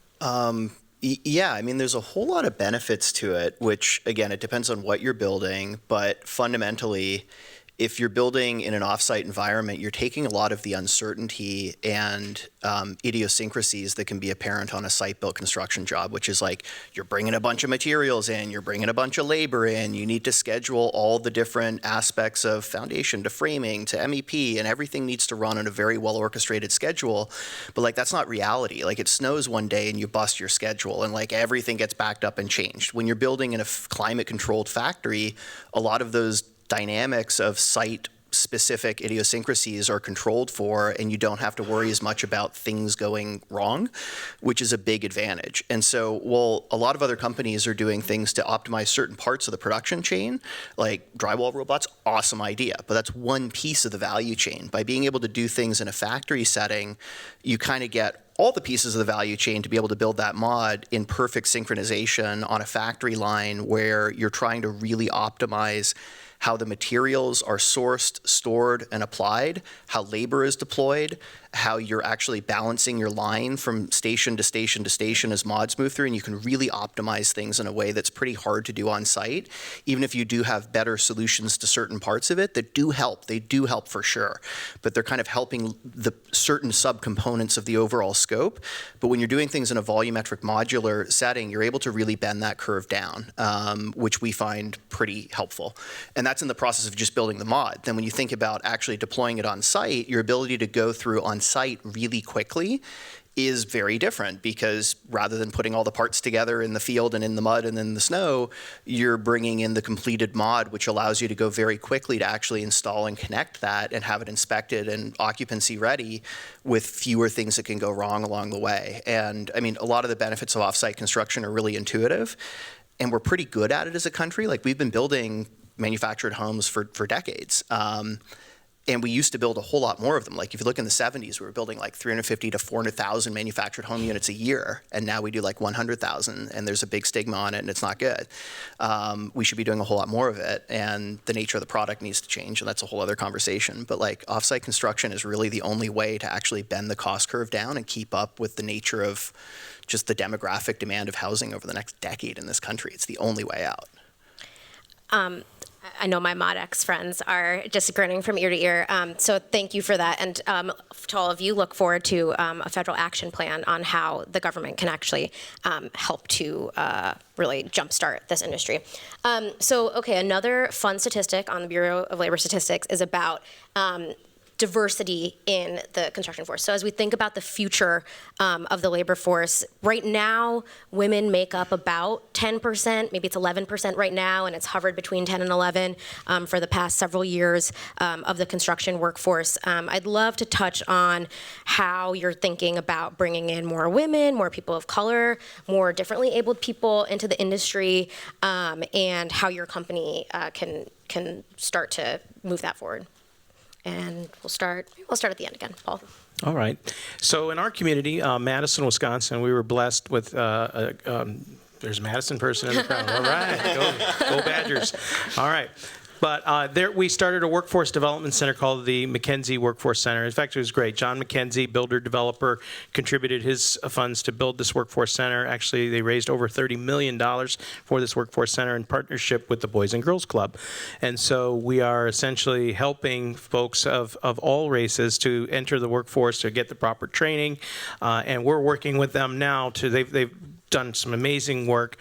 Yeah, I mean, there's a whole lot of benefits to it, which, again, it depends on what you're building, but fundamentally, if you're building in an offsite environment, you're taking a lot of the uncertainty and idiosyncrasies that can be apparent on a site-built construction job, which is like you're bringing a bunch of materials in, you're bringing a bunch of labor in, you need to schedule all the different aspects of foundation to framing to MEP, and everything needs to run on a very well-orchestrated schedule. But like that's not reality. Like it snows one day and you bust your schedule and like everything gets backed up and changed. When you're building in a climate-controlled factory, a lot of those dynamics of site-specific idiosyncrasies are controlled for, and you don't have to worry as much about things going wrong, which is a big advantage. And so, while a lot of other companies are doing things to optimize certain parts of the production chain, like drywall robots, awesome idea, but that's one piece of the value chain. By being able to do things in a factory setting, you kind of get all the pieces of the value chain to be able to build that mod in perfect synchronization on a factory line where you're trying to really optimize how the materials are sourced, stored, and applied, how labor is deployed, how you're actually balancing your line from station to station to station as mods move through, and you can really optimize things in a way that's pretty hard to do on site, even if you do have better solutions to certain parts of it that do help. They do help for sure, but they're kind of helping the certain subcomponents of the overall scope. But when you're doing things in a volumetric modular setting, you're able to really bend that curve down, which we find pretty helpful. And that's in the process of just building the mod. Then when you think about actually deploying it on site, your ability to go through on site really quickly is very different, because rather than putting all the parts together in the field and in the mud and in the snow, you're bringing in the completed mod, which allows you to go very quickly to actually install and connect that and have it inspected and occupancy ready with fewer things that can go wrong along the way. And I mean, a lot of the benefits of offsite construction are really intuitive, and we're pretty good at it as a country. Like we've been building manufactured homes for decades. And we used to build a whole lot more of them. Like if you look in the 70s, we were building like 350 to 400,000 manufactured home units a year. And now we do like 100,000, and there's a big stigma on it, and it's not good. We should be doing a whole lot more of it, and the nature of the product needs to change, and that's a whole other conversation. But like offsite construction is really the only way to actually bend the cost curve down and keep up with the nature of just the demographic demand of housing over the next decade in this country. It's the only way out. I know my ModX friends are just grinning from ear to ear, so thank you for that. And to all of you, look forward to a federal action plan on how the government can actually help to really jumpstart this industry. Okay, another fun statistic on the Bureau of Labor Statistics is about diversity in the construction force. So as we think about the future of the labor force, right now, women make up about 10%, maybe it's 11% right now, and it's hovered between 10 and 11 for the past several years of the construction workforce. I'd love to touch on how you're thinking about bringing in more women, more people of color, more differently abled people into the industry, and how your company can start to move that forward. And we'll start at the end again, Paul. All right. So in our community, Madison, Wisconsin, we were blessed with, there's a Madison person in the crowd. All right, go Badgers. All right. But there, we started a workforce development center called the McKenzie Workforce Center. In fact, it was great. John McKenzie, builder developer, contributed his funds to build this workforce center. Actually, they raised over $30 million for this workforce center in partnership with the Boys and Girls Club. And so we are essentially helping folks of all races to enter the workforce, to get the proper training. And we're working with them now to, they've done some amazing work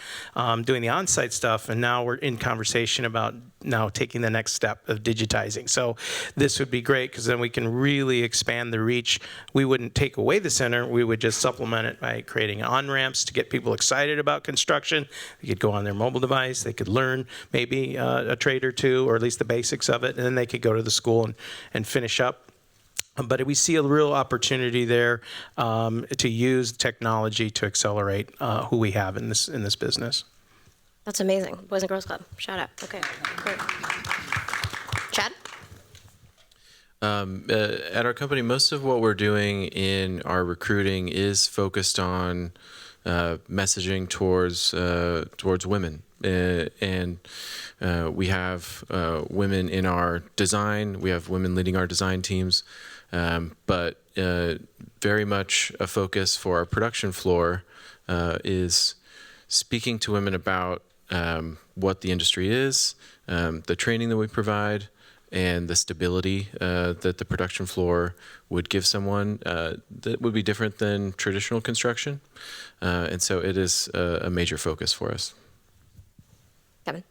doing the on-site stuff, and now we're in conversation about now taking the next step of digitizing. So this would be great because then we can really expand the reach. We wouldn't take away the center, we would just supplement it by creating on-ramps to get people excited about construction. They could go on their mobile device, they could learn maybe a trade or two, or at least the basics of it, and then they could go to the school and finish up. But we see a real opportunity there to use technology to accelerate who we have in this business. That's amazing. Boys and Girls Club. Shout out. Okay, great. Chad? At our company, most of what we're doing in our recruiting is focused on messaging towards women. And we have women in our design. We have women leading our design teams. But very much a focus for our production floor is speaking to women about what the industry is, the training that we provide, and the stability that the production floor would give someone that would be different than traditional construction. And so it is a major focus for us. Kevin?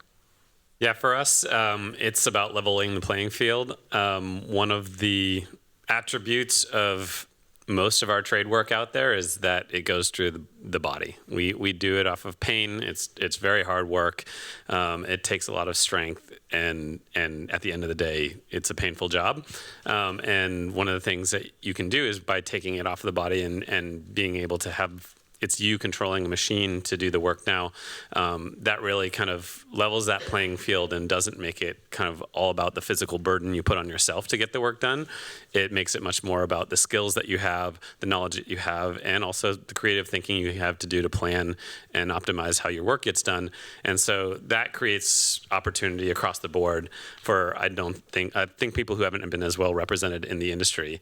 Yeah, for us, it's about leveling the playing field. One of the attributes of most of our trade work out there is that it goes through the body. We do it off of pain. It's very hard work. It takes a lot of strength, and at the end of the day, it's a painful job. And one of the things that you can do is by taking it off the body and being able to have it's you controlling a machine to do the work now, that really kind of levels that playing field and doesn't make it kind of all about the physical burden you put on yourself to get the work done. It makes it much more about the skills that you have, the knowledge that you have, and also the creative thinking you have to do to plan and optimize how your work gets done. And so that creates opportunity across the board for, I think people who haven't been as well represented in the industry.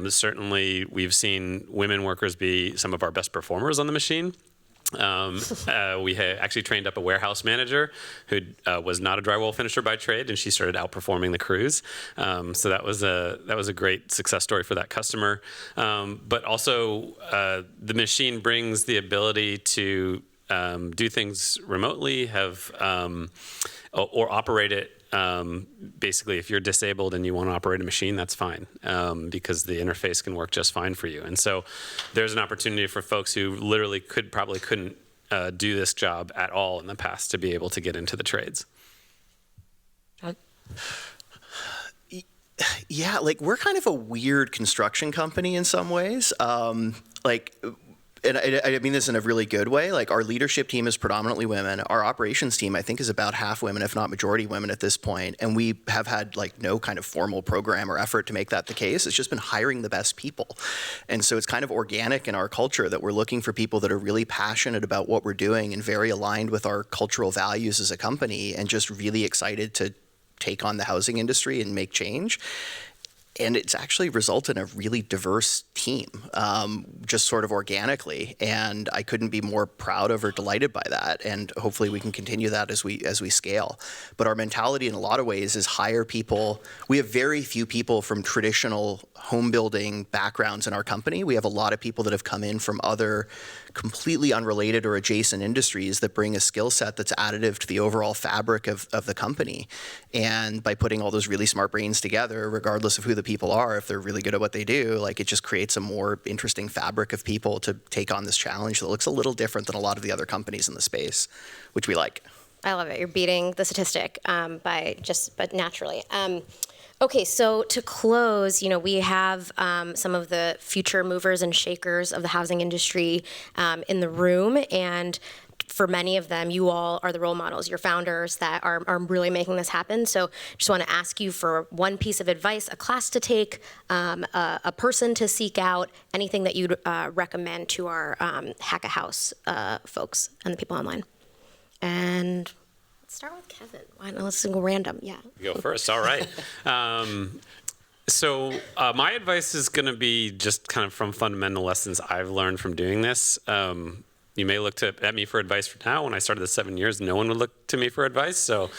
Certainly, we've seen women workers be some of our best performers on the machine. We had actually trained up a warehouse manager who was not a drywall finisher by trade, and she started outperforming the crews. So that was a great success story for that customer. But also, the machine brings the ability to do things remotely, or operate it. Basically, if you're disabled and you want to operate a machine, that's fine, because the interface can work just fine for you. And so there's an opportunity for folks who literally probably couldn't do this job at all in the past to be able to get into the trades. Yeah, like we're kind of a weird construction company in some ways. And I mean this in a really good way. Like our leadership team is predominantly women. Our operations team, I think, is about half women, if not majority women at this point. And we have had like no kind of formal program or effort to make that the case. It's just been hiring the best people. And so it's kind of organic in our culture that we're looking for people that are really passionate about what we're doing and very aligned with our cultural values as a company and just really excited to take on the housing industry and make change. And it's actually resulted in a really diverse team. just sort of organically, and I couldn't be more proud of or delighted by that. And hopefully we can continue that as we scale. But our mentality in a lot of ways is hire people. We have very few people from traditional home building backgrounds in our company. We have a lot of people that have come in from other completely unrelated or adjacent industries that bring a skill set that's additive to the overall fabric of the company. And by putting all those really smart brains together, regardless of who the people are, if they're really good at what they do, like, it just creates a more interesting fabric of people to take on this challenge that looks a little different than a lot of the other companies in the space, which we like. I love it. You're beating the statistic but naturally. Okay, so to close, we have some of the future movers and shakers of the housing industry in the room, and for many of them, you all are the role models. You're founders that are really making this happen. So just want to ask you for one piece of advice, a class to take, a person to seek out, anything that you'd recommend to our Hack a House folks and the people online. And let's start with Kevin. Why not? Let's go random. Yeah. You go first. All right. So my advice is going to be just kind of from fundamental lessons I've learned from doing this. You may look at me for advice for now. When I started this 7 years, no one would look to me for advice. So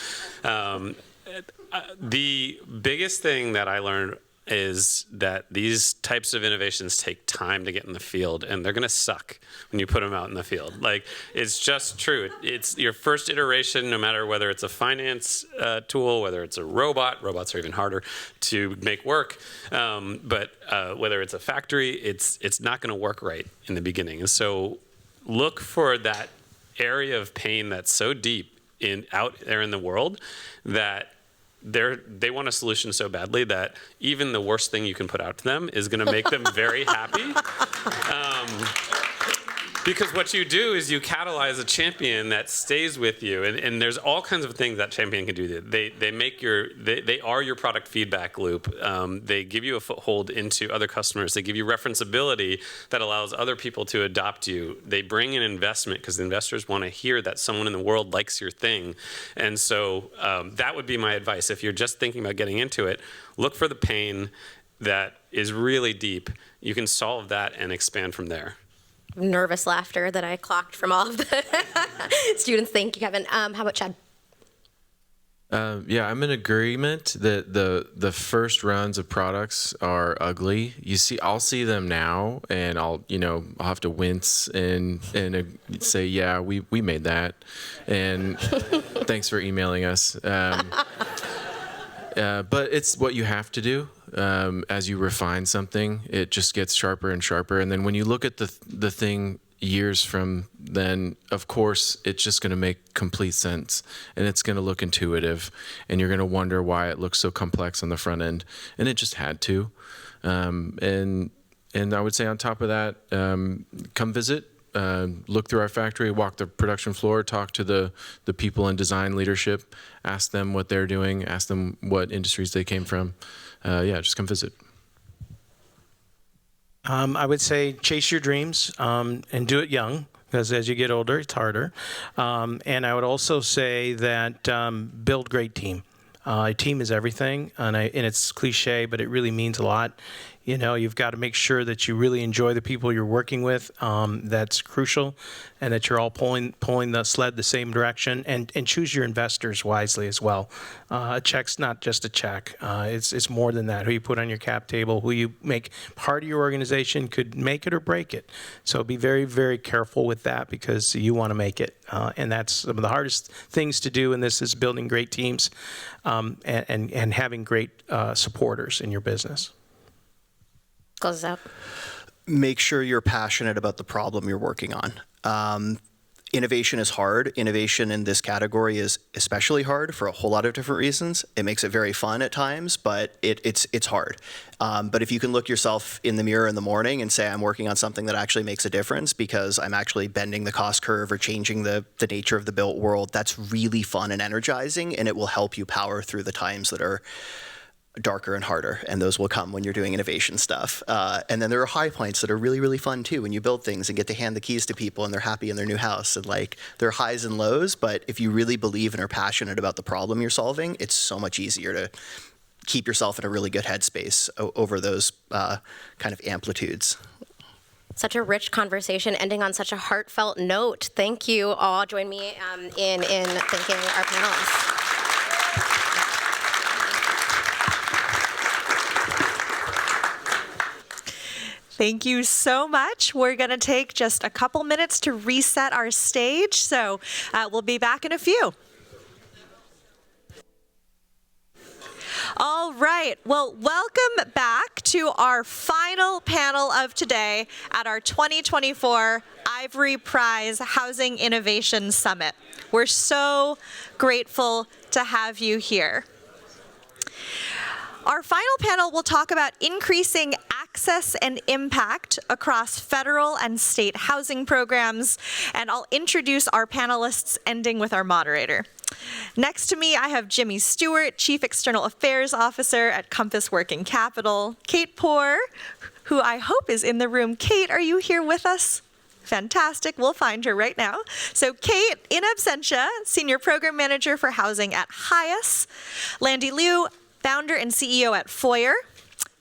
the biggest thing that I learned is that these types of innovations take time to get in the field, and they're going to suck when you put them out in the field. Like, it's just true. It's your first iteration, no matter whether it's a finance tool, whether it's a robot. Robots are even harder to make work. But whether it's a factory, it's not going to work right in the beginning. And so look for that area of pain that's so deep out there in the world that they want a solution so badly that even the worst thing you can put out to them is going to make them very happy. Because what you do is you catalyze a champion that stays with you, and there's all kinds of things that champion can do. They are your product feedback loop. They give you a foothold into other customers. They give you referenceability that allows other people to adopt you. They bring in investment because the investors want to hear that someone in the world likes your thing. And so that would be my advice. If you're just thinking about getting into it, look for the pain that is really deep. You can solve that and expand from there. Nervous laughter that I clocked from all of the students. Thank you, Kevin. How about Chad? Yeah, I'm in agreement that the first runs of products are ugly. I'll see them now, and I'll have to wince and say, yeah, we made that, and thanks for emailing us. But it's what you have to do. As you refine something, it just gets sharper and sharper. And then when you look at the thing years from then, of course, it's just going to make complete sense. And it's going to look intuitive. And you're going to wonder why it looks so complex on the front end. And it just had to. And I would say on top of that, come visit. Look through our factory, walk the production floor, talk to the people in design leadership, ask them what they're doing, ask them what industries they came from. Just come visit. I would say chase your dreams and do it young, because as you get older, it's harder. And I would also say that build great team. A team is everything, and it's cliche, but it really means a lot. You've got to make sure that you really enjoy the people you're working with. That's crucial, and that you're all pulling the sled the same direction, and choose your investors wisely as well. A check's not just a check. It's more than that. Who you put on your cap table, who you make part of your organization could make it or break it. So be very, very careful with that, because you want to make it. And that's some of the hardest things to do in this, is building great teams and having great supporters in your business. Close this out. Make sure you're passionate about the problem you're working on. Innovation is hard. Innovation in this category is especially hard for a whole lot of different reasons. It makes it very fun at times, but it's hard. But if you can look yourself in the mirror in the morning and say, I'm working on something that actually makes a difference because I'm actually bending the cost curve or changing the nature of the built world, that's really fun and energizing, and it will help you power through the times that are darker and harder, and those will come when you're doing innovation stuff. And then there are high points that are really, really fun too, when you build things and get to hand the keys to people and they're happy in their new house. And there are highs and lows, but if you really believe and are passionate about the problem you're solving, it's so much easier to keep yourself in a really good headspace over those kind of amplitudes. Such a rich conversation, ending on such a heartfelt note. Thank you all. Join me in thanking our panelists. Thank you so much. We're going to take just a couple minutes to reset our stage, so we'll be back in a few. All right, well, welcome back to our final panel of today at our 2024 Ivory Prize Housing Innovation Summit. We're so grateful to have you here. Our final panel will talk about increasing access and impact across federal and state housing programs, and I'll introduce our panelists, ending with our moderator. Next to me, I have Jimmy Stewart, Chief External Affairs Officer at Compass Working Capital, Kate Poore, who I hope is in the room. Kate, are you here with us? Fantastic, we'll find her right now. So Kate, in absentia, Senior Program Manager for Housing at Haus, Landy Liu, Founder and CEO at Foyer,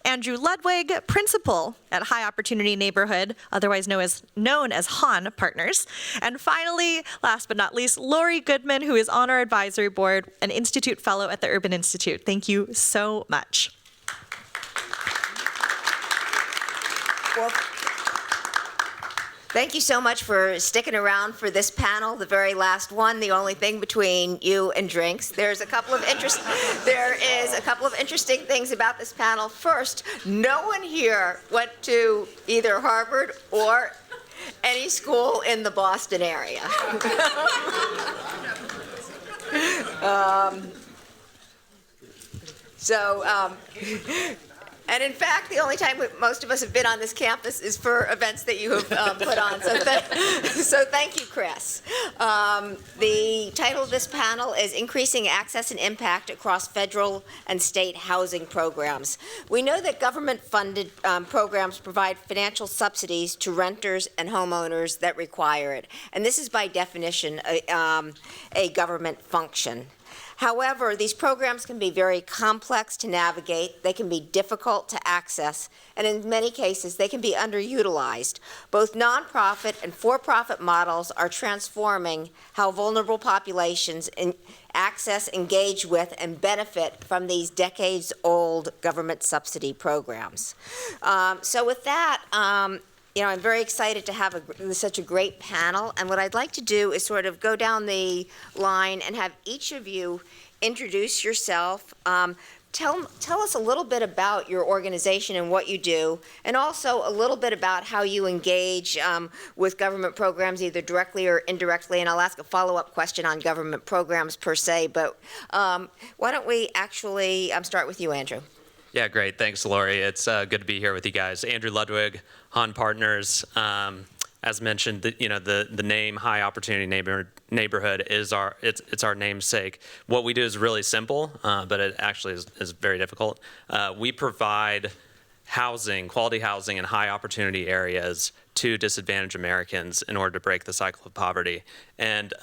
Andrew Ludwig, Principal at High Opportunity Neighborhood, otherwise known as HON Partners. And finally, last but not least, Lori Goodman, who is on our advisory board, an Institute Fellow at the Urban Institute. Thank you so much. Well, thank you so much for sticking around for this panel, the very last one, the only thing between you and drinks. There is a couple of interesting things about this panel. First, no one here went to either Harvard or any school in the Boston area. And in fact, the only time most of us have been on this campus is for events that you have put on. So thank you, Chris. The title of this panel is Increasing Access and Impact Across Federal and State Housing Programs. We know that government-funded programs provide financial subsidies to renters and homeowners that require it. And this is by definition a government function. However, these programs can be very complex to navigate, they can be difficult to access, and in many cases, they can be underutilized. Both nonprofit and for-profit models are transforming how vulnerable populations access, engage with, and benefit from these decades-old government subsidy programs. So with that, I'm very excited to have such a great panel, and what I'd like to do is sort of go down the line and have each of you introduce yourself. Tell us a little bit about your organization and what you do, and also a little bit about how you engage with government programs, either directly or indirectly, and I'll ask a follow-up question on government programs per se, but why don't we actually start with you, Andrew? Yeah, great. Thanks, Lori. It's good to be here with you guys. Andrew Ludwig, HON Partners. As mentioned, the name High Opportunity Neighborhood is our namesake. What we do is really simple, but it actually is very difficult. We provide housing, quality housing in high opportunity areas to disadvantaged Americans in order to break the cycle of poverty. And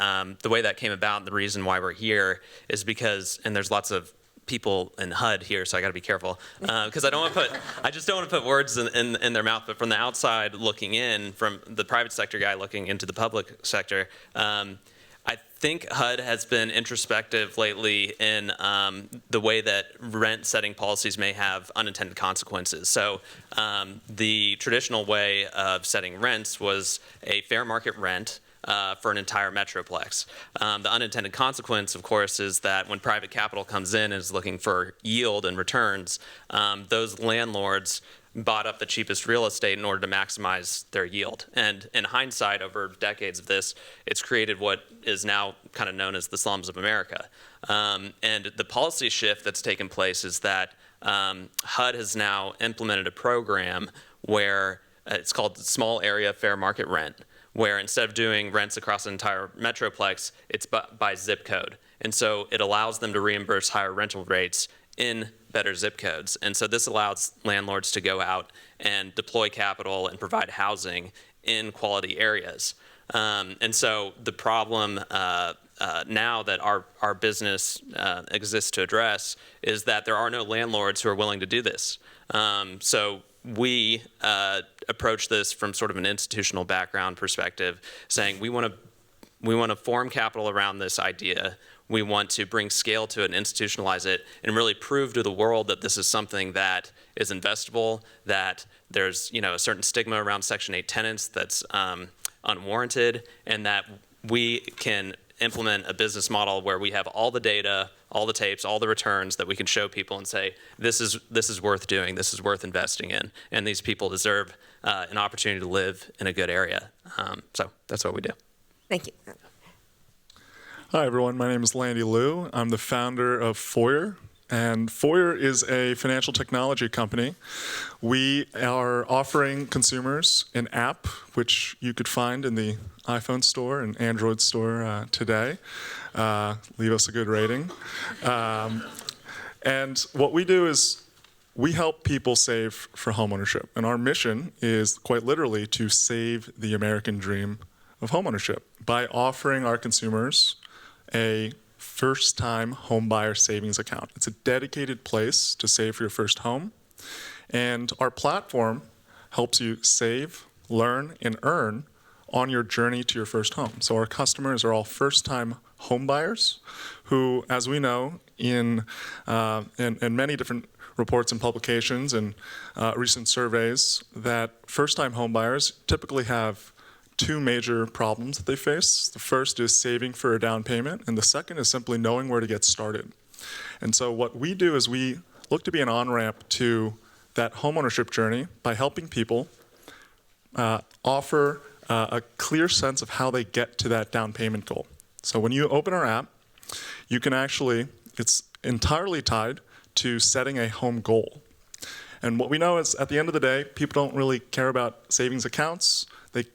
the way that came about, and the reason why we're here, is because, and there's lots of people in HUD here, so I got to be careful because I just don't want to put words in their mouth. But from the outside looking in, from the private sector guy looking into the public sector, I think HUD has been introspective lately in the way that rent setting policies may have unintended consequences. So the traditional way of setting rents was a fair market rent for an entire metroplex. The unintended consequence, of course, is that when private capital comes in and is looking for yield and returns, those landlords bought up the cheapest real estate in order to maximize their yield. And in hindsight, over decades of this, it's created what is now kind of known as the slums of America. And the policy shift that's taken place is that HUD has now implemented a program where it's called Small Area Fair Market Rent, where instead of doing rents across an entire metroplex, it's by zip code. And so it allows them to reimburse higher rental rates in better zip codes. And so this allows landlords to go out and deploy capital and provide housing in quality areas. And so the problem now that our business exists to address is that there are no landlords who are willing to do this. So we approach this from sort of an institutional background perspective, saying we want to form capital around this idea. We want to bring scale to it and institutionalize it and really prove to the world that this is something that is investable, that there's a certain stigma around Section 8 tenants that's unwarranted, and that we can implement a business model where we have all the data, all the tapes, all the returns that we can show people and say, this is worth doing, this is worth investing in, and these people deserve an opportunity to live in a good area. So that's what we do. Thank you. Hi, everyone. My name is Landy Liu. I'm the founder of Foyer. And Foyer is a financial technology company. We are offering consumers an app, which you could find in the iPhone store and Android store today. Leave us a good rating. And what we do is we help people save for homeownership. And our mission is quite literally to save the American dream of homeownership by offering our consumers a first-time homebuyer savings account. It's a dedicated place to save for your first home. And our platform helps you save, learn, and earn on your journey to your first home. So our customers are all first-time homebuyers who, as we know, in many different reports and publications and recent surveys, that first-time homebuyers typically have two major problems that they face. The first is saving for a down payment, and the second is simply knowing where to get started. And so what we do is we look to be an on-ramp to that homeownership journey by helping people offer a clear sense of how they get to that down payment goal. So when you open our app, you can it's entirely tied to setting a home goal. And what we know is at the end of the day, people don't really care about savings accounts. They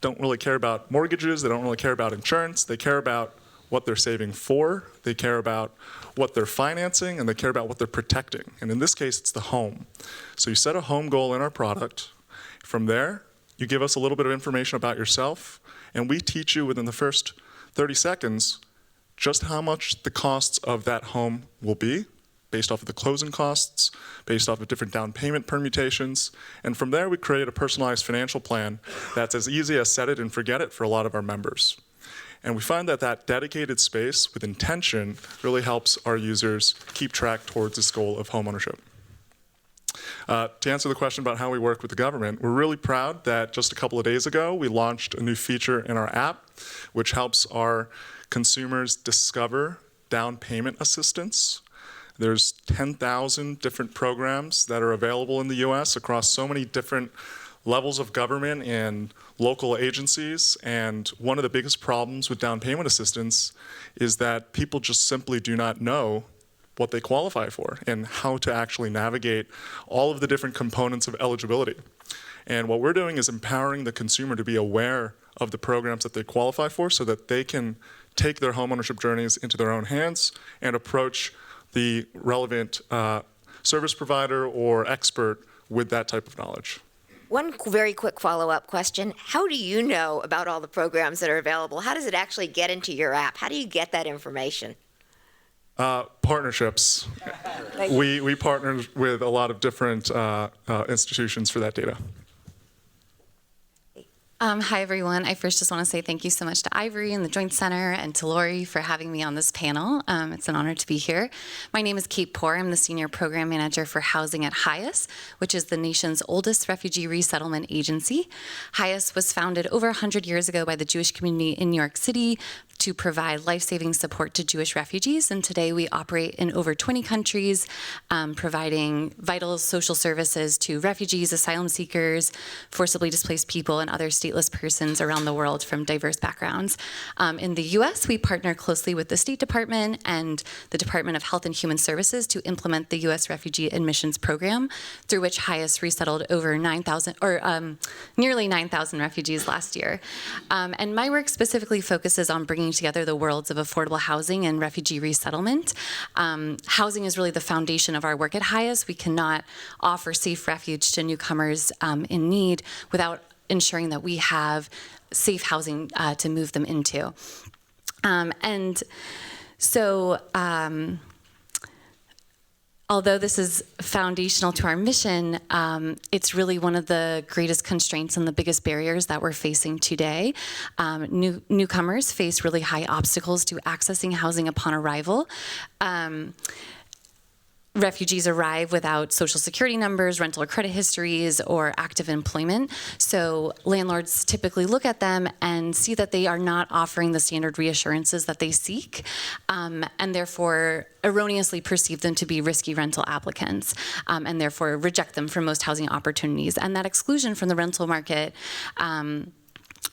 don't really care about mortgages. They don't really care about insurance. They care about what they're saving for. They care about what they're financing, and they care about what they're protecting. And in this case, it's the home. So you set a home goal in our product. From there, you give us a little bit of information about yourself, and we teach you within the first 30 seconds just how much the costs of that home will be, based off of the closing costs, based off of different down payment permutations. And from there, we create a personalized financial plan that's as easy as set it and forget it for a lot of our members. And we find that that dedicated space with intention really helps our users keep track towards this goal of homeownership. To answer the question about how we work with the government, we're really proud that just a couple of days ago, we launched a new feature in our app, which helps our consumers discover down payment assistance. There's 10,000 different programs that are available in the US across so many different levels of government and local agencies. And one of the biggest problems with down payment assistance is that people just simply do not know what they qualify for and how to actually navigate all of the different components of eligibility. And what we're doing is empowering the consumer to be aware of the programs that they qualify for so that they can take their homeownership journeys into their own hands and approach the relevant service provider or expert with that type of knowledge. One very quick follow-up question. How do you know about all the programs that are available? How does it actually get into your app? How do you get that information? Partnerships. We partner with a lot of different institutions for that data. Hi, everyone. I first just want to say thank you so much to Ivory and the Joint Center and to Lori for having me on this panel. It's an honor to be here. My name is Kate Poore. I'm the Senior Program Manager for Housing at Haus, which is the nation's oldest refugee resettlement agency. Haus was founded over 100 years ago by the Jewish community in New York City to provide life-saving support to Jewish refugees. And today we operate in over 20 countries, providing vital social services to refugees, asylum seekers, forcibly displaced people, and other stateless persons around the world from diverse backgrounds. In the US, we partner closely with the State Department and the Department of Health and Human Services to implement the US Refugee Admissions Program, through which Haus resettled over 9,000, or nearly 9,000 refugees last year. And my work specifically focuses on bringing together the worlds of affordable housing and refugee resettlement. Housing is really the foundation of our work at Haus. We cannot offer safe refuge to newcomers in need without ensuring that we have safe housing to move them into. And so although this is foundational to our mission, it's really one of the greatest constraints and the biggest barriers that we're facing today. Newcomers face really high obstacles to accessing housing upon arrival. Refugees arrive without social security numbers, rental or credit histories, or active employment. So landlords typically look at them and see that they are not offering the standard reassurances that they seek, and therefore erroneously perceive them to be risky rental applicants, and therefore reject them from most housing opportunities. And that exclusion from the rental market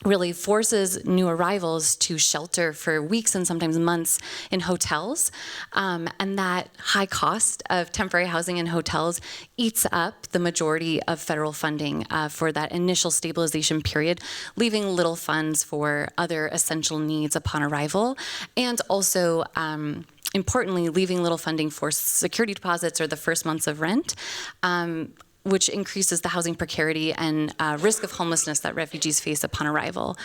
really forces new arrivals to shelter for weeks and sometimes months in hotels. And that high cost of temporary housing in hotels eats up the majority of federal funding for that initial stabilization period, leaving little funds for other essential needs upon arrival. And also, importantly, leaving little funding for security deposits or the first months of rent, which increases the housing precarity and risk of homelessness that refugees face upon arrival.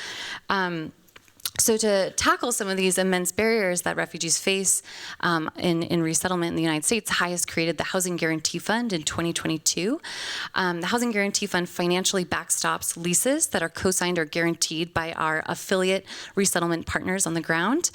So to tackle some of these immense barriers that refugees face in resettlement in the United States, HIAS created the Housing Guarantee Fund in 2022. The Housing Guarantee Fund financially backstops leases that are co-signed or guaranteed by our affiliate resettlement partners on the ground,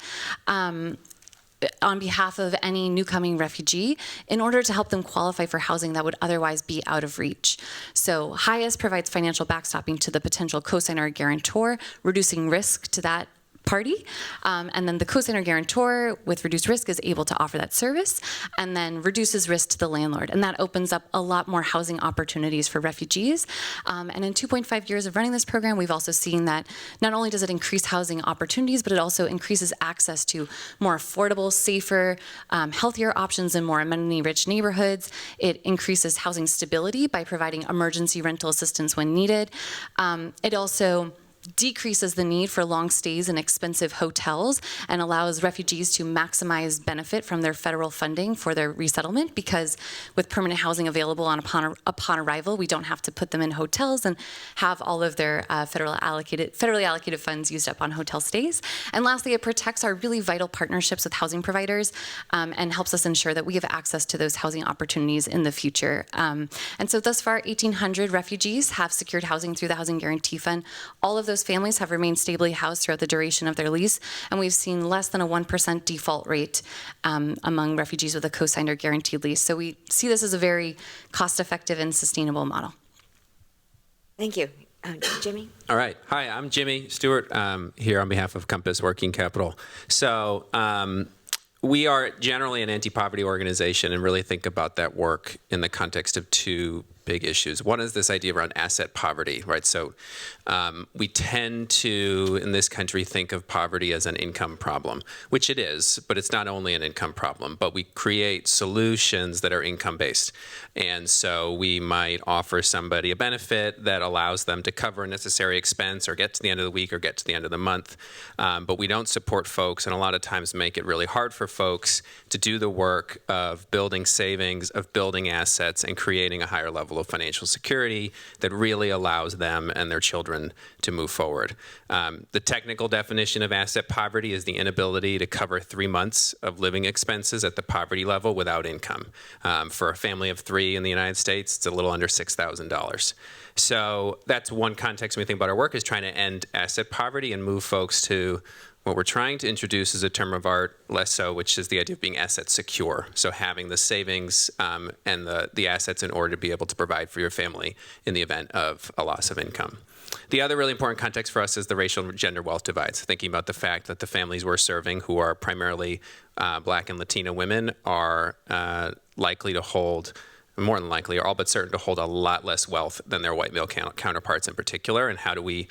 on behalf of any newcoming refugee in order to help them qualify for housing that would otherwise be out of reach. So HIAS provides financial backstopping to the potential cosigner or guarantor, reducing risk to that party, and then the cosigner guarantor with reduced risk is able to offer that service and then reduces risk to the landlord, and that opens up a lot more housing opportunities for refugees. And in 2.5 years of running this program, we've also seen that not only does it increase housing opportunities, but it also increases access to more affordable, safer, healthier options in more amenity-rich neighborhoods. It increases housing stability by providing emergency rental assistance when needed. It also decreases the need for long stays in expensive hotels and allows refugees to maximize benefit from their federal funding for their resettlement, because with permanent housing available upon arrival, we don't have to put them in hotels and have all of their federally allocated funds used up on hotel stays. And lastly, it protects our really vital partnerships with housing providers and helps us ensure that we have access to those housing opportunities in the future. And so thus far, 1,800 refugees have secured housing through the Housing Guarantee Fund. All of those families have remained stably housed throughout the duration of their lease, and we've seen less than a 1% default rate among refugees with a co-signed or guaranteed lease. So we see this as a very cost-effective and sustainable model. Thank you. Jimmy? All right. Hi, I'm Jimmy Stewart, here on behalf of Compass Working Capital. So we are generally an anti-poverty organization and really think about that work in the context of two big issues. One is this idea around asset poverty, right? So we tend to, in this country, think of poverty as an income problem, which it is, but it's not only an income problem, but we create solutions that are income-based. And so we might offer somebody a benefit that allows them to cover a necessary expense or get to the end of the week or get to the end of the month. But we don't support folks, and a lot of times make it really hard for folks to do the work of building savings, of building assets, and creating a higher level of financial security that really allows them and their children to move forward. The technical definition of asset poverty is the inability to cover 3 months of living expenses at the poverty level without income. For a family of 3 in the United States, it's a little under $6,000. So that's one context when we think about our work, is trying to end asset poverty and move folks to what we're trying to introduce is a term of art, less so, which is the idea of being asset secure. So having the savings and the assets in order to be able to provide for your family in the event of a loss of income. The other really important context for us is the racial and gender wealth divides, thinking about the fact that the families we're serving, who are primarily Black and Latino women, are likely to hold, more than likely, are all but certain to hold a lot less wealth than their white male counterparts in particular. And how do we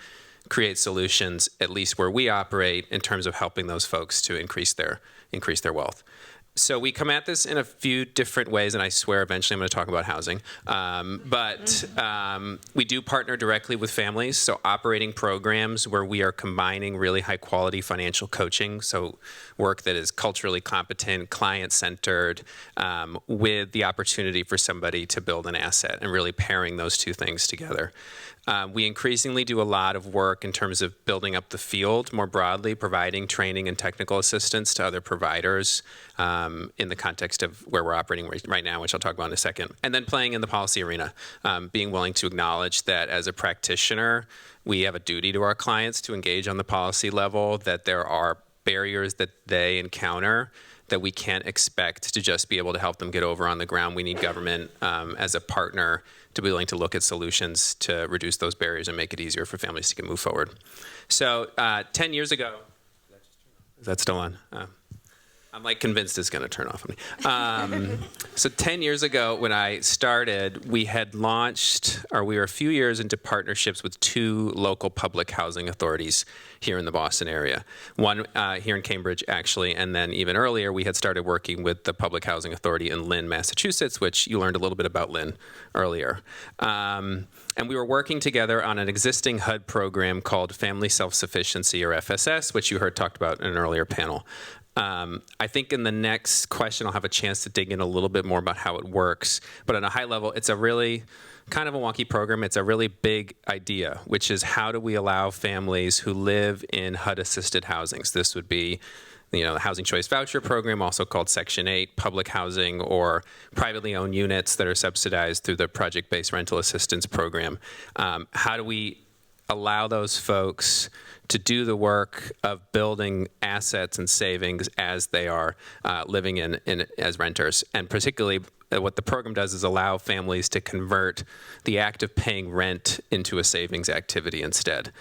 create solutions, at least where we operate, in terms of helping those folks to increase their wealth? So we come at this in a few different ways, and I swear eventually I'm going to talk about housing. But we do partner directly with families, so operating programs where we are combining really high-quality financial coaching, so work that is culturally competent, client-centered, with the opportunity for somebody to build an asset, and really pairing those two things together. We increasingly do a lot of work in terms of building up the field more broadly, providing training and technical assistance to other providers in the context of where we're operating right now, which I'll talk about in a second. And then playing in the policy arena, being willing to acknowledge that as a practitioner, we have a duty to our clients to engage on the policy level, that there are barriers that they encounter that we can't expect to just be able to help them get over on the ground. We need government as a partner to be willing to look at solutions to reduce those barriers and make it easier for families to move forward. So 10 years ago, is that still on? I'm like convinced it's going to turn off on me. So 10 years ago when I started, we had launched, or we were a few years into partnerships with 2 local public housing authorities here in the Boston area. One here in Cambridge, actually, and then even earlier, we had started working with the Public Housing Authority in Lynn, Massachusetts, which you learned a little bit about Lynn earlier. And we were working together on an existing HUD program called Family Self-Sufficiency, or FSS, which you heard talked about in an earlier panel. I think in the next question, I'll have a chance to dig in a little bit more about how it works. But on a high level, it's a really kind of a wonky program. It's a really big idea, which is how do we allow families who live in HUD-assisted housings? This would be, the Housing Choice Voucher Program, also called Section 8, public housing, or privately owned units that are subsidized through the Project-Based Rental Assistance Program. How do we allow those folks to do the work of building assets and savings as they are living in as renters? And particularly what the program does is allow families to convert the act of paying rent into a savings activity instead.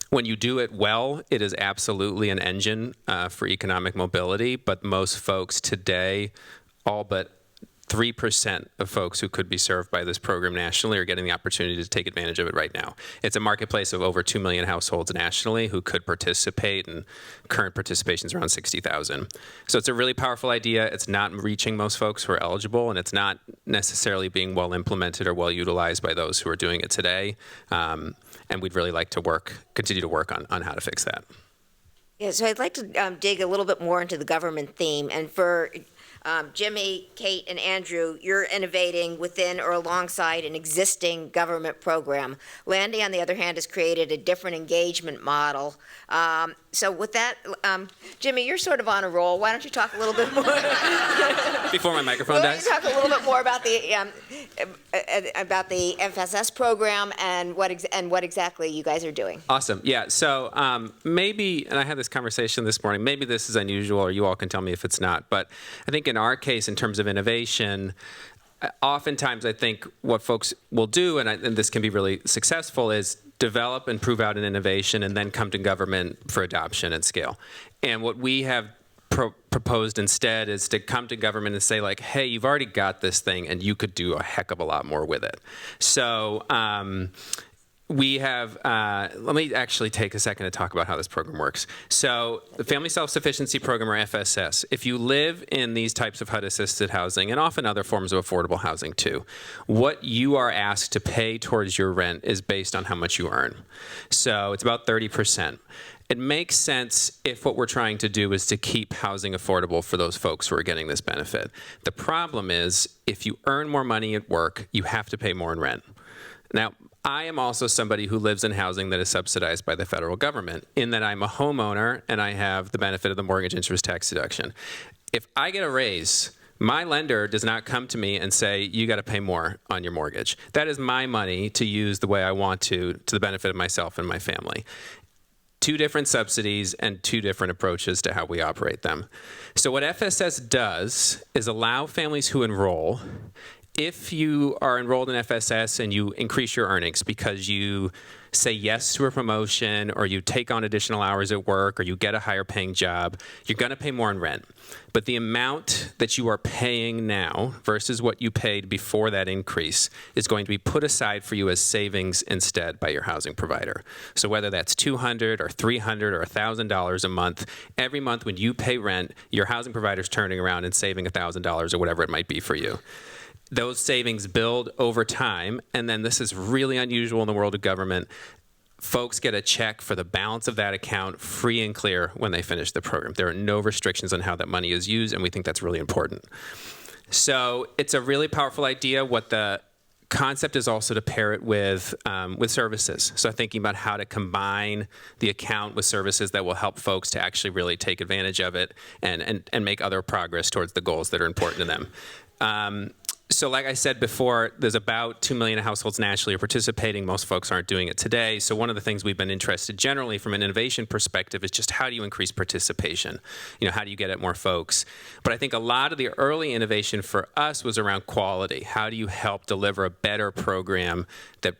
When you do it well, it is absolutely an engine for economic mobility, but most folks today, all but 3% of folks who could be served by this program nationally are getting the opportunity to take advantage of it right now. It's a marketplace of over 2 million households nationally who could participate, and current participation is around 60,000. So it's a really powerful idea. It's not reaching most folks who are eligible, and it's not necessarily being well implemented or well utilized by those who are doing it today. And we'd really like to continue to work on how to fix that. Yeah, so I'd like to dig a little bit more into the government theme. And for Jimmy, Kate, and Andrew, you're innovating within or alongside an existing government program. Landy, on the other hand, has created a different engagement model. So with that, Jimmy, you're sort of on a roll. Why don't you talk a little bit more? Before my microphone dies. Why don't you talk a little bit more about the FSS program and what exactly you guys are doing? Awesome. Yeah. So maybe, and I had this conversation this morning, maybe this is unusual, or you all can tell me if it's not, but I think in our case, in terms of innovation, oftentimes I think what folks will do, and this can be really successful, is develop and prove out an innovation and then come to government for adoption and scale. And what we have proposed instead is to come to government and say, like, hey, you've already got this thing and you could do a heck of a lot more with it. So we have, let me actually take a second to talk about how this program works. So the Family Self-Sufficiency Program, or FSS, if you live in these types of HUD-assisted housing, and often other forms of affordable housing too, what you are asked to pay towards your rent is based on how much you earn. So it's about 30%. It makes sense if what we're trying to do is to keep housing affordable for those folks who are getting this benefit. The problem is, if you earn more money at work, you have to pay more in rent. Now, I am also somebody who lives in housing that is subsidized by the federal government, in that I'm a homeowner and I have the benefit of the mortgage interest tax deduction. If I get a raise, my lender does not come to me and say, you got to pay more on your mortgage. That is my money to use the way I want to the benefit of myself and my family. 2 different subsidies and 2 different approaches to how we operate them. So what FSS does is allow families who enroll, if you are enrolled in FSS and you increase your earnings because you say yes to a promotion, or you take on additional hours at work, or you get a higher paying job, you're going to pay more in rent. But the amount that you are paying now versus what you paid before that increase is going to be put aside for you as savings instead by your housing provider. So whether that's $200 or $300 or $1,000 a month, every month when you pay rent, your housing provider's turning around and saving $1,000 or whatever it might be for you. Those savings build over time, and then this is really unusual in the world of government. Folks get a check for the balance of that account free and clear when they finish the program. There are no restrictions on how that money is used, and we think that's really important. So it's a really powerful idea. What the concept is also to pair it with services. So thinking about how to combine the account with services that will help folks to actually really take advantage of it and make other progress towards the goals that are important to them. So like I said before, there's about 2 million households nationally are participating. Most folks aren't doing it today. So one of the things we've been interested generally from an innovation perspective is just how do you increase participation? How do you get at more folks? But I think a lot of the early innovation for us was around quality. How do you help deliver a better program that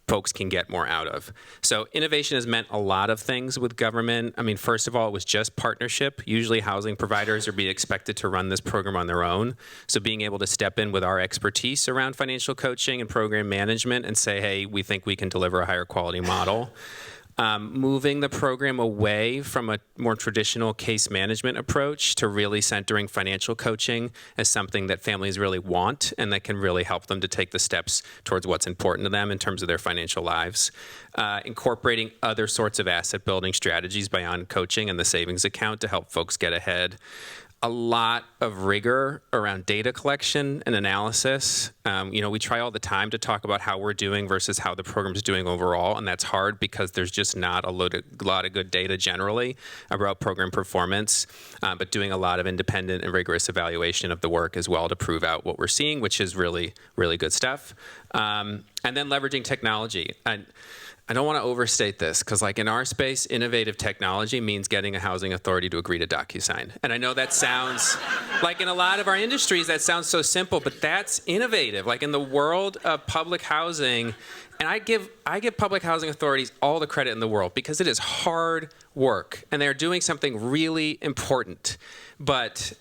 folks can get more out of? So innovation has meant a lot of things with government. I mean, first of all, it was just partnership. Usually housing providers are being expected to run this program on their own. So being able to step in with our expertise around financial coaching and program management and say, hey, we think we can deliver a higher quality model. Moving the program away from a more traditional case management approach to really centering financial coaching as something that families really want and that can really help them to take the steps towards what's important to them in terms of their financial lives. Incorporating other sorts of asset building strategies beyond coaching and the savings account to help folks get ahead. A lot of rigor around data collection and analysis. We try all the time to talk about how we're doing versus how the program's doing overall, and that's hard because there's just not a lot of good data generally about program performance, but doing a lot of independent and rigorous evaluation of the work as well to prove out what we're seeing, which is really, really good stuff. And then leveraging technology. I don't want to overstate this because in our space, innovative technology means getting a housing authority to agree to DocuSign. And I know that sounds, in a lot of our industries, that sounds so simple, but that's innovative. In the world of public housing, and I give public housing authorities all the credit in the world because it is hard work and they're doing something really important. But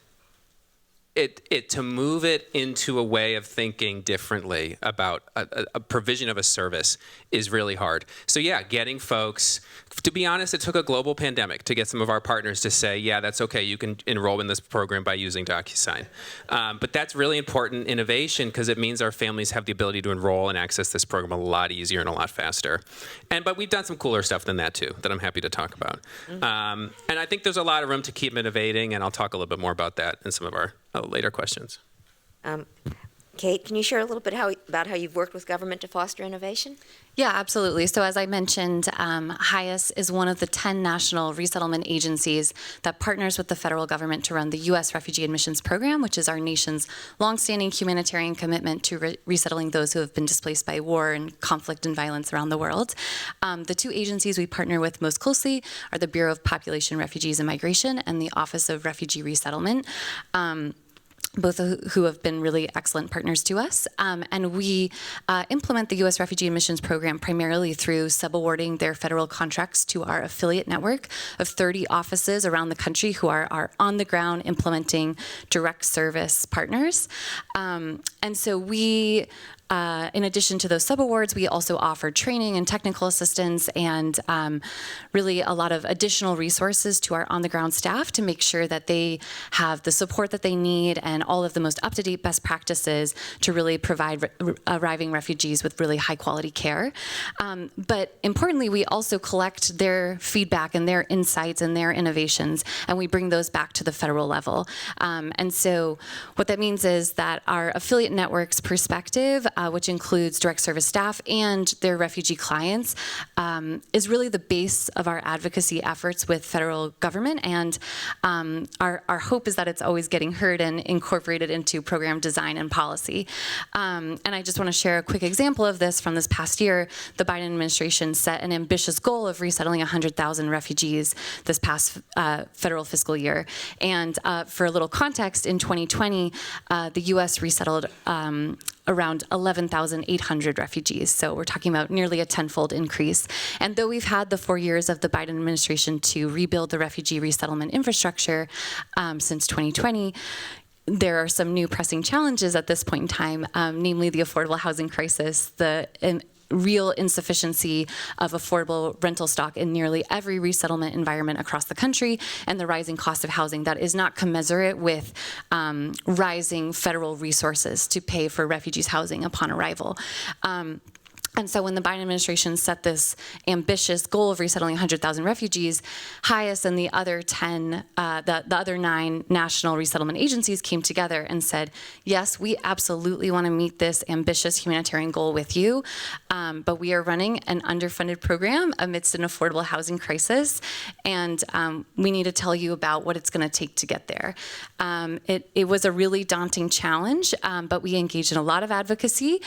to move it into a way of thinking differently about a provision of a service is really hard. So yeah, getting folks, to be honest, it took a global pandemic to get some of our partners to say, yeah, that's okay, you can enroll in this program by using DocuSign. But that's really important innovation because it means our families have the ability to enroll and access this program a lot easier and a lot faster. But we've done some cooler stuff than that too, that I'm happy to talk about. And I think there's a lot of room to keep innovating, and I'll talk a little bit more about that in some of our later questions. Kate, can you share a little bit about how you've worked with government to foster innovation? Yeah, absolutely. So as I mentioned, Haus is one of the 10 national resettlement agencies that partners with the federal government to run the U.S. Refugee Admissions Program, which is our nation's longstanding humanitarian commitment to resettling those who have been displaced by war and conflict and violence around the world. The two agencies we partner with most closely are the Bureau of Population, Refugees, and Migration and the Office of Refugee Resettlement. Both of who have been really excellent partners to us. And we implement the U.S. Refugee Admissions Program primarily through subawarding their federal contracts to our affiliate network of 30 offices around the country who are our on-the-ground implementing direct service partners. And so we, in addition to those subawards, we also offer training and technical assistance and really a lot of additional resources to our on-the-ground staff to make sure that they have the support that they need and all of the most up-to-date best practices to really provide arriving refugees with really high-quality care. But importantly, we also collect their feedback and their insights and their innovations, and we bring those back to the federal level. And so what that means is that our affiliate network's perspective, which includes direct service staff and their refugee clients, is really the base of our advocacy efforts with federal government. And our hope is that it's always getting heard and incorporated into program design and policy. And I just want to share a quick example of this from this past year. The Biden administration set an ambitious goal of resettling 100,000 refugees this past federal fiscal year. And for a little context, in 2020, the U.S. resettled around 11,800 refugees. So we're talking about nearly a tenfold increase. And though we've had the 4 years of the Biden administration to rebuild the refugee resettlement infrastructure since 2020, there are some new pressing challenges at this point in time, namely the affordable housing crisis, the real insufficiency of affordable rental stock in nearly every resettlement environment across the country, and the rising cost of housing that is not commensurate with rising federal resources to pay for refugees' housing upon arrival. And so when the Biden administration set this ambitious goal of resettling 100,000 refugees, HIAS and the other 9 national resettlement agencies came together and said, yes, we absolutely want to meet this ambitious humanitarian goal with you, but we are running an underfunded program amidst an affordable housing crisis, and we need to tell you about what it's going to take to get there. It was a really daunting challenge, but we engaged in a lot of advocacy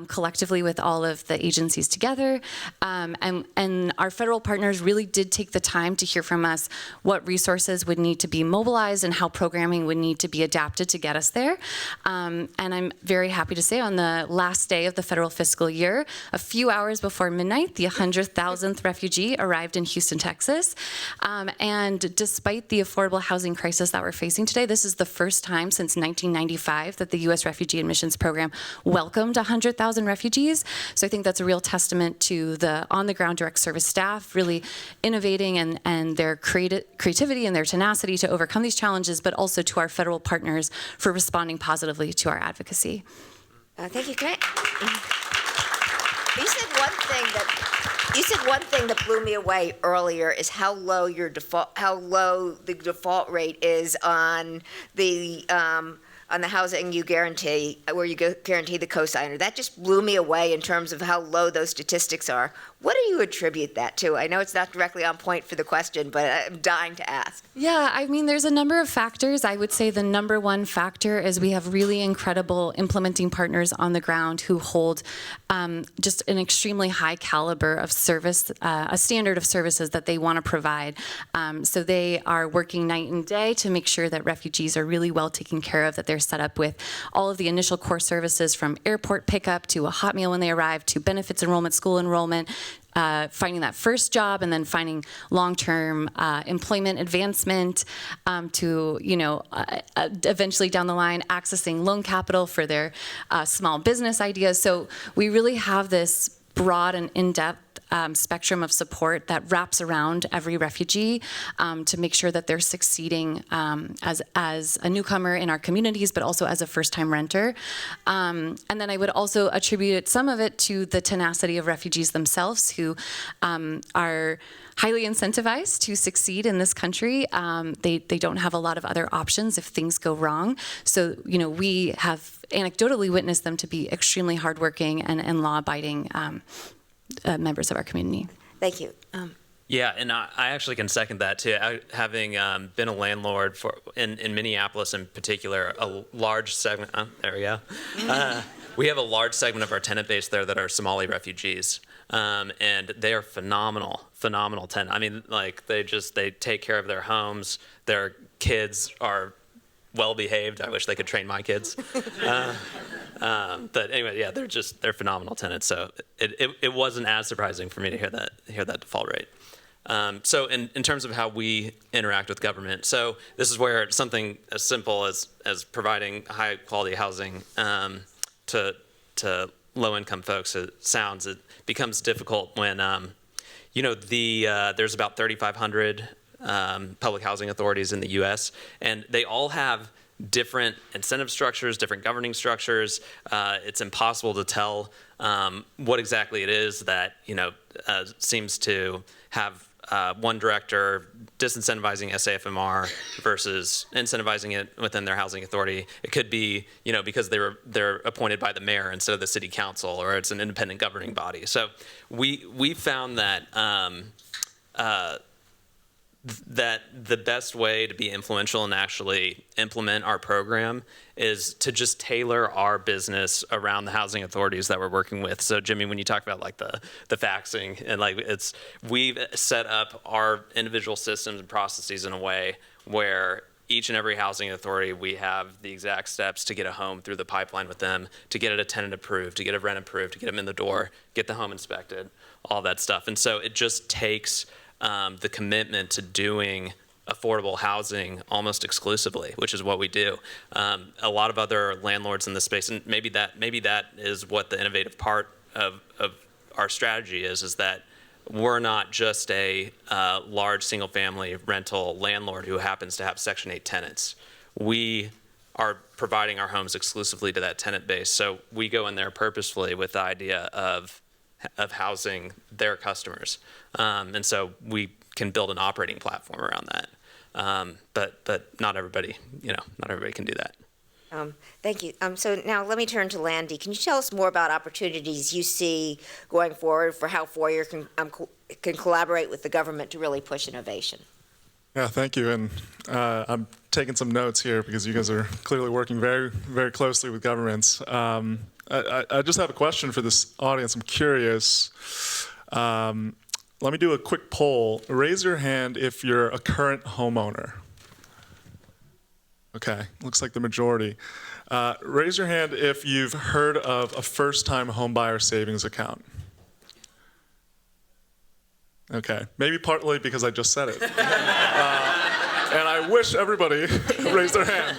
collectively with all of the agencies together, and our federal partners really did take the time to hear from us what resources would need to be mobilized and how programming would need to be adapted to get us there. And I'm very happy to say on the last day of the federal fiscal year, a few hours before midnight, the 100,000th refugee arrived in Houston, Texas. And despite the affordable housing crisis that we're facing today, this is the first time since 1995 that the U.S. Refugee Admissions Program welcomed 100,000 refugees. So I think that's a real testament to the on-the-ground direct service staff really innovating and their creativity and their tenacity to overcome these challenges, but also to our federal partners for responding positively to our advocacy. Thank you. You said one thing that blew me away earlier is how low the default rate is on the housing you guarantee, where you guarantee the cosigner. That just blew me away in terms of how low those statistics are. What do you attribute that to? I know it's not directly on point for the question, but I'm dying to ask. Yeah, I mean, there's a number of factors. I would say the number one factor is we have really incredible implementing partners on the ground who hold just an extremely high caliber of service, a standard of services that they want to provide. So they are working night and day to make sure that refugees are really well taken care of, that they're set up with all of the initial core services from airport pickup to a hot meal when they arrive to benefits enrollment, school enrollment, finding that first job, and then finding long-term employment advancement to, eventually down the line, accessing loan capital for their small business ideas. So we really have this broad and in-depth spectrum of support that wraps around every refugee to make sure that they're succeeding as a newcomer in our communities, but also as a first-time renter. And then I would also attribute some of it to the tenacity of refugees themselves, who are highly incentivized to succeed in this country. They don't have a lot of other options if things go wrong. So, we have anecdotally witnessed them to be extremely hardworking and law-abiding members of our community. Thank you. Yeah, and I actually can second that too. Having been a landlord in Minneapolis in particular, a large segment. There we go. We have a large segment of our tenant base there that are Somali refugees, and they are phenomenal tenants. I mean, they take care of their homes. Their kids are well behaved. I wish they could train my kids. But anyway, yeah, they're phenomenal tenants. So it wasn't as surprising for me to hear that default rate. So in terms of how we interact with government, so this is where something as simple as providing high quality housing to low income folks, it becomes difficult when there's about 3,500 public housing authorities in the U.S. and they all have different incentive structures, different governing structures. It's impossible to tell what exactly it is that seems to have one director disincentivizing SAFMR versus incentivizing it within their housing authority. It could be because they're appointed by the mayor instead of the city council, or it's an independent governing body. So we found that that the best way to be influential and actually implement our program is to just tailor our business around the housing authorities that we're working with. So Jimmy, when you talk about the faxing and we've set up our individual systems and processes in a way where each and every housing authority, we have the exact steps to get a home through the pipeline with them, to get it a tenant approved, to get a rent approved, to get them in the door, get the home inspected, all that stuff. And so it just takes the commitment to doing affordable housing almost exclusively, which is what we do. A lot of other landlords in this space, and maybe that is what the innovative part of our strategy is that we're not just a large single-family rental landlord who happens to have Section 8 tenants. We are providing our homes exclusively to that tenant base. So we go in there purposefully with the idea of, of housing their customers. And so we can build an operating platform around that. But not everybody, not everybody can do that. Thank you. So now let me turn to Landy. Can you tell us more about opportunities you see going forward for how Foyer can collaborate with the government to really push innovation? Yeah, thank you. And I'm taking some notes here because you guys are clearly working very, very closely with governments. I just have a question for this audience. I'm curious. Let me do a quick poll. Raise your hand if you're a current homeowner. Okay, looks like the majority. Raise your hand if you've heard of a first-time homebuyer savings account. Okay, maybe partly because I just said it. And I wish everybody raised their hand.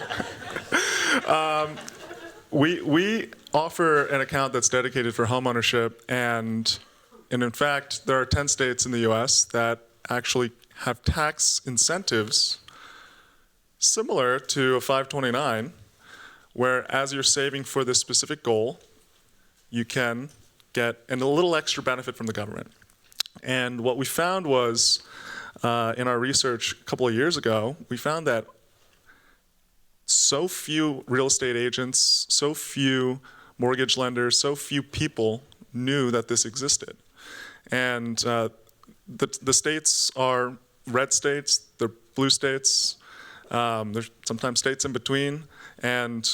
We offer an account that's dedicated for homeownership, and in fact, there are 10 states in the US that actually have tax incentives similar to a 529, where as you're saving for this specific goal, you can get a little extra benefit from the government. And what we found was, in our research a couple of years ago, we found that so few real estate agents, so few mortgage lenders, so few people knew that this existed. And the states are red states, they're blue states, there's sometimes states in between. And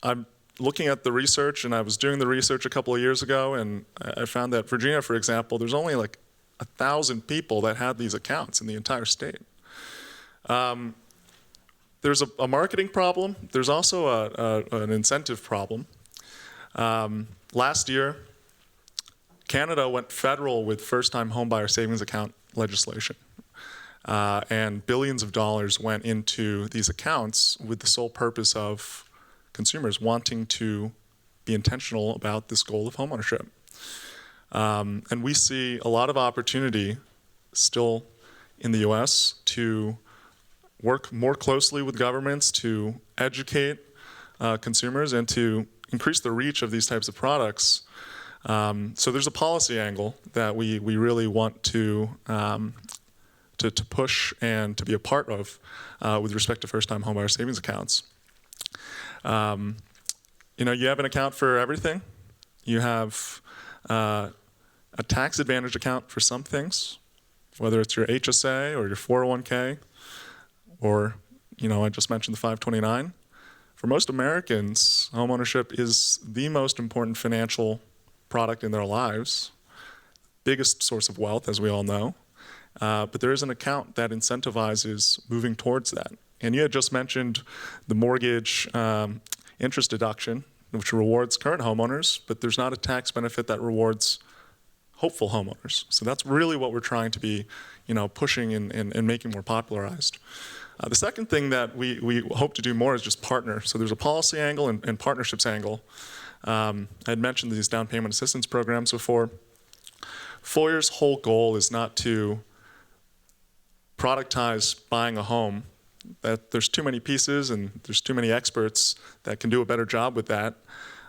I'm looking at the research, and I was doing the research a couple of years ago, and I found that Virginia, for example, there's only like 1,000 people that had these accounts in the entire state. There's a marketing problem. There's also an incentive problem. Last year, Canada went federal with first-time homebuyer savings account legislation. And billions of dollars went into these accounts with the sole purpose of consumers wanting to be intentional about this goal of homeownership. And we see a lot of opportunity still in the US to work more closely with governments to educate consumers and to increase the reach of these types of products. So there's a policy angle that we really want to push and to be a part of with respect to first-time homebuyer savings accounts. You have an account for everything. You have a tax advantage account for some things, whether it's your HSA or your 401k, or I just mentioned the 529. For most Americans, homeownership is the most important financial product in their lives, biggest source of wealth, as we all know. But there is an account that incentivizes moving towards that. And you had just mentioned the mortgage interest deduction, which rewards current homeowners, but there's not a tax benefit that rewards hopeful homeowners. So that's really what we're trying to be, pushing and making more popularized. The second thing that we hope to do more is just partner. So there's a policy angle and partnerships angle. I had mentioned these down payment assistance programs before. Foyer's whole goal is not to productize buying a home, that there's too many pieces and there's too many experts that can do a better job with that.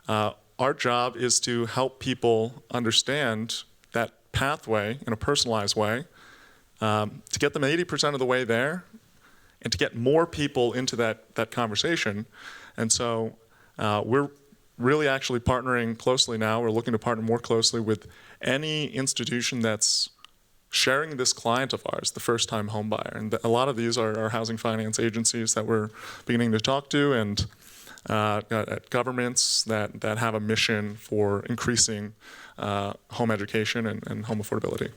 Our job is to help people understand that pathway in a personalized way, to get them 80% of the way there, and to get more people into that conversation. And so we're really actually partnering closely now. We're looking to partner more closely with any institution that's sharing this client of ours, the first-time home buyer. And a lot of these are housing finance agencies that we're beginning to talk to, and governments that have a mission for increasing home education and home affordability.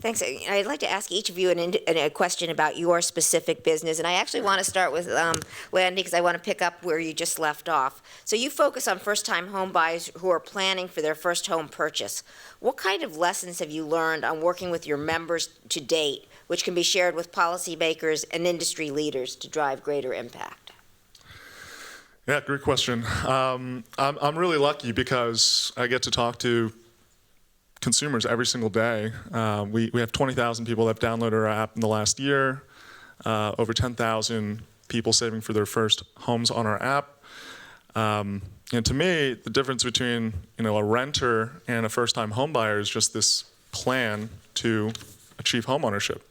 Thanks. I'd like to ask each of you a question about your specific business, and I actually want to start with Landy because I want to pick up where you just left off. So you focus on first-time home buyers who are planning for their first home purchase. What kind of lessons have you learned on working with your members to date, which can be shared with policymakers and industry leaders to drive greater impact? Yeah, great question. I'm really lucky because I get to talk to consumers every single day. We have 20,000 people that have downloaded our app in the last year, over 10,000 people saving for their first homes on our app. And to me, the difference between a renter and a first-time homebuyer is just this plan to achieve homeownership.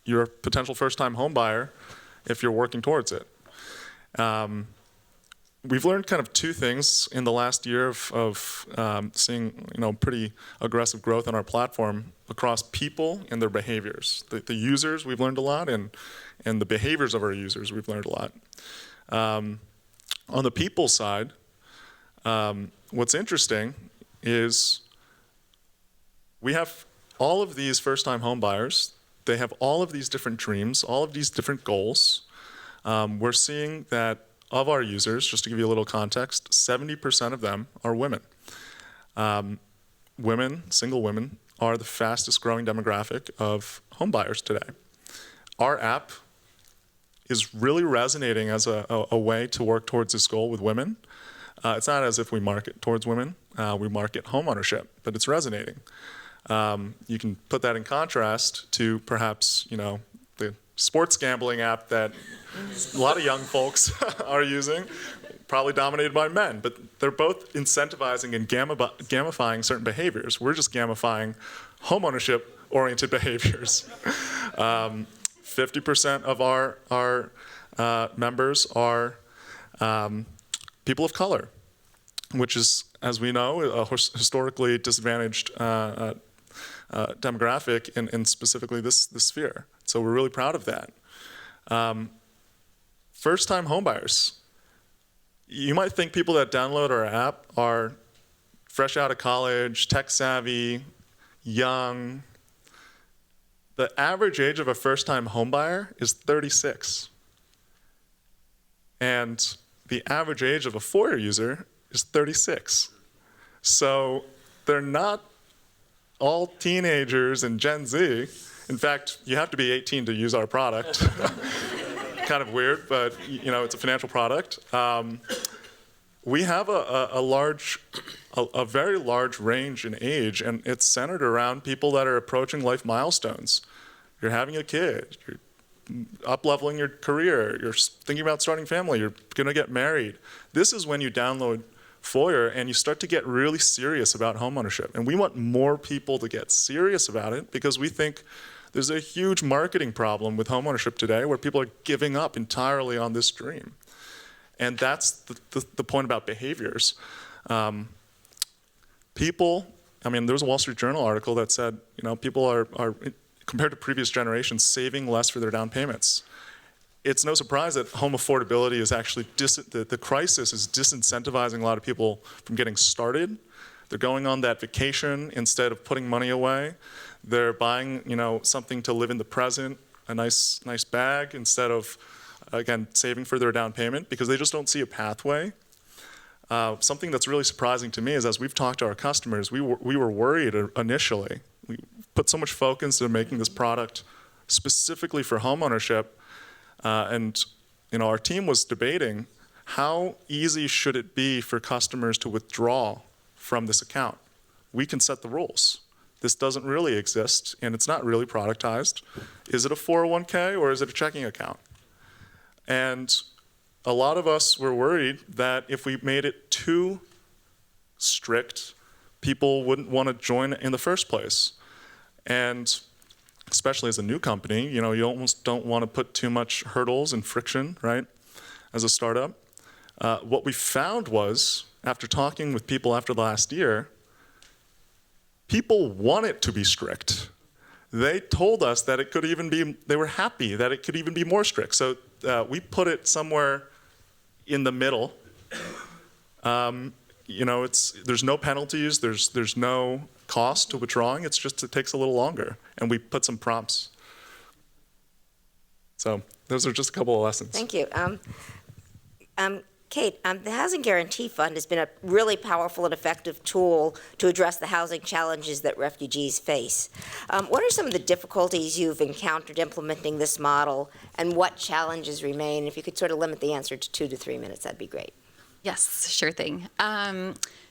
You're a potential first-time homebuyer if you're working towards it. We've learned kind of two things in the last year of seeing pretty aggressive growth on our platform across people and their behaviors. The users, we've learned a lot, and the behaviors of our users, we've learned a lot. On the people side, what's interesting is we have all of these first-time home buyers. They have all of these different dreams, all of these different goals. We're seeing that of our users, just to give you a little context, 70% of them are women. Single women, are the fastest growing demographic of home buyers today. Our app is really resonating as a way to work towards this goal with women. It's not as if we market towards women, we market home ownership, but it's resonating. You can put that in contrast to perhaps, the sports gambling app that a lot of young folks are using, probably dominated by men, but they're both incentivizing and gamifying certain behaviors. We're just gamifying homeownership-oriented behaviors. 50% of our members are people of color, which is, as we know, a historically disadvantaged demographic in specifically this sphere. So we're really proud of that. First-time homebuyers. You might think people that download our app are fresh out of college, tech-savvy, young. The average age of a first-time homebuyer is 36. And the average age of a foyer user is 36. So they're not all teenagers and Gen Z. In fact, you have to be 18 to use our product. Kind of weird, but it's a financial product. We have a very large range in age, and it's centered around people that are approaching life milestones. You're having a kid, you're up-leveling your career, you're thinking about starting a family, you're gonna get married. This is when you download Foyer and you start to get really serious about homeownership. And we want more people to get serious about it because we think there's a huge marketing problem with homeownership today where people are giving up entirely on this dream. And that's the point about behaviors. People, there was a Wall Street Journal article that said, people are compared to previous generations, saving less for their down payments. It's no surprise that home affordability is actually, the crisis is disincentivizing a lot of people from getting started. They're going on that vacation instead of putting money away. They're buying, something to live in the present, a nice bag, instead of, again, saving for their down payment because they just don't see a pathway. Something that's really surprising to me is as we've talked to our customers, we were worried initially. We put so much focus into making this product specifically for homeownership, and our team was debating how easy should it be for customers to withdraw from this account. We can set the rules. This doesn't really exist, and it's not really productized. Is it a 401k or is it a checking account? And a lot of us were worried that if we made it too strict, people wouldn't want to join in the first place. And especially as a new company, you almost don't want to put too much hurdles and friction, right, as a startup. What we found was, after talking with people after the last year, people want it to be strict. They told us that it could even be, they were happy that it could even be more strict. So we put it somewhere in the middle. There's no penalties, there's no cost to withdrawing, it takes a little longer. And we put some prompts. So those are just a couple of lessons. Thank you. Kate, the Housing Guarantee Fund has been a really powerful and effective tool to address the housing challenges that refugees face. What are some of the difficulties you've encountered implementing this model, and what challenges remain? If you could sort of limit the answer to 2 to 3 minutes, that'd be great. Yes, sure thing.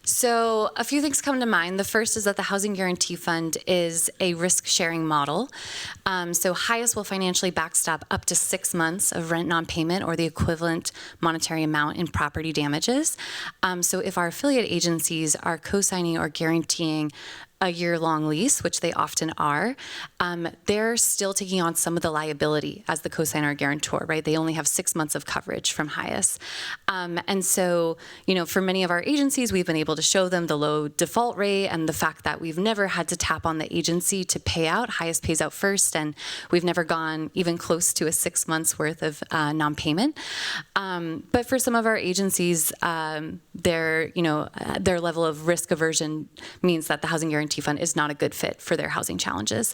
So a few things come to mind. The first is that the Housing Guarantee Fund is a risk-sharing model. So Highest will financially backstop up to 6 months of rent non-payment or the equivalent monetary amount in property damages. So if our affiliate agencies are co-signing or guaranteeing a year-long lease, which they often are, they're still taking on some of the liability as the cosigner or guarantor, right? They only have 6 months of coverage from Highest. And so, for many of our agencies, we've been able to show them the low default rate and the fact that we've never had to tap on the agency to pay out. Highest pays out first, and we've never gone even close to a 6 months worth of non-payment. But for some of our agencies, their level of risk aversion means that the Housing Guarantee Fund is not a good fit for their housing challenges.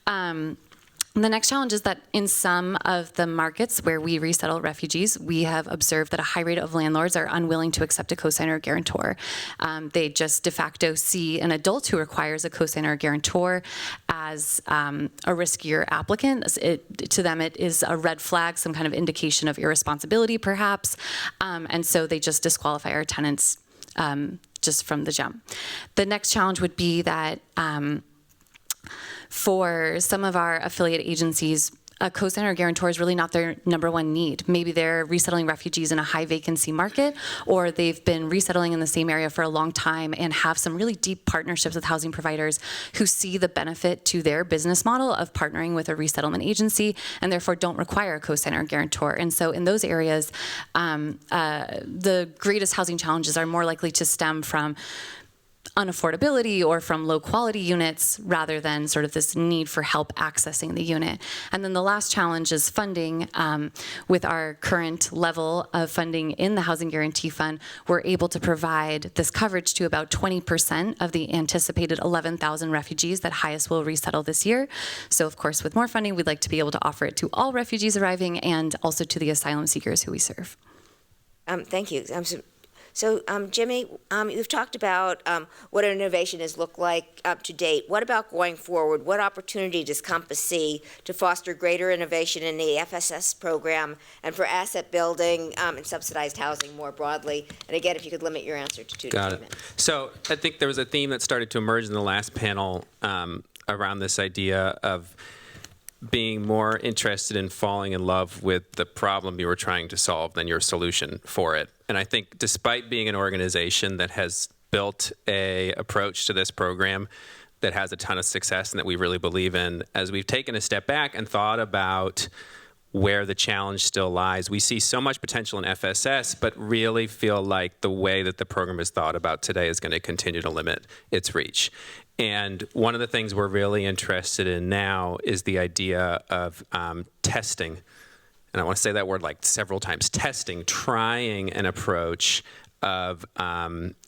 The next challenge is that in some of the markets where we resettle refugees, we have observed that a high rate of landlords are unwilling to accept a cosigner or guarantor. They just de facto see an adult who requires a cosigner or guarantor as a riskier applicant. To them, it is a red flag, some kind of indication of irresponsibility, perhaps. And so they just disqualify our tenants just from the jump. The next challenge would be that for some of our affiliate agencies, a cosigner or guarantor is really not their number one need. Maybe they're resettling refugees in a high vacancy market, or they've been resettling in the same area for a long time and have some really deep partnerships with housing providers who see the benefit to their business model of partnering with a resettlement agency and therefore don't require a cosigner or guarantor. And so in those areas, the greatest housing challenges are more likely to stem from unaffordability or from low quality units rather than sort of this need for help accessing the unit. And then the last challenge is funding. With our current level of funding in the Housing Guarantee Fund, we're able to provide this coverage to about 20% of the anticipated 11,000 refugees that Highest will resettle this year. So of course, with more funding, we'd like to be able to offer it to all refugees arriving and also to the asylum seekers who we serve. Thank you. So, Jimmy, you've talked about what innovation has looked like up to date. What about going forward? What opportunity does Compass see to foster greater innovation in the FSS program and for asset building and subsidized housing more broadly? And again, if you could limit your answer to 2 to 3 minutes. So I think there was a theme that started to emerge in the last panel around this idea of being more interested in falling in love with the problem you were trying to solve than your solution for it. And I think despite being an organization that has built a approach to this program that has a ton of success and that we really believe in, as we've taken a step back and thought about where the challenge still lies, we see so much potential in FSS, but really feel like the way that the program is thought about today is going to continue to limit its reach. And one of the things we're really interested in now is the idea of testing. And I want to say that word like several times, testing, trying an approach of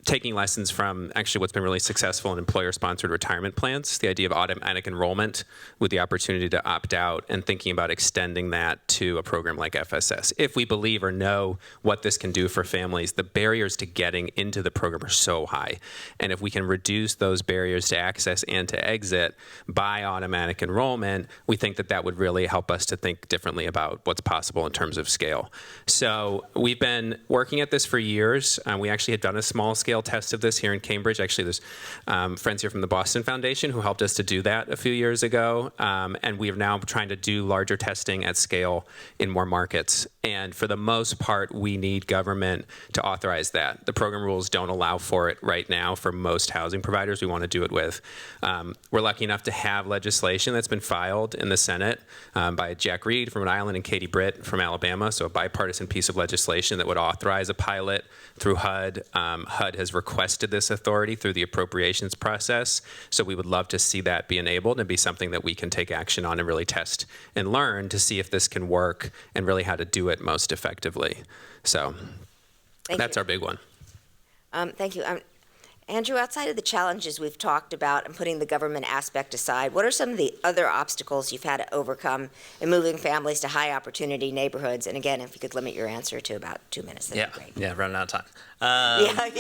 taking lessons from actually what's been really successful in employer-sponsored retirement plans, the idea of automatic enrollment with the opportunity to opt out, and thinking about extending that to a program like FSS. If we believe or know what this can do for families, the barriers to getting into the program are so high. And if we can reduce those barriers to access and to exit by automatic enrollment, we think that that would really help us to think differently about what's possible in terms of scale. So we've been working at this for years. We actually had done a small-scale test of this here in Cambridge. Actually, there's friends here from the Boston Foundation who helped us to do that a few years ago. And we are now trying to do larger testing at scale in more markets. And for the most part, we need government to authorize that. The program rules don't allow for it right now for most housing providers we want to do it with. We're lucky enough to have legislation that's been filed in the Senate by Jack Reed from Rhode Island and Katie Britt from Alabama, so a bipartisan piece of legislation that would authorize a pilot through HUD. HUD has requested this authority through the appropriations process, so we would love to see that be enabled and be something that we can take action on and really test and learn to see if this can work and really how to do it most effectively. So that's our big one. Thank you. Andrew, outside of the challenges we've talked about and putting the government aspect aside, what are some of the other obstacles you've had to overcome in moving families to high opportunity neighborhoods? And again, if you could limit your answer to about 2 minutes, that'd be great. Yeah, running out of time. Thank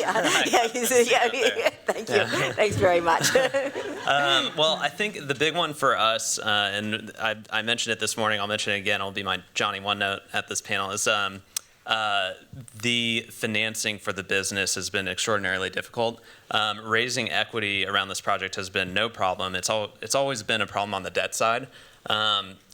you. Thanks very much. Well, I think the big one for us, and I mentioned it this morning, I'll mention it again, I'll be my Johnny One Note at this panel, is the financing for the business has been extraordinarily difficult. Raising equity around this project has been no problem. It's always been a problem on the debt side.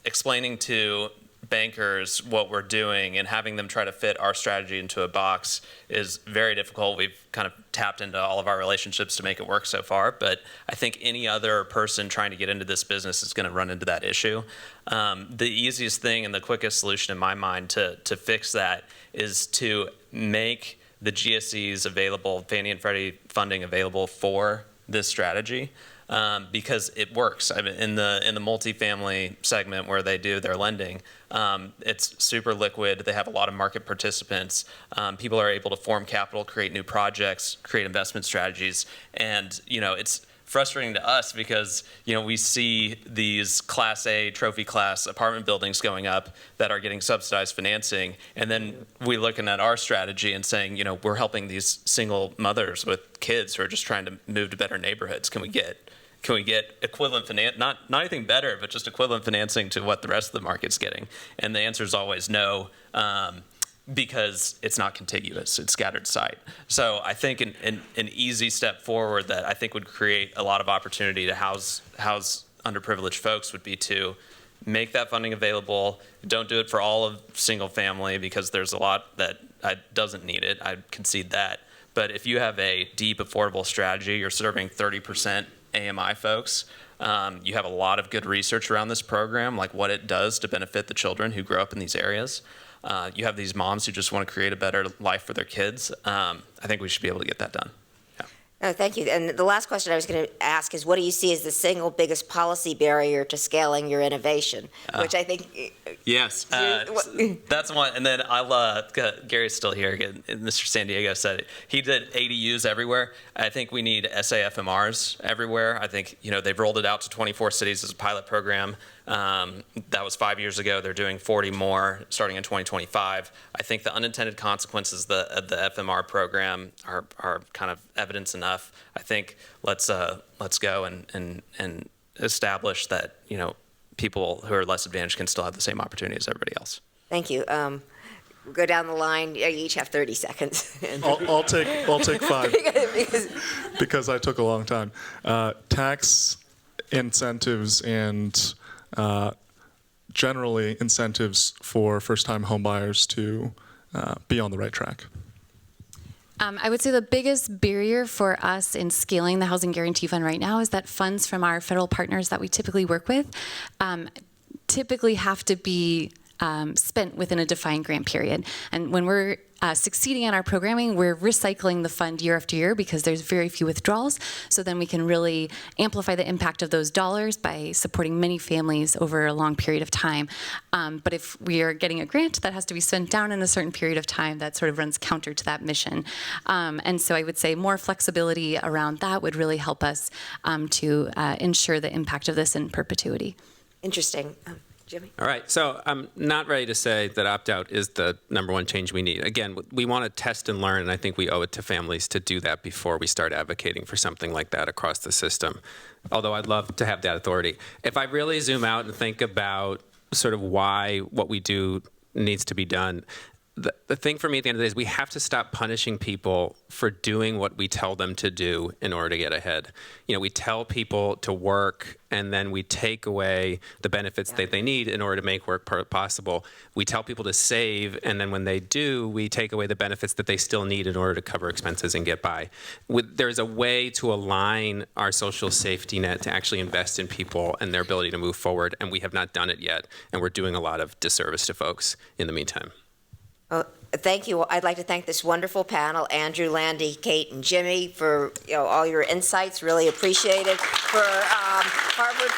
Explaining to bankers what we're doing and having them try to fit our strategy into a box is very difficult. We've kind of tapped into all of our relationships to make it work so far, but I think any other person trying to get into this business is going to run into that issue. The easiest thing and the quickest solution in my mind to fix that is to make the GSEs available, Fannie and Freddie funding available for this strategy. Because it works. I mean, in the multifamily segment where they do their lending, it's super liquid. They have a lot of market participants. People are able to form capital, create new projects, create investment strategies, and it's frustrating to us because we see these Class A trophy class apartment buildings going up that are getting subsidized financing, and then we looking at our strategy and saying, we're helping these single mothers with kids who are just trying to move to better neighborhoods. Can we get equivalent finance, not anything better, but just equivalent financing to what the rest of the market's getting? And the answer is always no, because it's not contiguous, it's scattered site. So I think an easy step forward that I think would create a lot of opportunity to house underprivileged folks would be to make that funding available. Don't do it for all of single family because there's a lot that doesn't need it, I concede that. But if you have a deep, affordable strategy, you're serving 30% AMI folks. You have a lot of good research around this program, like what it does to benefit the children who grow up in these areas. You have these moms who just want to create a better life for their kids. I think we should be able to get that done. Thank you. And the last question I was going to ask is, what do you see as the single biggest policy barrier to scaling your innovation? Which I think... Yes, that's one. And then I'll, Gary's still here. Mr. San Diego said it. He did ADUs everywhere. I think we need SAFMRs everywhere. I think, they've rolled it out to 24 cities as a pilot program. That was 5 years ago. They're doing 40 more starting in 2025. I think the unintended consequences of the FMR program are kind of evidence enough. I think let's go and establish that people who are less advantaged can still have the same opportunity as everybody else. Thank you. We'll go down the line. You each have 30 seconds. I'll take 5 because I took a long time. Tax incentives and generally incentives for first-time homebuyers to be on the right track. I would say the biggest barrier for us in scaling the Housing Guarantee Fund right now is that funds from our federal partners that we typically work with typically have to be spent within a defined grant period. And when we're succeeding in our programming, we're recycling the fund year after year because there's very few withdrawals. So then we can really amplify the impact of those dollars by supporting many families over a long period of time. But if we are getting a grant that has to be spent down in a certain period of time, that sort of runs counter to that mission. And so I would say more flexibility around that would really help us to ensure the impact of this in perpetuity. Interesting. Jimmy? All right, so I'm not ready to say that opt-out is the #1 change we need. Again, we want to test and learn, and I think we owe it to families to do that before we start advocating for something like that across the system, although I'd love to have that authority. If I really zoom out and think about sort of why what we do needs to be done, the thing for me at the end of the day is we have to stop punishing people for doing what we tell them to do in order to get ahead. We tell people to work, and then we take away the benefits that they need in order to make work possible. We tell people to save, and then when they do, we take away the benefits that they still need in order to cover expenses and get by. There's a way to align our social safety net to actually invest in people and their ability to move forward, and we have not done it yet, and we're doing a lot of disservice to folks in the meantime. Well, thank you. I'd like to thank this wonderful panel, Andrew, Landy, Kate, and Jimmy, for all your insights. Really appreciate it. For Harvard,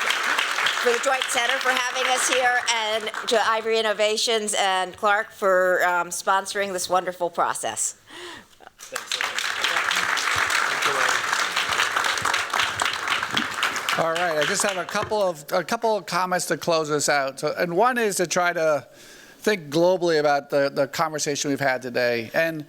for the Joint Center for having us here, and to Ivory Innovations and Clark for sponsoring this wonderful process. All right, I just have a couple of comments to close us out. And one is to try to think globally about the conversation we've had today. And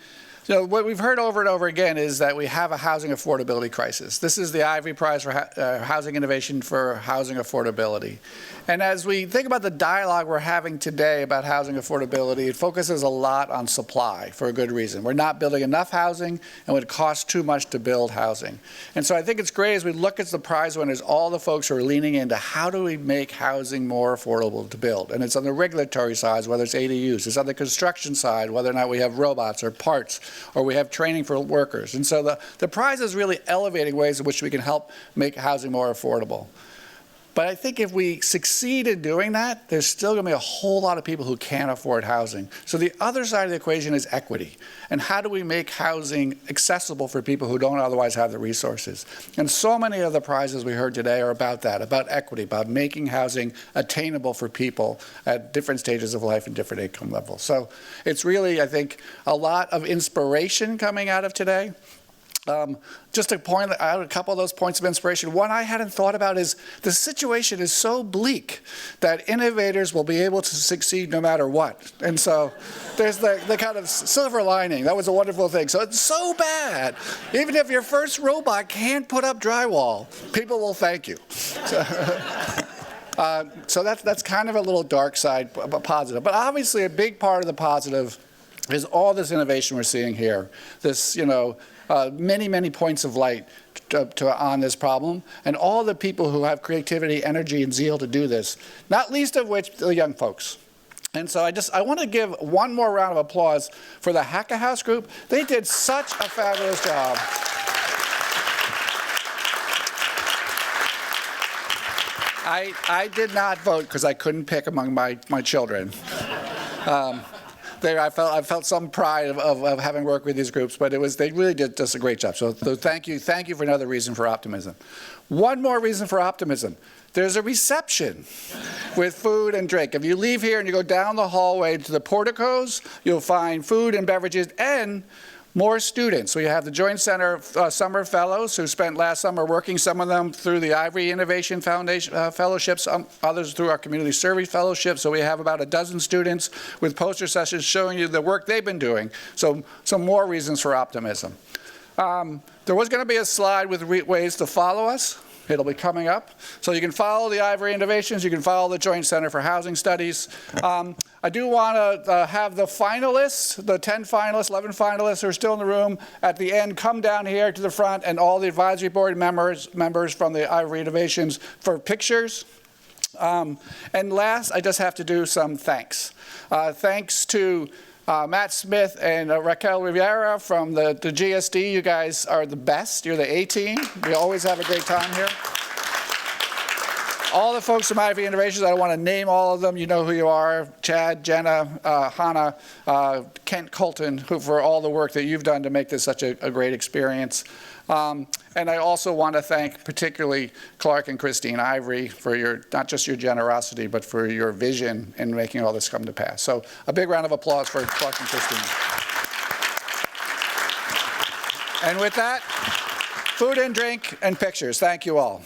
So what we've heard over and over again is that we have a housing affordability crisis. This is the Ivory Prize for Housing Innovation for Housing Affordability. And as we think about the dialogue we're having today about housing affordability, it focuses a lot on supply for a good reason. We're not building enough housing, and it would cost too much to build housing. And so I think it's great as we look at the prize winners, all the folks who are leaning into how do we make housing more affordable to build. And it's on the regulatory side, whether it's ADUs. It's on the construction side, whether or not we have robots or parts, or we have training for workers. And so the prize is really elevating ways in which we can help make housing more affordable. But I think if we succeed in doing that, there's still going to be a whole lot of people who can't afford housing. So the other side of the equation is equity. And how do we make housing accessible for people who don't otherwise have the resources? And so many of the prizes we heard today are about that, about equity, about making housing attainable for people at different stages of life and different income levels. So it's really, I think, a lot of inspiration coming out of today. Just to point out a couple of those points of inspiration. One I hadn't thought about is the situation is so bleak that innovators will be able to succeed no matter what. And so there's the kind of silver lining. That was a wonderful thing. So it's so bad. Even if your first robot can't put up drywall, people will thank you. So that's kind of a little dark side, but positive. But obviously a big part of the positive is all this innovation we're seeing here. This, many, many points of light on this problem, and all the people who have creativity, energy, and zeal to do this, not least of which the young folks. And so I want to give one more round of applause for the Hacker House group. They did such a fabulous job. I did not vote because I couldn't pick among my children. I felt some pride of having worked with these groups, but they really did just a great job. So thank you for another reason for optimism. One more reason for optimism. There's a reception with food and drink. If you leave here and you go down the hallway to the porticos, you'll find food and beverages and more students. We have the Joint Center Summer Fellows who spent last summer working, some of them through the Ivory Innovation Foundation fellowships, others through our Community Service Fellowship. So we have about a dozen students with poster sessions showing you the work they've been doing. So some more reasons for optimism. There was going to be a slide with ways to follow us. It'll be coming up. So you can follow the Ivory Innovations. You can follow the Joint Center for Housing Studies. I do want to have the finalists, the 10 finalists, 11 finalists who are still in the room at the end come down here to the front, and all the advisory board members from the Ivory Innovations for pictures. And last, I just have to do some thanks. Thanks to Matt Smith and Raquel Rivera from the GSD. You guys are the best. You're the A-team. We always have a great time here. All the folks from Ivory Innovations, I don't want to name all of them. You know who you are. Chad, Jenna, Hannah, Kent Colton, who for all the work that you've done to make this such a great experience. And I also want to thank particularly Clark and Christine Ivory for not just your generosity, but for your vision in making all this come to pass. So a big round of applause for Clark and Christine. And with that, food and drink and pictures. Thank you all.